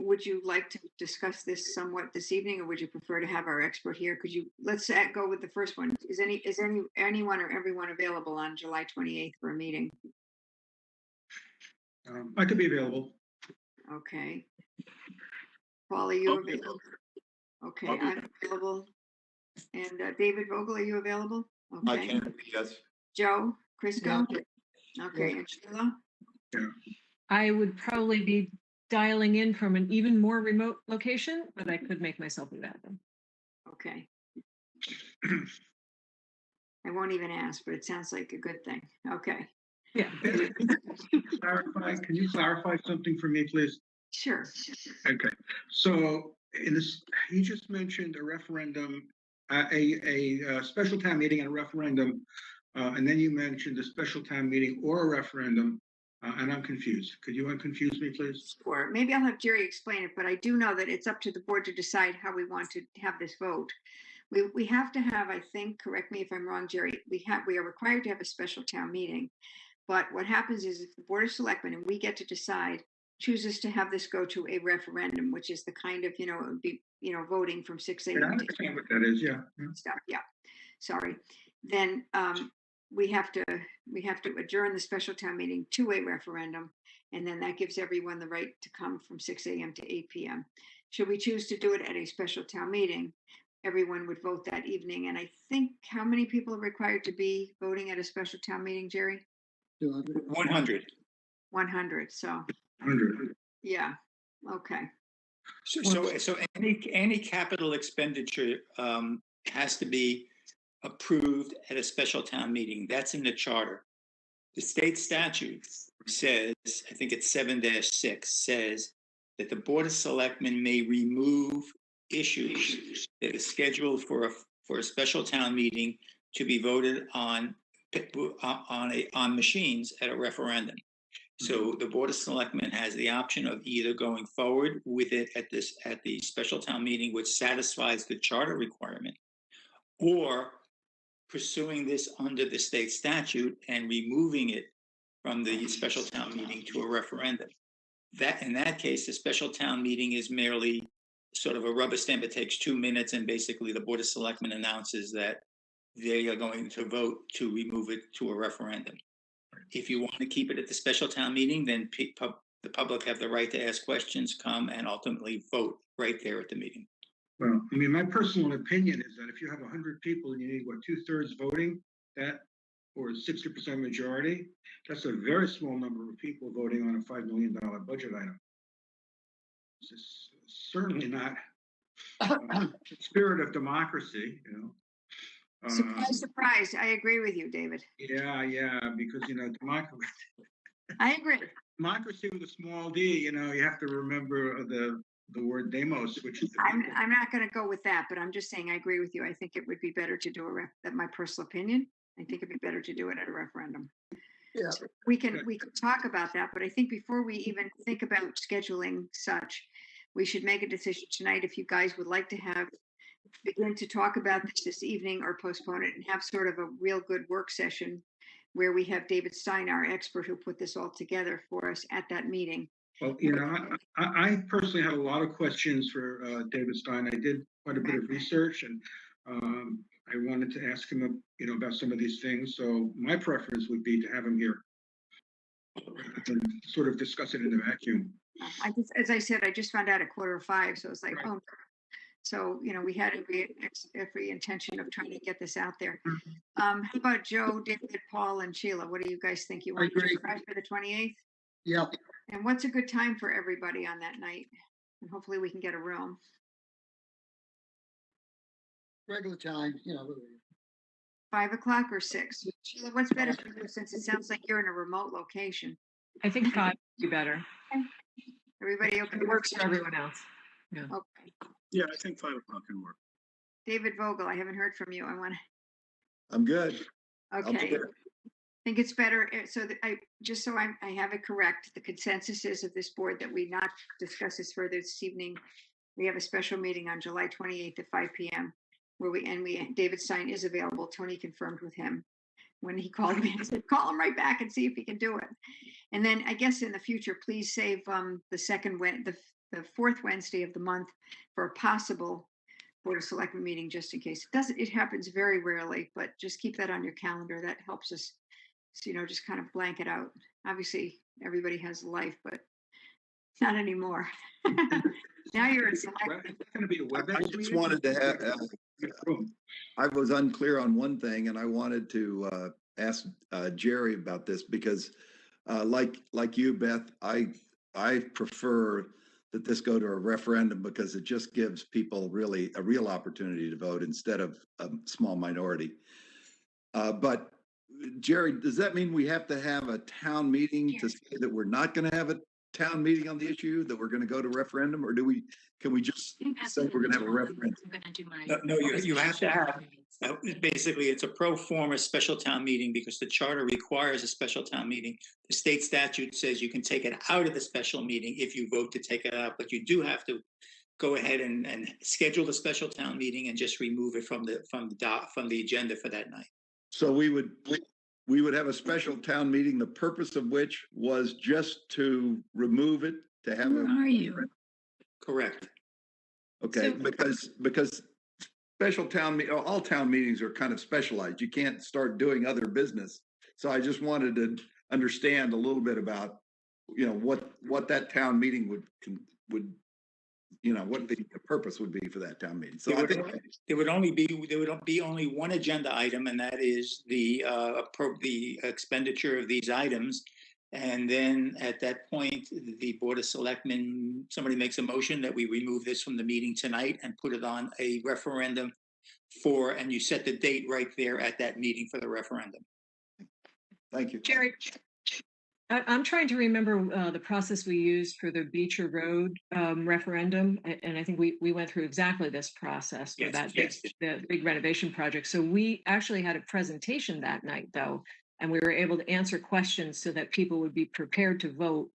would you like to discuss this somewhat this evening, or would you prefer to have our expert here? Let's go with the first one. Is anyone or everyone available on July 28th for a meeting? I could be available. Okay. Paul, are you available? Okay, I'm available. And David Vogel, are you available? Okay. I can, yes. Joe, Crisco? Okay, and Sheila? Yeah. I would probably be dialing in from an even more remote location, but I could make myself available. Okay. I won't even ask, but it sounds like a good thing. Okay. Yeah. Can you clarify something for me, please? Sure. Okay. So in this, you just mentioned a referendum, a special town meeting and a referendum, and then you mentioned a special town meeting or a referendum, and I'm confused. Could you unconfuse me, please? Sure. Maybe I'll have Jerry explain it, but I do know that it's up to the board to decide how we want to have this vote. We have to have, I think, correct me if I'm wrong, Jerry, we are required to have a special town meeting. But what happens is if the Board of Selectmen, and we get to decide, chooses to have this go to a referendum, which is the kind of, it would be, voting from 6 a.m. I understand what that is, yeah. Stuff. Yeah. Sorry. Then we have to adjourn the special town meeting to a referendum, and then that gives everyone the right to come from 6 a.m. to 8 p.m. Should we choose to do it at a special town meeting, everyone would vote that evening. And I think, how many people are required to be voting at a special town meeting, Jerry? 100. 100. So 100. yeah. Okay. So any capital expenditure has to be approved at a special town meeting. That's in the charter. The state statute says, I think it's 7-6, says that the Board of Selectmen may remove issues that is scheduled for a special town meeting to be voted on machines at a referendum. So the Board of Selectmen has the option of either going forward with it at the special town meeting, which satisfies the charter requirement, or pursuing this under the state statute and removing it from the special town meeting to a referendum. That, in that case, the special town meeting is merely sort of a rubber stamp. It takes 2 minutes, and basically the Board of Selectmen announces that they are going to vote to remove it to a referendum. If you want to keep it at the special town meeting, then the public have the right to ask questions, come, and ultimately vote right there at the meeting. Well, I mean, my personal opinion is that if you have 100 people and you need, what, 2/3 voting, that, or 60% majority, that's a very small number of people voting on a $5 million budget item. This is certainly not the spirit of democracy, you know. Surprise, surprise. I agree with you, David. Yeah, because, you know, democracy I agree. with a small d, you know, you have to remember the word demos, which is. I'm not going to go with that, but I'm just saying I agree with you. I think it would be better to do that's my personal opinion. I think it'd be better to do it at a referendum. Yeah. So we could talk about that, but I think before we even think about scheduling such, we should make a decision tonight if you guys would like to begin to talk about this evening or postpone it and have sort of a real good work session where we have David Stein, our expert who put this all together for us at that meeting. Well, you know, I personally had a lot of questions for David Stein. I did quite a bit of research, and I wanted to ask him, you know, about some of these things. So my preference would be to have him here and sort of discuss it in a vacuum. As I said, I just found out at 4:45, so it's like, Right. oh. So, you know, we had every intention of trying to get this out there. How about Joe, David, Paul, and Sheila? What do you guys think? You want to agree. try for the 28th? Yep. And what's a good time for everybody on that night? And hopefully we can get a room. Regular time, you know. 5 o'clock or 6? Sheila, what's better for you since it sounds like you're in a remote location? I think 5 would be better. Everybody okay? It works for everyone else. Yeah. Okay. Yeah, I think 5 o'clock can work. David Vogel, I haven't heard from you. I'm good. I'll be Okay. there. I think it's better, so that I have it correct, the consensus is of this board that we not discuss this further this evening. We have a special meeting on July 28th at 5 p.m. where David Stein is available. Tony confirmed with him when he called me. I said, call him right back and see if he can do it. And then I guess in the future, please save the fourth Wednesday of the month for a possible Board of Selectmen meeting, just in case. It happens very rarely, but just keep that on your calendar. That helps us, you know, just kind of blank it out. Obviously, everybody has a life, but not anymore. Now you're in Selectmen. It's going to be a WebEx I just meeting? wanted to have, I was unclear on one thing, and I wanted to ask Jerry about this because, like you, Beth, I prefer that this go to a referendum because it just gives people really a real opportunity to vote instead of a small minority. But Jerry, does that mean we have to have a town meeting to say that we're not going to have a town meeting on the issue, that we're going to go to referendum, or can we just say we're going to have a referendum? No, you have to have, basically, it's a pro forma special town meeting because the charter requires a special town meeting. The state statute says you can take it out of the special meeting if you vote to take it out, but you do have to go ahead and schedule the special town meeting and just remove it from the agenda for that night. So we would have a special town meeting, the purpose of which was just to remove it, to have Where are you? Correct. Okay, because special all town meetings are kind of specialized. You can't start doing other business. So I just wanted to understand a little bit about, you know, what that town meeting would, you know, what the purpose would be for that town meeting. So there would be only one agenda item, and that is the expenditure of these items. And then at that point, the Board of Selectmen, somebody makes a motion that we remove this from the meeting tonight and put it on a referendum and you set the date right there at that meeting for the referendum. Thank you. Jerry, I'm trying to remember the process we used for the Beecher Road referendum, and I think we went through exactly this process for the big renovation project. So we actually had a presentation that night, though, and we were able to answer questions so that people would be prepared to vote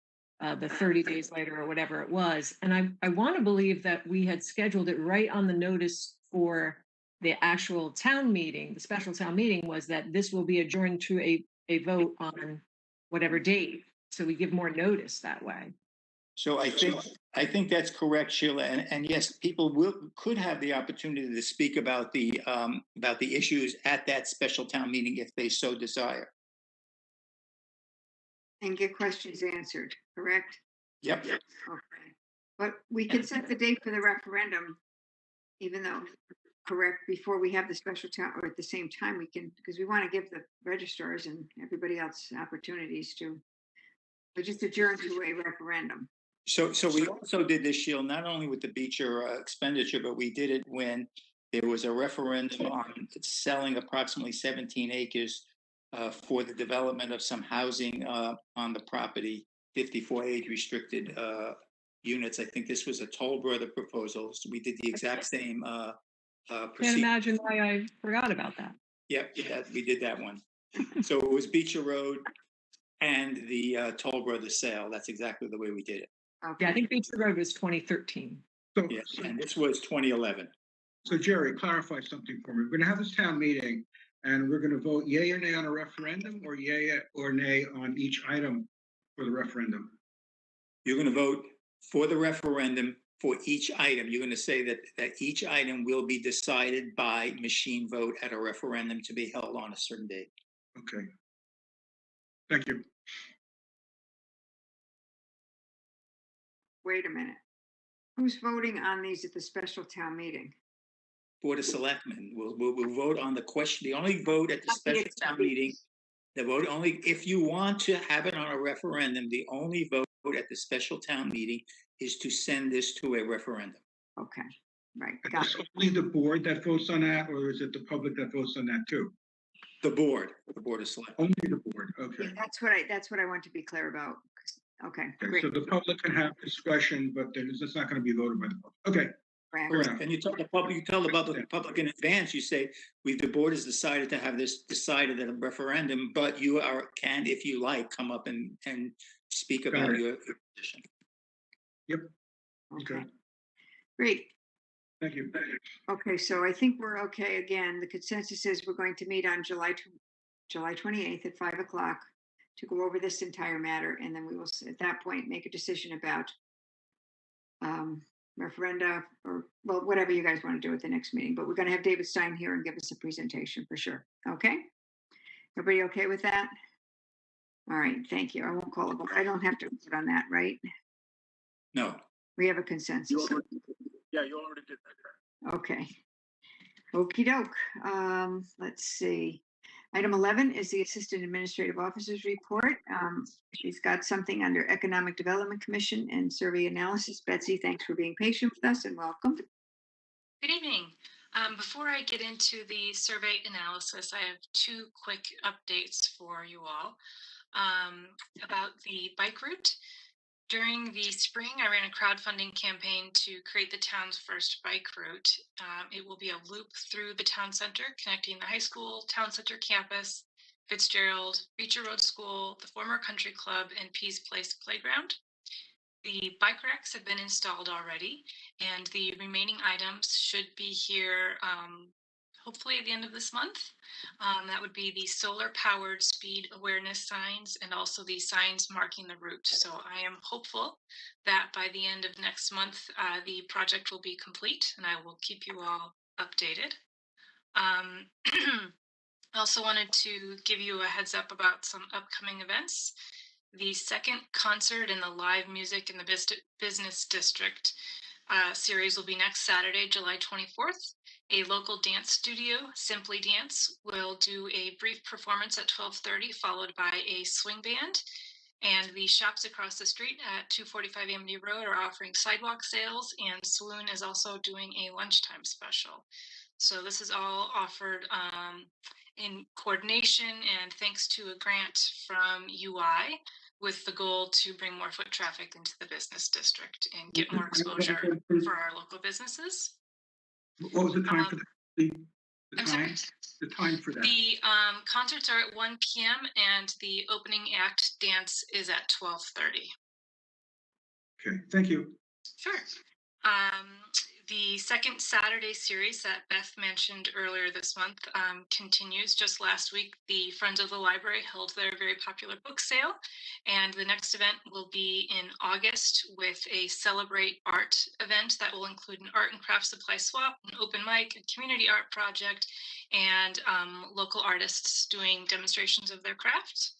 the 30 days later or whatever it was. And I want to believe that we had scheduled it right on the notice for the actual town meeting. The special town meeting was that this will be adjourned to a vote on whatever date. So we give more notice that way. So I think that's correct, Sheila. And yes, people could have the opportunity to speak about the issues at that special town meeting if they so desire. And get questions answered, correct? Yep. Okay. But we can set the date for the referendum, even though, correct, before we have the special town, or at the same time we can, because we want to give the registrars and everybody else opportunities to, but just adjourn to a referendum. So we also did this, Sheila, not only with the Beecher expenditure, but we did it when there was a referendum on selling approximately 17 acres for the development of some housing on the property, 54 age restricted units. I think this was a Toll Brother proposal. So we did the exact same Can't procedure. imagine why I forgot about that. Yep, we did that one. So it was Beecher Road and the Toll Brothers sale. That's exactly the way we did it. Okay. Yeah, I think Beecher Road was 2013. So, Yeah, and this was 2011. so Jerry, clarify something for me. We're gonna have this town meeting and we're gonna vote yay or nay on a referendum, or yay or nay on each item for the referendum. You're going to vote for the referendum for each item. You're going to say that each item will be decided by machine vote at a referendum to be held on a certain date. Okay. Thank you. Wait a minute. Who's voting on these at the special town meeting? Board of Selectmen will vote on the question. The only vote at the special town meeting, the vote only, if you want to have it on a referendum, the only vote at the special town meeting is to send this to a referendum. Okay, right. Is Got this it. only the board that votes on that, or is it the public that votes on that too? The board of Selectmen. Only the board, Yeah, okay. that's what I want to be clear about. Okay, Okay, great. so the public can have discussion, but then it's not gonna be voted by the public. Okay, Right. fair enough. And you tell the public in advance, you say, the board has decided to have this decided at a referendum, but you can, if you like, come up and speak about your position. Okay. Great. Thank you. Okay, so I think we're okay. Again, the consensus is we're going to meet on July 28th at 5 o'clock to go over this entire matter, and then we will at that point make a decision about referenda, or well, whatever you guys want to do at the next meeting. But we're going to have David Stein here and give us a presentation for sure. Okay, everybody okay with that? All right, thank you. I won't call it. I don't have to vote on that, right? No. We have a consensus. Yeah, you already did that. Okay. Okey doke. Let's see. Item 11 is the Assistant Administrative Officer's report. She's got something under Economic Development Commission and Survey Analysis. Betsy, thanks for being patient with us and welcome. Good evening. Before I get into the survey analysis, I have two quick updates for you all about the bike route. During the spring, I ran a crowdfunding campaign to create the town's first bike route. It will be a loop through the town center, connecting the high school, town center campus, Fitzgerald, Beecher Road School, the former country club, and Pease Place Playground. The bike racks have been installed already, and the remaining items should be here hopefully at the end of this month. That would be the solar-powered speed awareness signs and also the signs marking the route. So I am hopeful that by the end of next month, the project will be complete, and I will keep you all updated. I also wanted to give you a heads up about some upcoming events. The second concert in the live music in the business district series will be next Saturday, July 24th. A local dance studio, Simply Dance, will do a brief performance at 12:30, followed by a swing band. And the shops across the street at 245 Amity Road are offering sidewalk sales, and Swoon is also doing a lunchtime special. So this is all offered in coordination and thanks to a grant from UI, with the goal to bring more foot traffic into the business district and get more exposure for our local businesses. What was the time for that? The I'm time, sorry. the time for that. The concerts are at 1 p.m. and the opening act dance is at 12:30. Okay, thank you. Sure. Um, the second Saturday series that Beth mentioned earlier this month continues. Just last week, the Friends of the Library held their very popular book sale, and the next event will be in August with a Celebrate Art event that will include an art and craft supply swap, an open mic, a community art project, and local artists doing demonstrations of their craft.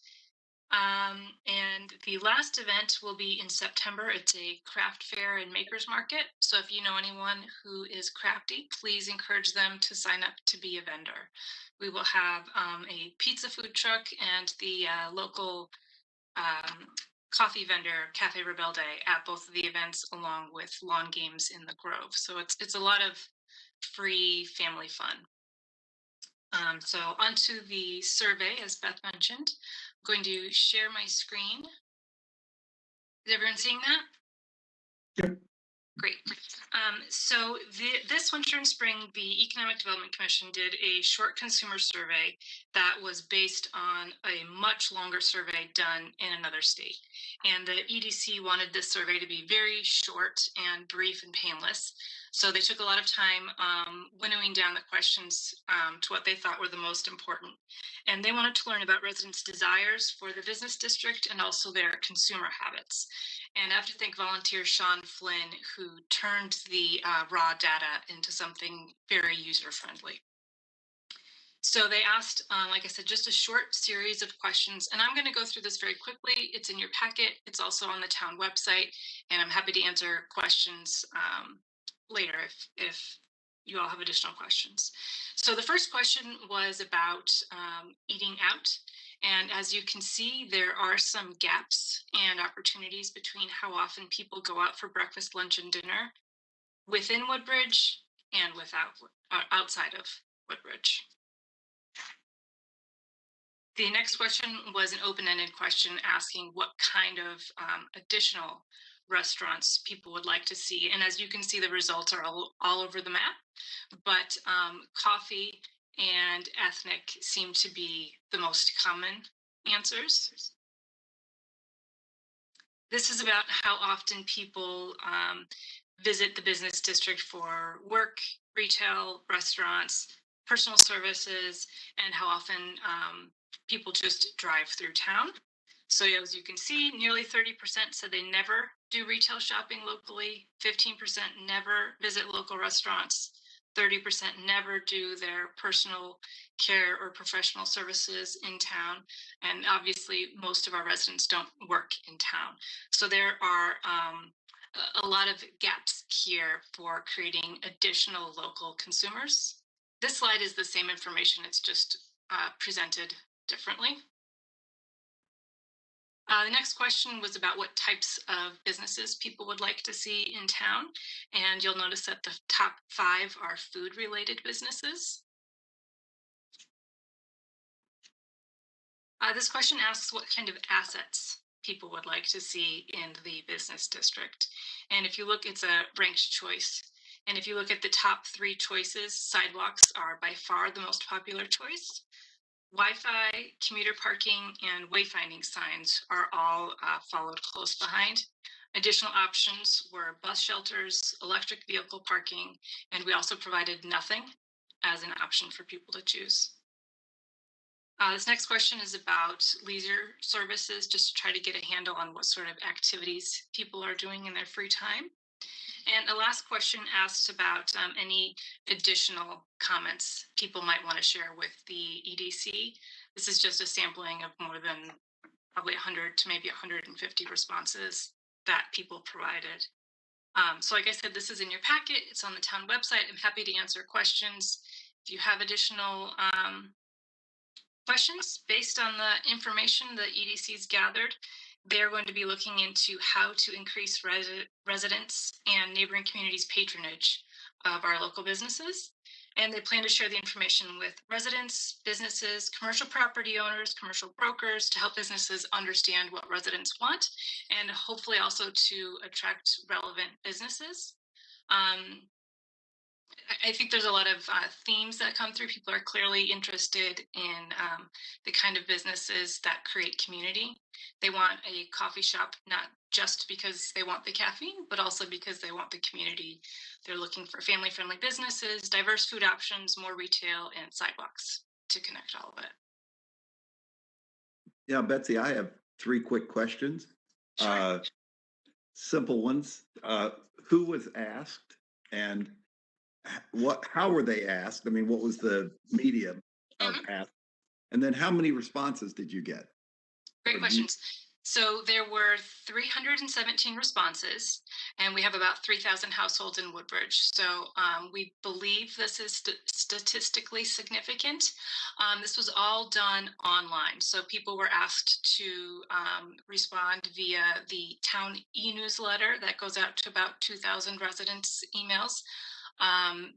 And the last event will be in September. It's a craft fair and makers market. So if you know anyone who is crafty, please encourage them to sign up to be a vendor. We will have a pizza food truck and the local coffee vendor, Cafe Rebelde, at both of the events, along with lawn games in the Grove. So it's a lot of free family fun. So onto the survey, as Beth mentioned. I'm going to share my screen. Is everyone seeing that? Yep. Great. So this winter and spring, the Economic Development Commission did a short consumer survey that was based on a much longer survey done in another state. And the EDC wanted this survey to be very short and brief and painless. So they took a lot of time winnowing down the questions to what they thought were the most important. And they wanted to learn about residents' desires for the business district and also their consumer habits. And I have to thank volunteer Sean Flynn, who turned the raw data into something very user-friendly. So they asked, like I said, just a short series of questions, and I'm going to go through this very quickly. It's in your packet. It's also on the town website, and I'm happy to answer questions later if you all have additional questions. So the first question was about eating out. And as you can see, there are some gaps and opportunities between how often people go out for breakfast, lunch, and dinner within Woodbridge and outside of Woodbridge. The next question was an open-ended question asking what kind of additional restaurants people would like to see. And as you can see, the results are all over the map, but coffee and ethnic seem to be the most common answers. This is about how often people visit the business district for work, retail, restaurants, personal services, and how often people just drive through town. So as you can see, nearly 30% said they never do retail shopping locally, 15% never visit local restaurants, 30% never do their personal care or professional services in town. And obviously, most of our residents don't work in town. So there are a lot of gaps here for creating additional local consumers. This slide is the same information, it's just presented differently. The next question was about what types of businesses people would like to see in town. And you'll notice that the top 5 are food-related businesses. This question asks what kind of assets people would like to see in the business district. And if you look, it's a ranked choice. And if you look at the top 3 choices, sidewalks are by far the most popular choice. Wi-Fi, commuter parking, and wayfinding signs are all followed close behind. Additional options were bus shelters, electric vehicle parking, and we also provided nothing as an option for people to choose. This next question is about leisure services, just to try to get a handle on what sort of activities people are doing in their free time. And the last question asks about any additional comments people might want to share with the EDC. This is just a sampling of more than probably 100 to maybe 150 responses that people provided. So like I said, this is in your packet. It's on the town website. I'm happy to answer questions. If you have additional questions based on the information the EDC's gathered, they're going to be looking into how to increase residents and neighboring communities' patronage of our local businesses. And they plan to share the information with residents, businesses, commercial property owners, commercial brokers to help businesses understand what residents want and hopefully also to attract relevant businesses. I think there's a lot of themes that come through. People are clearly interested in the kind of businesses that create community. They want a coffee shop not just because they want the caffeine, but also because they want the community. They're looking for family-friendly businesses, diverse food options, more retail, and sidewalks to connect all of it. Yeah, Betsy, I have 3 quick questions. Sure. Simple ones. Who was asked and how were they asked? I mean, what was the medium of ask? And then how many responses did you get? Great questions. So there were 317 responses, and we have about 3,000 households in Woodbridge. So we believe this is statistically significant. This was all done online. So people were asked to respond via the town e-newsletter that goes out to about 2,000 residents' emails,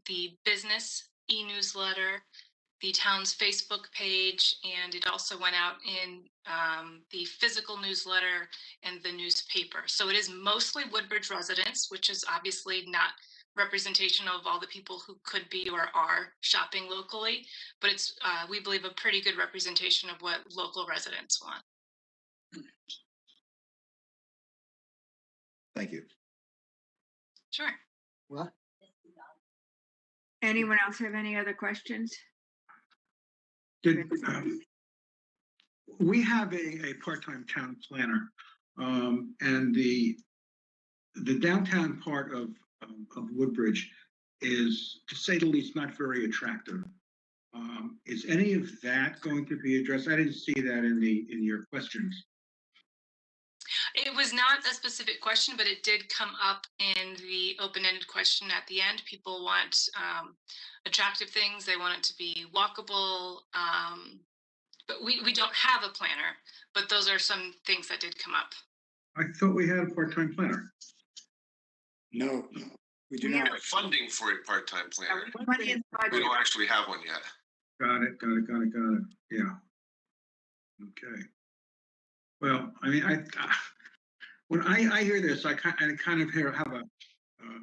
the business e-newsletter, the town's Facebook page, and it also went out in the physical newsletter and the newspaper. So it is mostly Woodbridge residents, which is obviously not representation of all the people who could be or are shopping locally, but it's, we believe, a pretty good representation of what local residents want. Thank you. Sure. What? Anyone else have any other questions? We have a part-time town planner, and the downtown part of Woodbridge is, to say the least, not very attractive. Is any of that going to be addressed? I didn't see that in your questions. It was not a specific question, but it did come up in the open-ended question at the end. People want attractive things. They want it to be walkable. But we don't have a planner, but those are some things that did come up. I thought we had a part-time planner. No, we do We not. have- Funding for a part-time planner. Money in the We budget. don't actually have one yet. Got it. Yeah. Okay. Well, I mean, when I hear this, I kind of have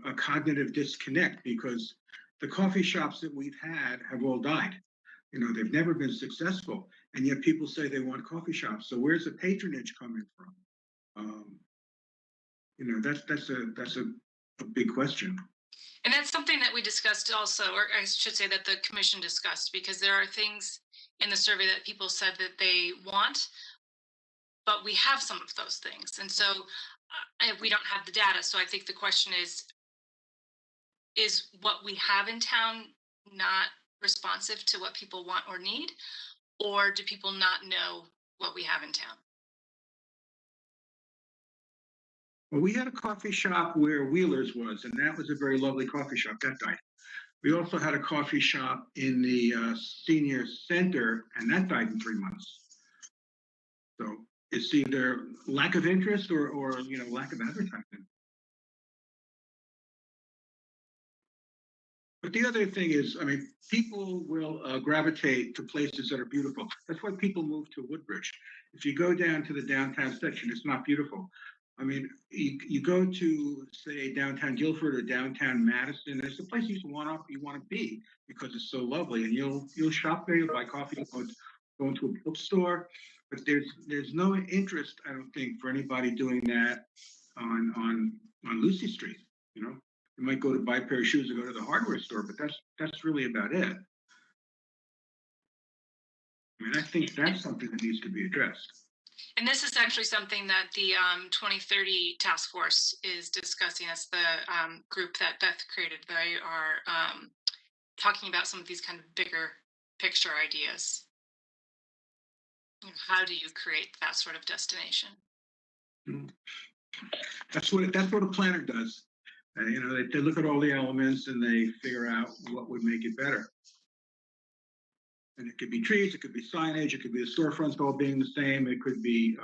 a cognitive disconnect, because the coffee shops that we've had have all died. You know, they've never been successful, and yet people say they want coffee shops. So where's the patronage coming from? You know, that's a big question. And that's something that we discussed also, or I should say that the commission discussed, because there are things in the survey that people said that they want, but we have some of those things. And so we don't have the data. So I think the question is what we have in town not responsive to what people want or need, or do people not know what we have in town? Well, we had a coffee shop where Wheeler's was, and that was a very lovely coffee shop. That died. We also had a coffee shop in the senior center, and that died in 3 months. So it's either lack of interest or you know, lack of advertising. But the other thing is, I mean, people will gravitate to places that are beautiful. That's why people move to Woodbridge. If you go down to the downtown section, it's not beautiful. I mean, you go to, say, downtown Guilford or downtown Madison, there's a place you want to be because it's so lovely, and you'll shop there, you'll buy coffee, you'll go into a bookstore, but there's no interest, I don't think, for anybody doing that on Lucy Street. You know, you might go to buy a pair of shoes or go to the hardware store, but that's really about it. I mean, I think that's something that needs to be addressed. And this is actually something that the 2030 task force is discussing. As the group that Beth created. They are talking about some of these kind of bigger picture ideas. How do you create that sort of destination? That's what a planner does. You know, they look at all the elements and they figure out what would make it better. And it could be trees, it could be signage, it could be the storefronts all being the same, it could be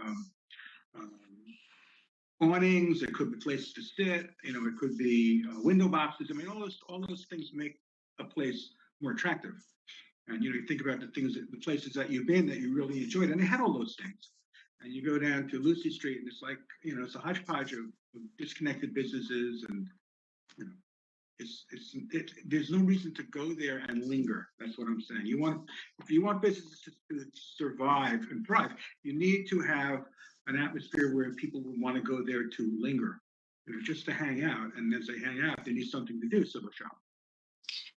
awnings, it could be places to sit, you know, it could be window boxes. I mean, all those things make a place more attractive. And you know, you think about the places that you've been that you really enjoyed, and they had all those things. And you go down to Lucy Street, and it's like, you know, it's a hodgepodge of disconnected businesses, and you know, there's no reason to go there and linger. That's what I'm saying. If you want businesses to survive and thrive, you need to have an atmosphere where people will want to go there to linger, just to hang out. And as they hang out, they need something to do, so they'll shop.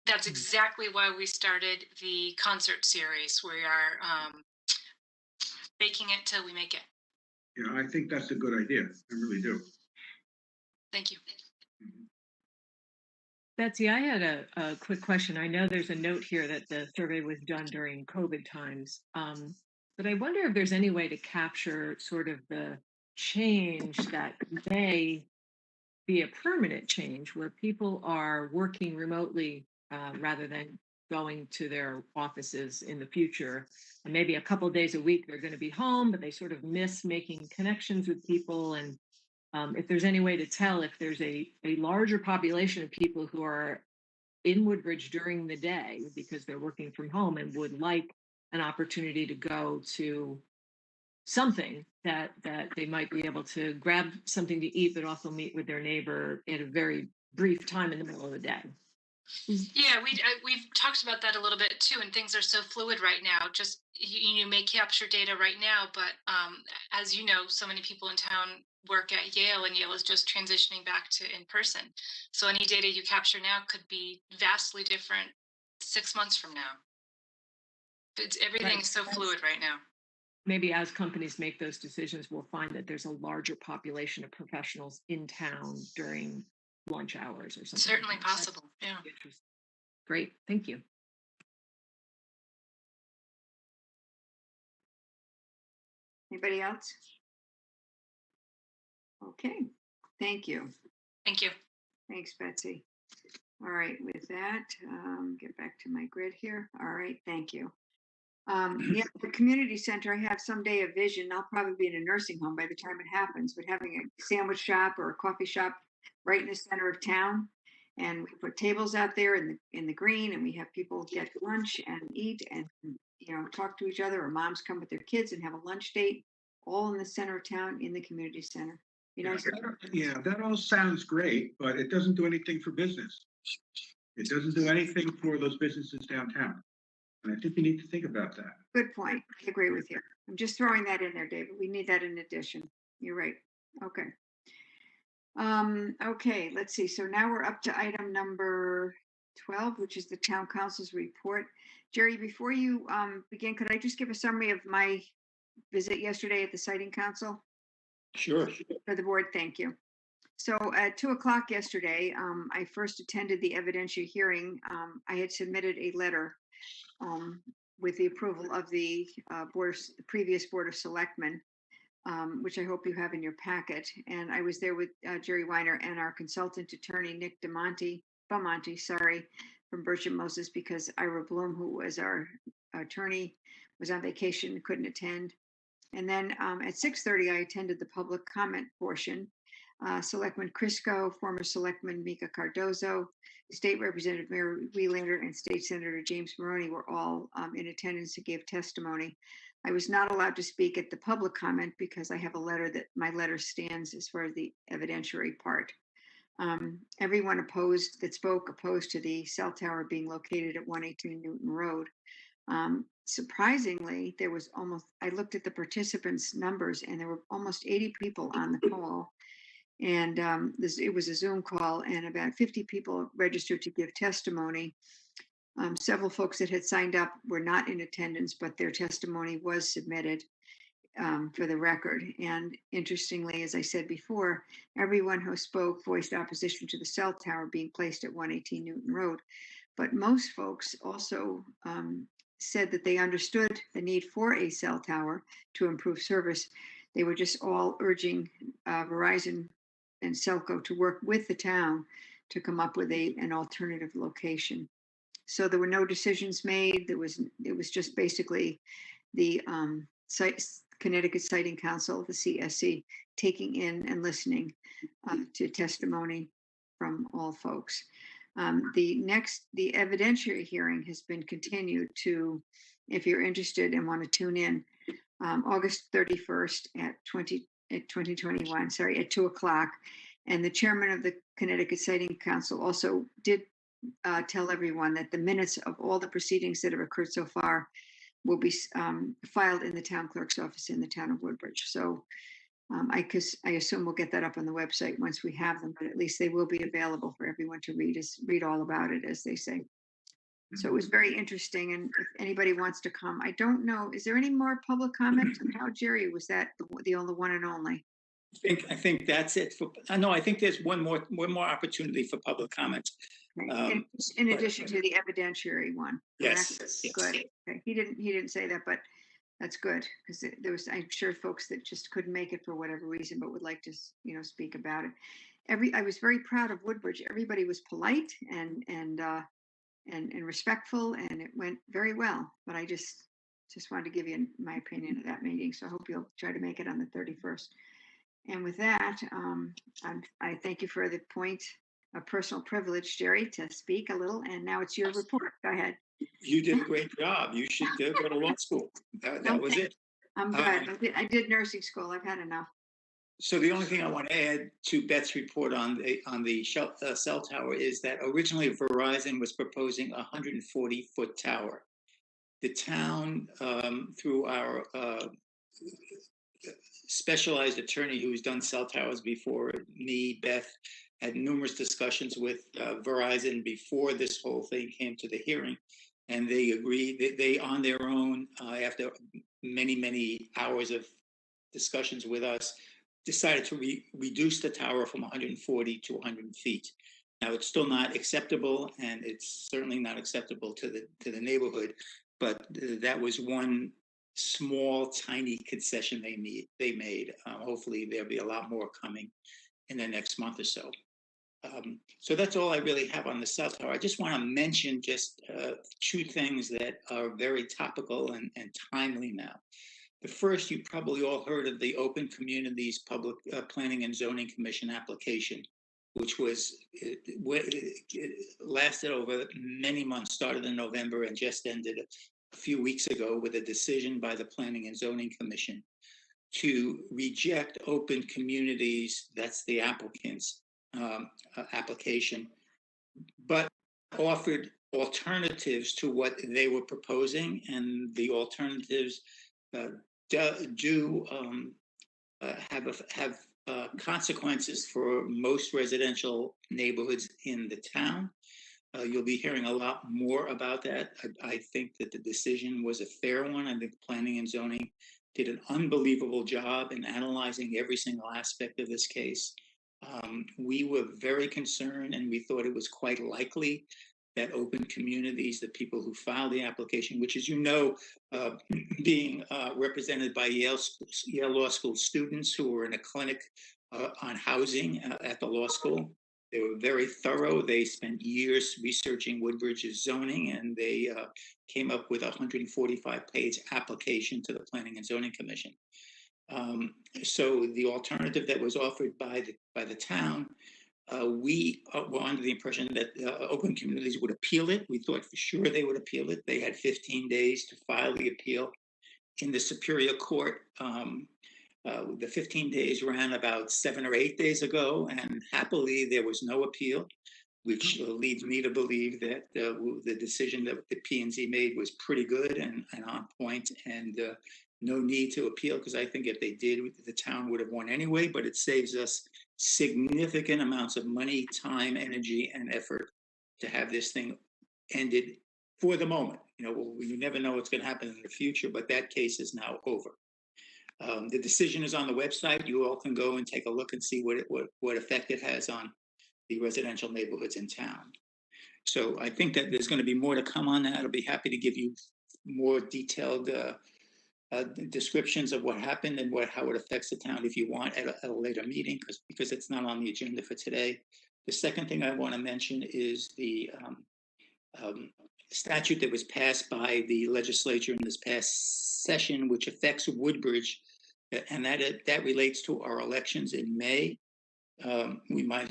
That's exactly why we started the concert series. We are baking it till we make it. Yeah, I think that's a good idea. I really do. Thank you. Betsy, I had a quick question. I know there's a note here that the survey was done during COVID times, but I wonder if there's any way to capture sort of the change that may be a permanent change where people are working remotely rather than going to their offices in the future. And maybe a couple of days a week they're going to be home, but they sort of miss making connections with people. And if there's any way to tell if there's a larger population of people who are in Woodbridge during the day because they're working from home and would like an opportunity to go to something that they might be able to grab something to eat, but also meet with their neighbor at a very brief time in the middle of the day. Yeah, we've talked about that a little bit too, and things are so fluid right now. Just you may capture data right now, but as you know, so many people in town work at Yale, and Yale is just transitioning back to in person. So any data you capture now could be vastly different 6 months from now. Everything's so fluid right now. Maybe as companies make those decisions, we'll find that there's a larger population of professionals in town during lunch hours or something. Certainly possible. Yeah. Great. Thank you. Anybody else? Okay. Thank you. Thank you. Thanks, Betsy. All right. With that, get back to my grid here. All right. Thank you. Yeah, the community center, I have someday a vision. I'll probably be in a nursing home by the time it happens, but having a sandwich shop or a coffee shop right in the center of town. And we put tables out there in the green, and we have people get lunch and eat and talk to each other, or moms come with their kids and have a lunch date, all in the center of town in the community center. That all sounds great, but it doesn't do anything for business. It doesn't do anything for those businesses downtown. And I think you need to think about that. Good point. I agree with you. I'm just throwing that in there, David. We need that in addition. You're right. Okay. Okay, let's see. So now we're up to item number 12, which is the town council's report. Jerry, before you begin, could I just give a summary of my visit yesterday at the Siting Council? Sure. For the board, thank you. So at 2:00 yesterday, I first attended the evidentiary hearing. I had submitted a letter with the approval of the previous Board of Selectmen, which I hope you have in your packet. And I was there with Jerry Weiner and our consultant attorney, Nick Bamonte, from Birch & Moses, because Ira Bloom, who was our attorney, was on vacation and couldn't attend. And then at 6:30, I attended the public comment portion. Selectman Crisco, former Selectman Mika Cardozo, State Representative Mary Wheelander, and State Senator James Maroney were all in attendance to give testimony. I was not allowed to speak at the public comment because I have a letter that my letter stands as far as the evidentiary part. Everyone that spoke opposed to the cell tower being located at 118 Newton Road. Surprisingly, I looked at the participants' numbers, and there were almost 80 people on the call. And it was a Zoom call, and about 50 people registered to give testimony. Several folks that had signed up were not in attendance, but their testimony was submitted for the record. And interestingly, as I said before, everyone who spoke voiced opposition to the cell tower being placed at 118 Newton Road. But most folks also said that they understood the need for a cell tower to improve service. They were just all urging Verizon and Selco to work with the town to come up with an alternative location. So there were no decisions made. It was just basically the Connecticut Siting Council, the CSC, taking in and listening to testimony from all folks. The evidentiary hearing has been continued to, if you're interested and want to tune in, August 31st at 2021, at 2:00. And the chairman of the Connecticut Siting Council also did tell everyone that the minutes of all the proceedings that have occurred so far will be filed in the town clerk's office in the town of Woodbridge. So I assume we'll get that up on the website once we have them, but at least they will be available for everyone to read all about it, as they say. So it was very interesting. And if anybody wants to come, I don't know, is there any more public comment? How, Jerry, was that the only one and only? I think that's it for, no, I think there's one more opportunity for public comment. In addition to the evidentiary one. Yes. Good. Okay. He didn't say that, but that's good, because there was, I'm sure, folks that just couldn't make it for whatever reason, but would like to, speak about it. I was very proud of Woodbridge. Everybody was polite and respectful, and it went very well. But I just wanted to give you my opinion of that meeting. So I hope you'll try to make it on the 31st. And with that, I thank you for the point of personal privilege, Jerry, to speak a little. And now it's your report. Go ahead. You did a great job. You should go to law school. That was it. I'm good. I did nursing school. I've had enough. So the only thing I want to add to Beth's report on the cell tower is that originally Verizon was proposing a 140-foot tower. The town, through our specialized attorney who's done cell towers before me, Beth, had numerous discussions with Verizon before this whole thing came to the hearing. And they agreed that they, on their own, after many hours of discussions with us, decided to reduce the tower from 140 to 100 feet. Now, it's still not acceptable, and it's certainly not acceptable to the neighborhood, but that was one small, tiny concession they made. Hopefully, there'll be a lot more coming in the next month or so. So that's all I really have on the cell tower. I just want to mention just two things that are very topical and timely now. The first, you probably all heard of the Open Communities Public Planning and Zoning Commission application, which was it lasted over many months, started in November and just ended a few weeks ago with a decision by the Planning and Zoning Commission to reject Open Communities, that's the applicant's application, but offered alternatives to what they were proposing, and the alternatives do have consequences for most residential neighborhoods in the town. You'll be hearing a lot more about that. I think that the decision was a fair one. I think Planning and Zoning did an unbelievable job in analyzing every single aspect of this case. We were very concerned, and we thought it was quite likely that Open Communities, the people who filed the application, which, as you know, being represented by Yale Law School students who were in a clinic on housing at the law school. They were very thorough. They spent years researching Woodbridge's zoning, and they came up with a 145-page application to the Planning and Zoning Commission. So the alternative that was offered by the town, we were under the impression that Open Communities would appeal it. We thought for sure they would appeal it. They had 15 days to file the appeal in the Superior Court. The 15 days ran about 7 or 8 days ago, and happily there was no appeal, which leads me to believe that the decision that the P&Z made was pretty good and on point, and no need to appeal, because I think if they did, the town would have won anyway, but it saves us significant amounts of money, time, energy, and effort to have this thing ended for the moment. You never know what's going to happen in the future, but that case is now over. The decision is on the website. You all can go and take a look and see what effect it has on the residential neighborhoods in town. So I think that there's going to be more to come on that. I'll be happy to give you more detailed descriptions of what happened and how it affects the town if you want at a later meeting, because it's not on the agenda for today. The second thing I want to mention is the statute that was passed by the legislature in this past session, which affects Woodbridge, and that relates to our elections in May. We might,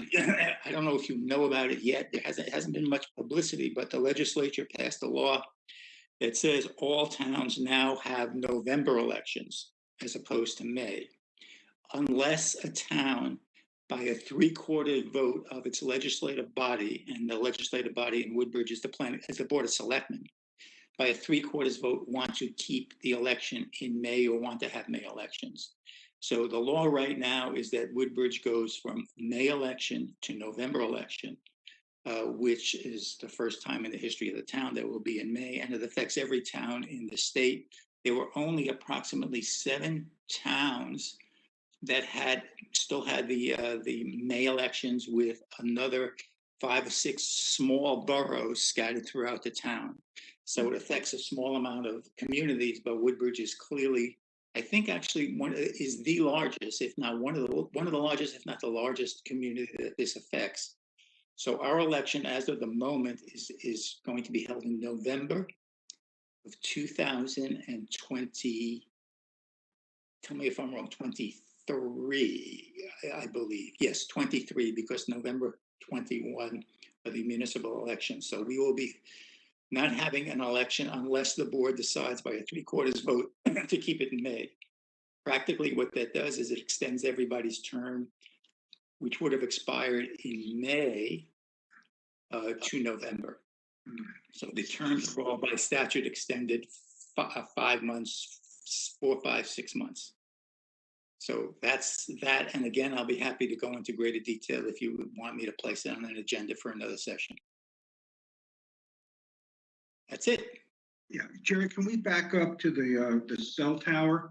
I don't know if you know about it yet. It hasn't been much publicity, but the legislature passed a law that says all towns now have November elections as opposed to May, unless a town by a 3/4 vote of its legislative body, and the legislative body in Woodbridge is the Board of Selectmen, by a 3/4 vote want to keep the election in May or want to have May elections. So the law right now is that Woodbridge goes from May election to November election, which is the first time in the history of the town that will be in May, and it affects every town in the state. There were only approximately 7 towns that still had the May elections, with another 5 or 6 small boroughs scattered throughout the town. So it affects a small amount of communities, but Woodbridge is clearly, I think, actually is the largest, if not one of the largest, if not the largest community that this affects. So our election, as of the moment, is going to be held in November of 2020. Tell me if I'm wrong. 23, I believe. Yes, 23, because November 21 are the municipal elections. So we will be not having an election unless the board decides by a 3/4 vote to keep it in May. Practically what that does is it extends everybody's term, which would have expired in May, to November. So the terms are all by statute extended 5 months, 4, 5, 6 months. So that's that. And again, I'll be happy to go into greater detail if you would want me to place it on an agenda for another session. That's it. Yeah, Jerry, can we back up to the cell tower?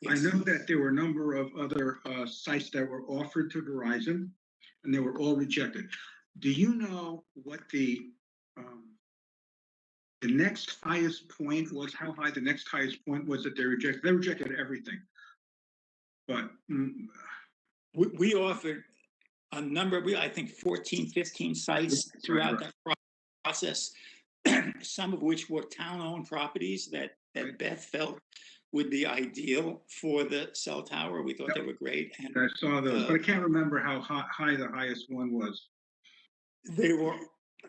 Yes. I know that there were a number of other sites that were offered to Verizon, and they were all rejected. Do you know what the next highest point was? How high the next highest point was that they rejected? They rejected everything. But we offered a number, I think 14, 15 sites throughout that process, some of which were town-owned properties that Beth felt would be ideal for the cell tower. We thought they were great. And I saw those, but I can't remember how high the highest one was. They were,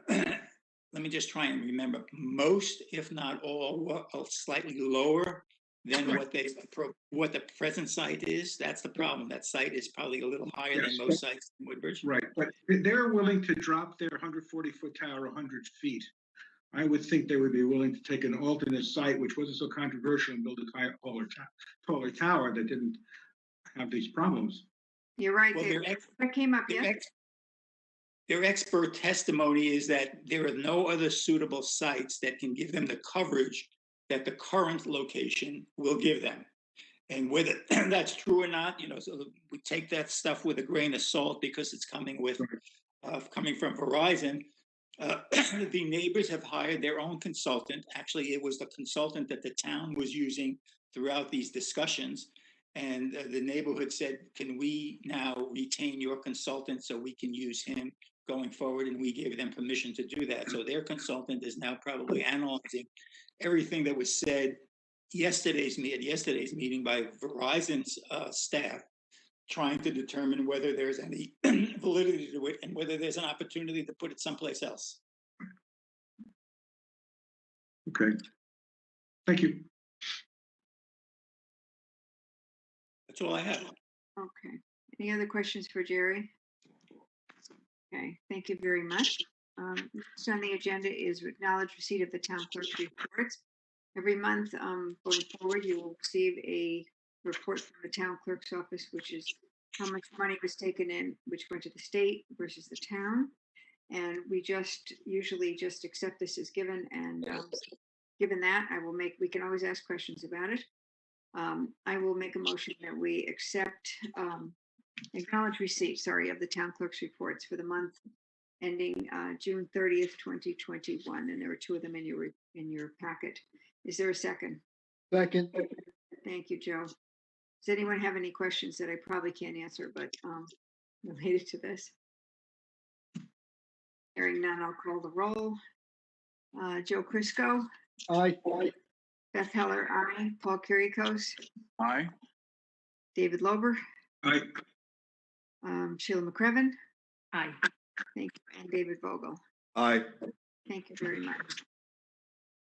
let me just try and remember, most, if not all, were slightly lower than what the present site is. That's the problem. That site is probably a little higher than most sites in Woodbridge. Right, but they're willing to drop their 140-foot tower 100 feet. I would think they would be willing to take an alternate site, which wasn't so controversial, and build a taller tower that didn't have these problems. You're right. Well, that came up yesterday. Their expert testimony is that there are no other suitable sites that can give them the coverage that the current location will give them. And whether that's true or not, so we take that stuff with a grain of salt because it's coming from Verizon. The neighbors have hired their own consultant. Actually, it was the consultant that the town was using throughout these discussions. And the neighborhood said, can we now retain your consultant so we can use him going forward? And we gave them permission to do that. So their consultant is now probably analyzing everything that was said yesterday's meeting by Verizon's staff, trying to determine whether there's any validity to it and whether there's an opportunity to put it someplace else. Okay. Thank you. That's all I have. Okay. Any other questions for Jerry? Okay, thank you very much. Next on the agenda is acknowledge receipt of the town clerk's reports. Every month going forward, you will receive a report from the town clerk's office, which is how much money was taken in, which went to the state versus the town. And we usually just accept this as given. And given that, we can always ask questions about it. I will make a motion that we accept, acknowledge receipt, of the town clerk's reports for the month ending June 30th, 2021. And there are 2 of them in your packet. Is there a second? Second. Thank you, Joe. Does anyone have any questions that I probably can't answer, but related to this? Hearing none, I'll call the roll. Joe Crisco. Aye. Beth Heller, aye. Paul Kyriakos. Aye. David Lober. Aye. Sheila McCrevin. Aye. Thank you. And David Vogel. Aye. Thank you very much.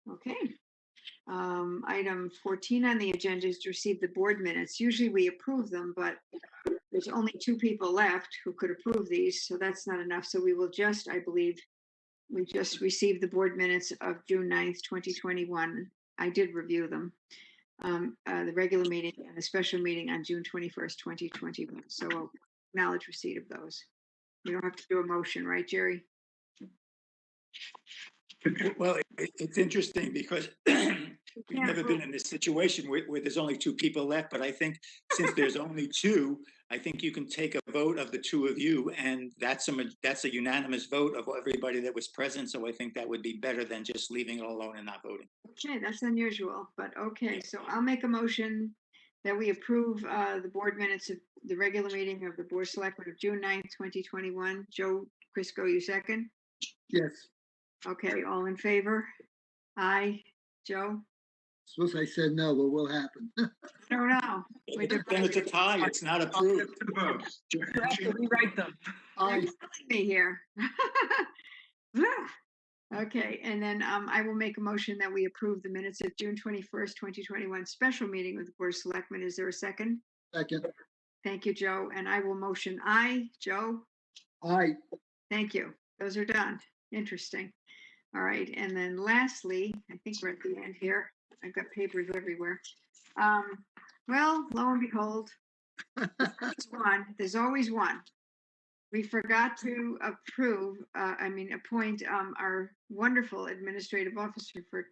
Okay. Item 14 on the agenda is to receive the board minutes. Usually we approve them, but there's only 2 people left who could approve these, so that's not enough. So we will just, I believe, we just received the board minutes of June 9th, 2021. I did review them. The regular meeting and the special meeting on June 21st, 2021. So we'll acknowledge receipt of those. We don't have to do a motion, right, Jerry? Well, it's interesting because we've never been in this situation where there's only 2 people left, but I think since there's only 2, I think you can take a vote of the 2 of you, and that's a unanimous vote of everybody that was present. So I think that would be better than just leaving it alone and not voting. Okay, that's unusual, but okay. So I'll make a motion that we approve the board minutes of the regular meeting of the Board of Selectmen of June 9th, 2021. Joe Crisco, you second? Yes. Okay, all in favor? Aye. Joe? Suppose I said no, but what happened? I don't know. We did Then it's a tie. It's not approved. You have to rewrite them. Aye. me here. Okay, and then I will make a motion that we approve the minutes of June 21st, 2021 special meeting with the Board of Selectmen. Is there a second? Second. Thank you, Joe. And I will motion aye. Joe? Aye. Thank you. Those are done. Interesting. All right, and then lastly, I think we're at the end here. I've got papers everywhere. Well, lo and behold, there's always one. We forgot to appoint our wonderful administrative officer for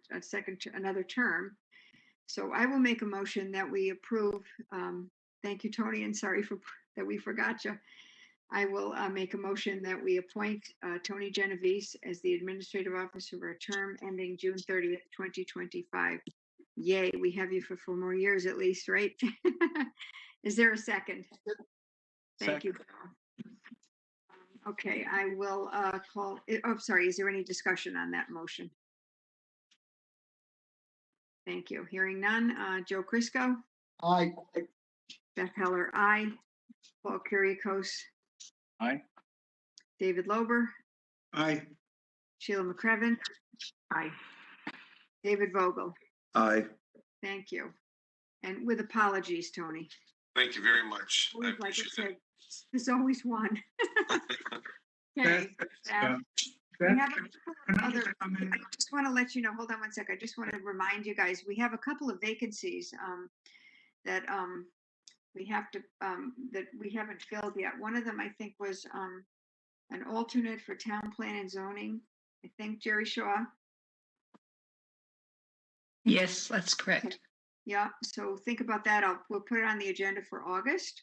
another term. So I will make a motion that we approve. Thank you, Tony, and sorry that we forgot you. I will make a motion that we appoint Tony Genovese as the administrative officer for a term ending June 30th, 2025. Yay, we have you for 4 more years at least, right? Is there a second? Thank you. Okay, I will call, sorry, is there any discussion on that motion? Thank you. Hearing none. Joe Crisco? Aye. Beth Heller, aye. Paul Kuriakose? Aye. David Lober? Aye. Sheila McCrevin? Aye. David Vogel? Aye. Thank you. And with apologies, Tony. Thank you very much. I Like I appreciate it. said, there's always one. Okay. Beth, We Beth, have can a I other, just come in? I just want to let you know, hold on one sec. I just want to remind you guys, we have a couple of vacancies that we have to that we haven't filled yet. One of them, I think, was an alternate for town plan and zoning. I think Jerry Shaw. Yes, that's correct. Yeah, so think about that. We'll put it on the agenda for August.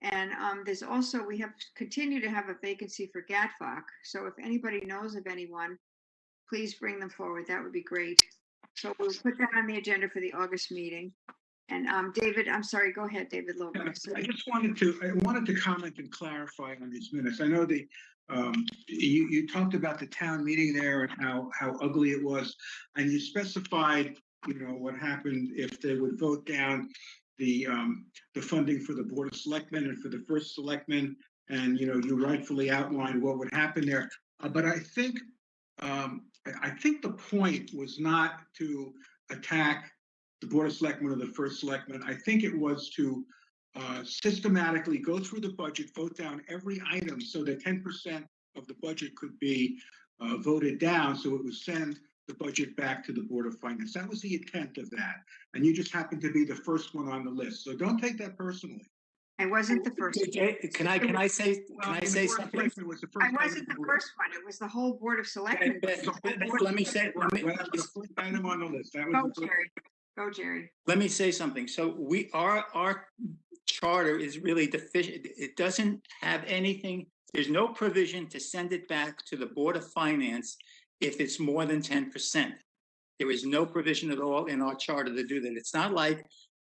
And there's also, we have continue to have a vacancy for GATFOC. So if anybody knows of anyone, please bring them forward. That would be great. So we'll put that on the agenda for the August meeting. And David, I'm sorry, go ahead, David Logan. I just wanted to comment and clarify on these minutes. I know you talked about the town meeting there and how ugly it was, and you specified, what happened if they would vote down the funding for the Board of Selectmen and for the first Selectman, and you rightfully outlined what would happen there. But I think the point was not to attack the Board of Selectmen or the first Selectman. I think it was to systematically go through the budget, vote down every item so that 10% of the budget could be voted down, so it would send the budget back to the Board of Finance. That was the intent of that. And you just happened to be the first one on the list. So don't take that personally. I wasn't the first. Can I say something? I wasn't the first one. It was the whole Board of Selectmen. Let me say. Item on the list. That Go, was Jerry. Go, Jerry. Let me say something. So our charter is really deficient. It doesn't have anything. There's no provision to send it back to the Board of Finance if it's more than 10%. There is no provision at all in our charter to do that. It's not like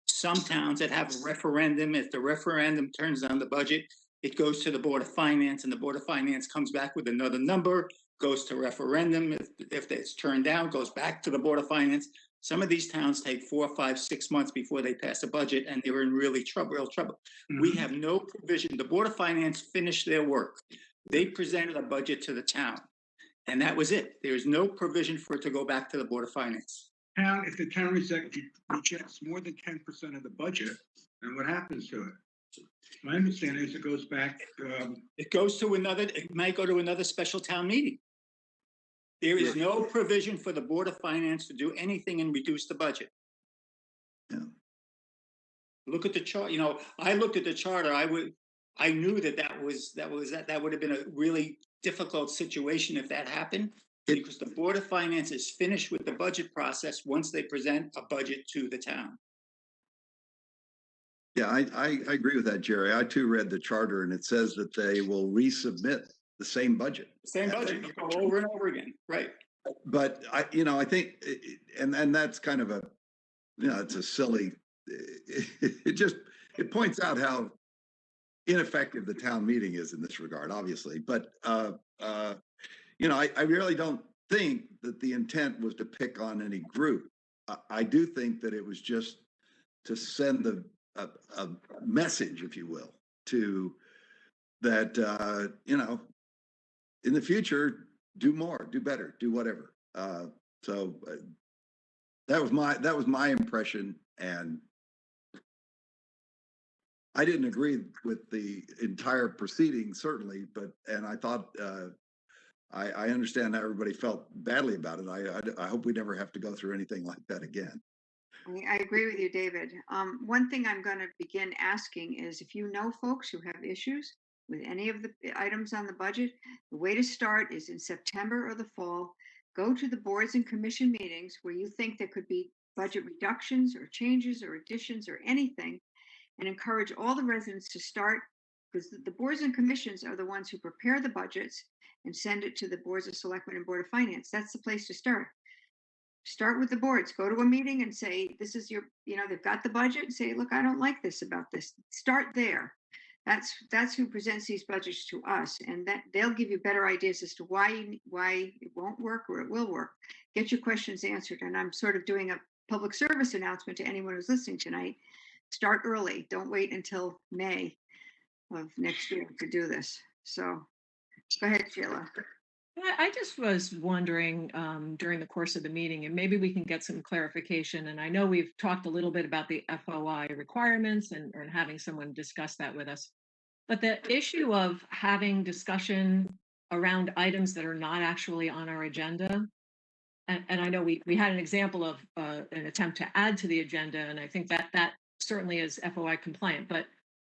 some towns that have a referendum. If the referendum turns down the budget, it goes to the Board of Finance, and the Board of Finance comes back with another number, goes to referendum. If it's turned down, goes back to the Board of Finance. Some of these towns take 4, 5, 6 months before they pass a budget, and they're in real trouble. Mm-hmm. We have no provision. The Board of Finance finished their work. They presented a budget to the town, and that was it. There is no provision for it to go back to the Board of Finance. If the town rejects more than 10% of the budget, then what happens to it? My understanding is it goes back, It goes to another, it might go to another special town meeting. There is no provision for the Board of Finance to do anything and reduce the budget. Yeah. Look at the chart, I looked at the charter, I knew that would have been a really difficult situation if that happened. Because the Board of Finance is finished with the budget process once they present a budget to the town. Yeah, I agree with that, Jerry. I too read the charter and it says that they will resubmit the same budget. Same budget, you go over and over again, right? But I think, and that's kind of a, it's a silly, it points out how ineffective the town meeting is in this regard, obviously. But, I really don't think that the intent was to pick on any group. I do think that it was just to send a message, if you will, to that, in the future, do more, do better, do whatever. So that was my impression, and I didn't agree with the entire proceeding, certainly, and I thought I understand how everybody felt badly about it. I hope we never have to go through anything like that again. I agree with you, David. One thing I'm going to begin asking is if you know folks who have issues with any of the items on the budget, the way to start is in September or the fall. Go to the boards and commission meetings where you think there could be budget reductions or changes or additions or anything, and encourage all the residents to start, because the boards and commissions are the ones who prepare the budgets and send it to the boards of selectmen and board of finance. That's the place to start. Start with the boards, go to a meeting and say, this is your, they've got the budget, and say, look, I don't like this about this. Start there. That's who presents these budgets to us, and that they'll give you better ideas as to why it won't work or it will work. Get your questions answered. And I'm sort of doing a public service announcement to anyone who's listening tonight. Start early. Don't wait until May of next year to do this. So go ahead, Sheila. I just was wondering during the course of the meeting, and maybe we can get some clarification. And I know we've talked a little bit about the FOI requirements and having someone discuss that with us. But the issue of having discussion around items that are not actually on our agenda, and I know we had an example of an attempt to add to the agenda, and I think that certainly is FOI compliant. But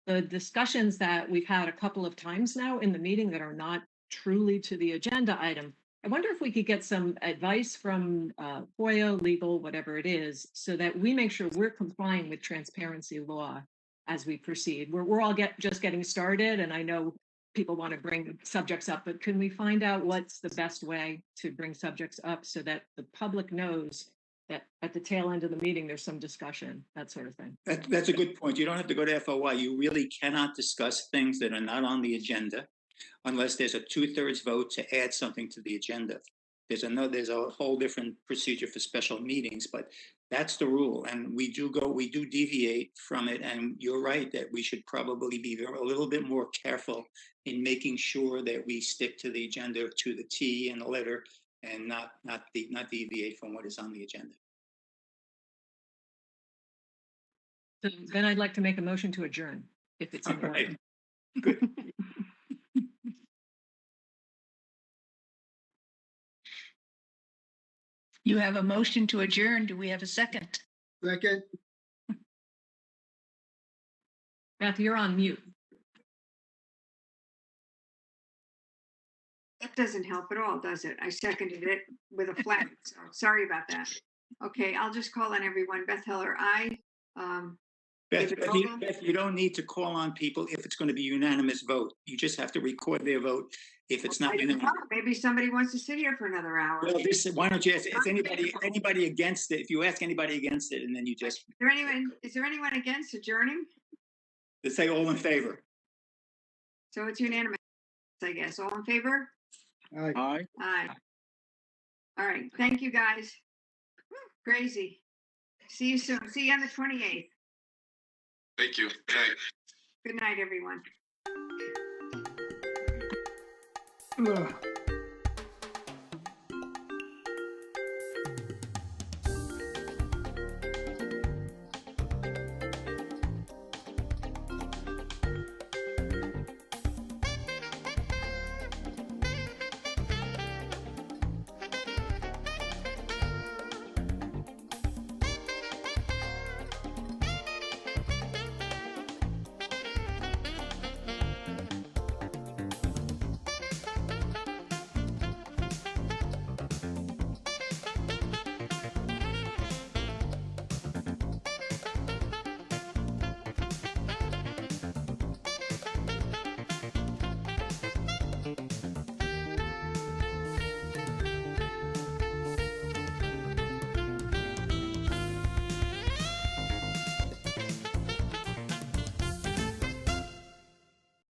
the discussions that we've had a couple of times now in the meeting that are not truly to the agenda item, I wonder if we could get some advice from FOIA, legal, whatever it is, so that we make sure we're complying with transparency law as we proceed. We're all just getting started, and I know people want to bring subjects up, but can we find out what's the best way to bring subjects up so that the public knows that at the tail end of the meeting, there's some discussion, that sort of thing? That's a good point. You don't have to go to FOI. You really cannot discuss things that are not on the agenda unless there's a 2/3 vote to add something to the agenda. There's a whole different procedure for special meetings, but that's the rule. And we do deviate from it. And you're right that we should probably be a little bit more careful in making sure that we stick to the agenda to the T and the letter, and not deviate from what is on the agenda. So then I'd like to make a motion to adjourn, if it's in order. Right. Good. You have a motion to adjourn. Do we have a second? Second, Beth, you're on mute. That doesn't help at all, does it? I seconded it with a flag, so sorry about that. Okay, I'll just call on everyone. Beth Heller, aye. Beth, you don't need to call on people if it's going to be unanimous vote. You just have to record their vote if it's not unanimous. Maybe somebody wants to sit here for another hour. Well, why don't you ask, is anybody against it? If you ask anybody against it, and then you just. Is there anyone against adjourning? Let's say all in favor. So it's unanimous, I guess. All in favor? aye. Aye. Aye. All right, thank you, guys. Whew, crazy. See you soon. See you on the 28th. Thank you. Good night. Good night, everyone. Ugh.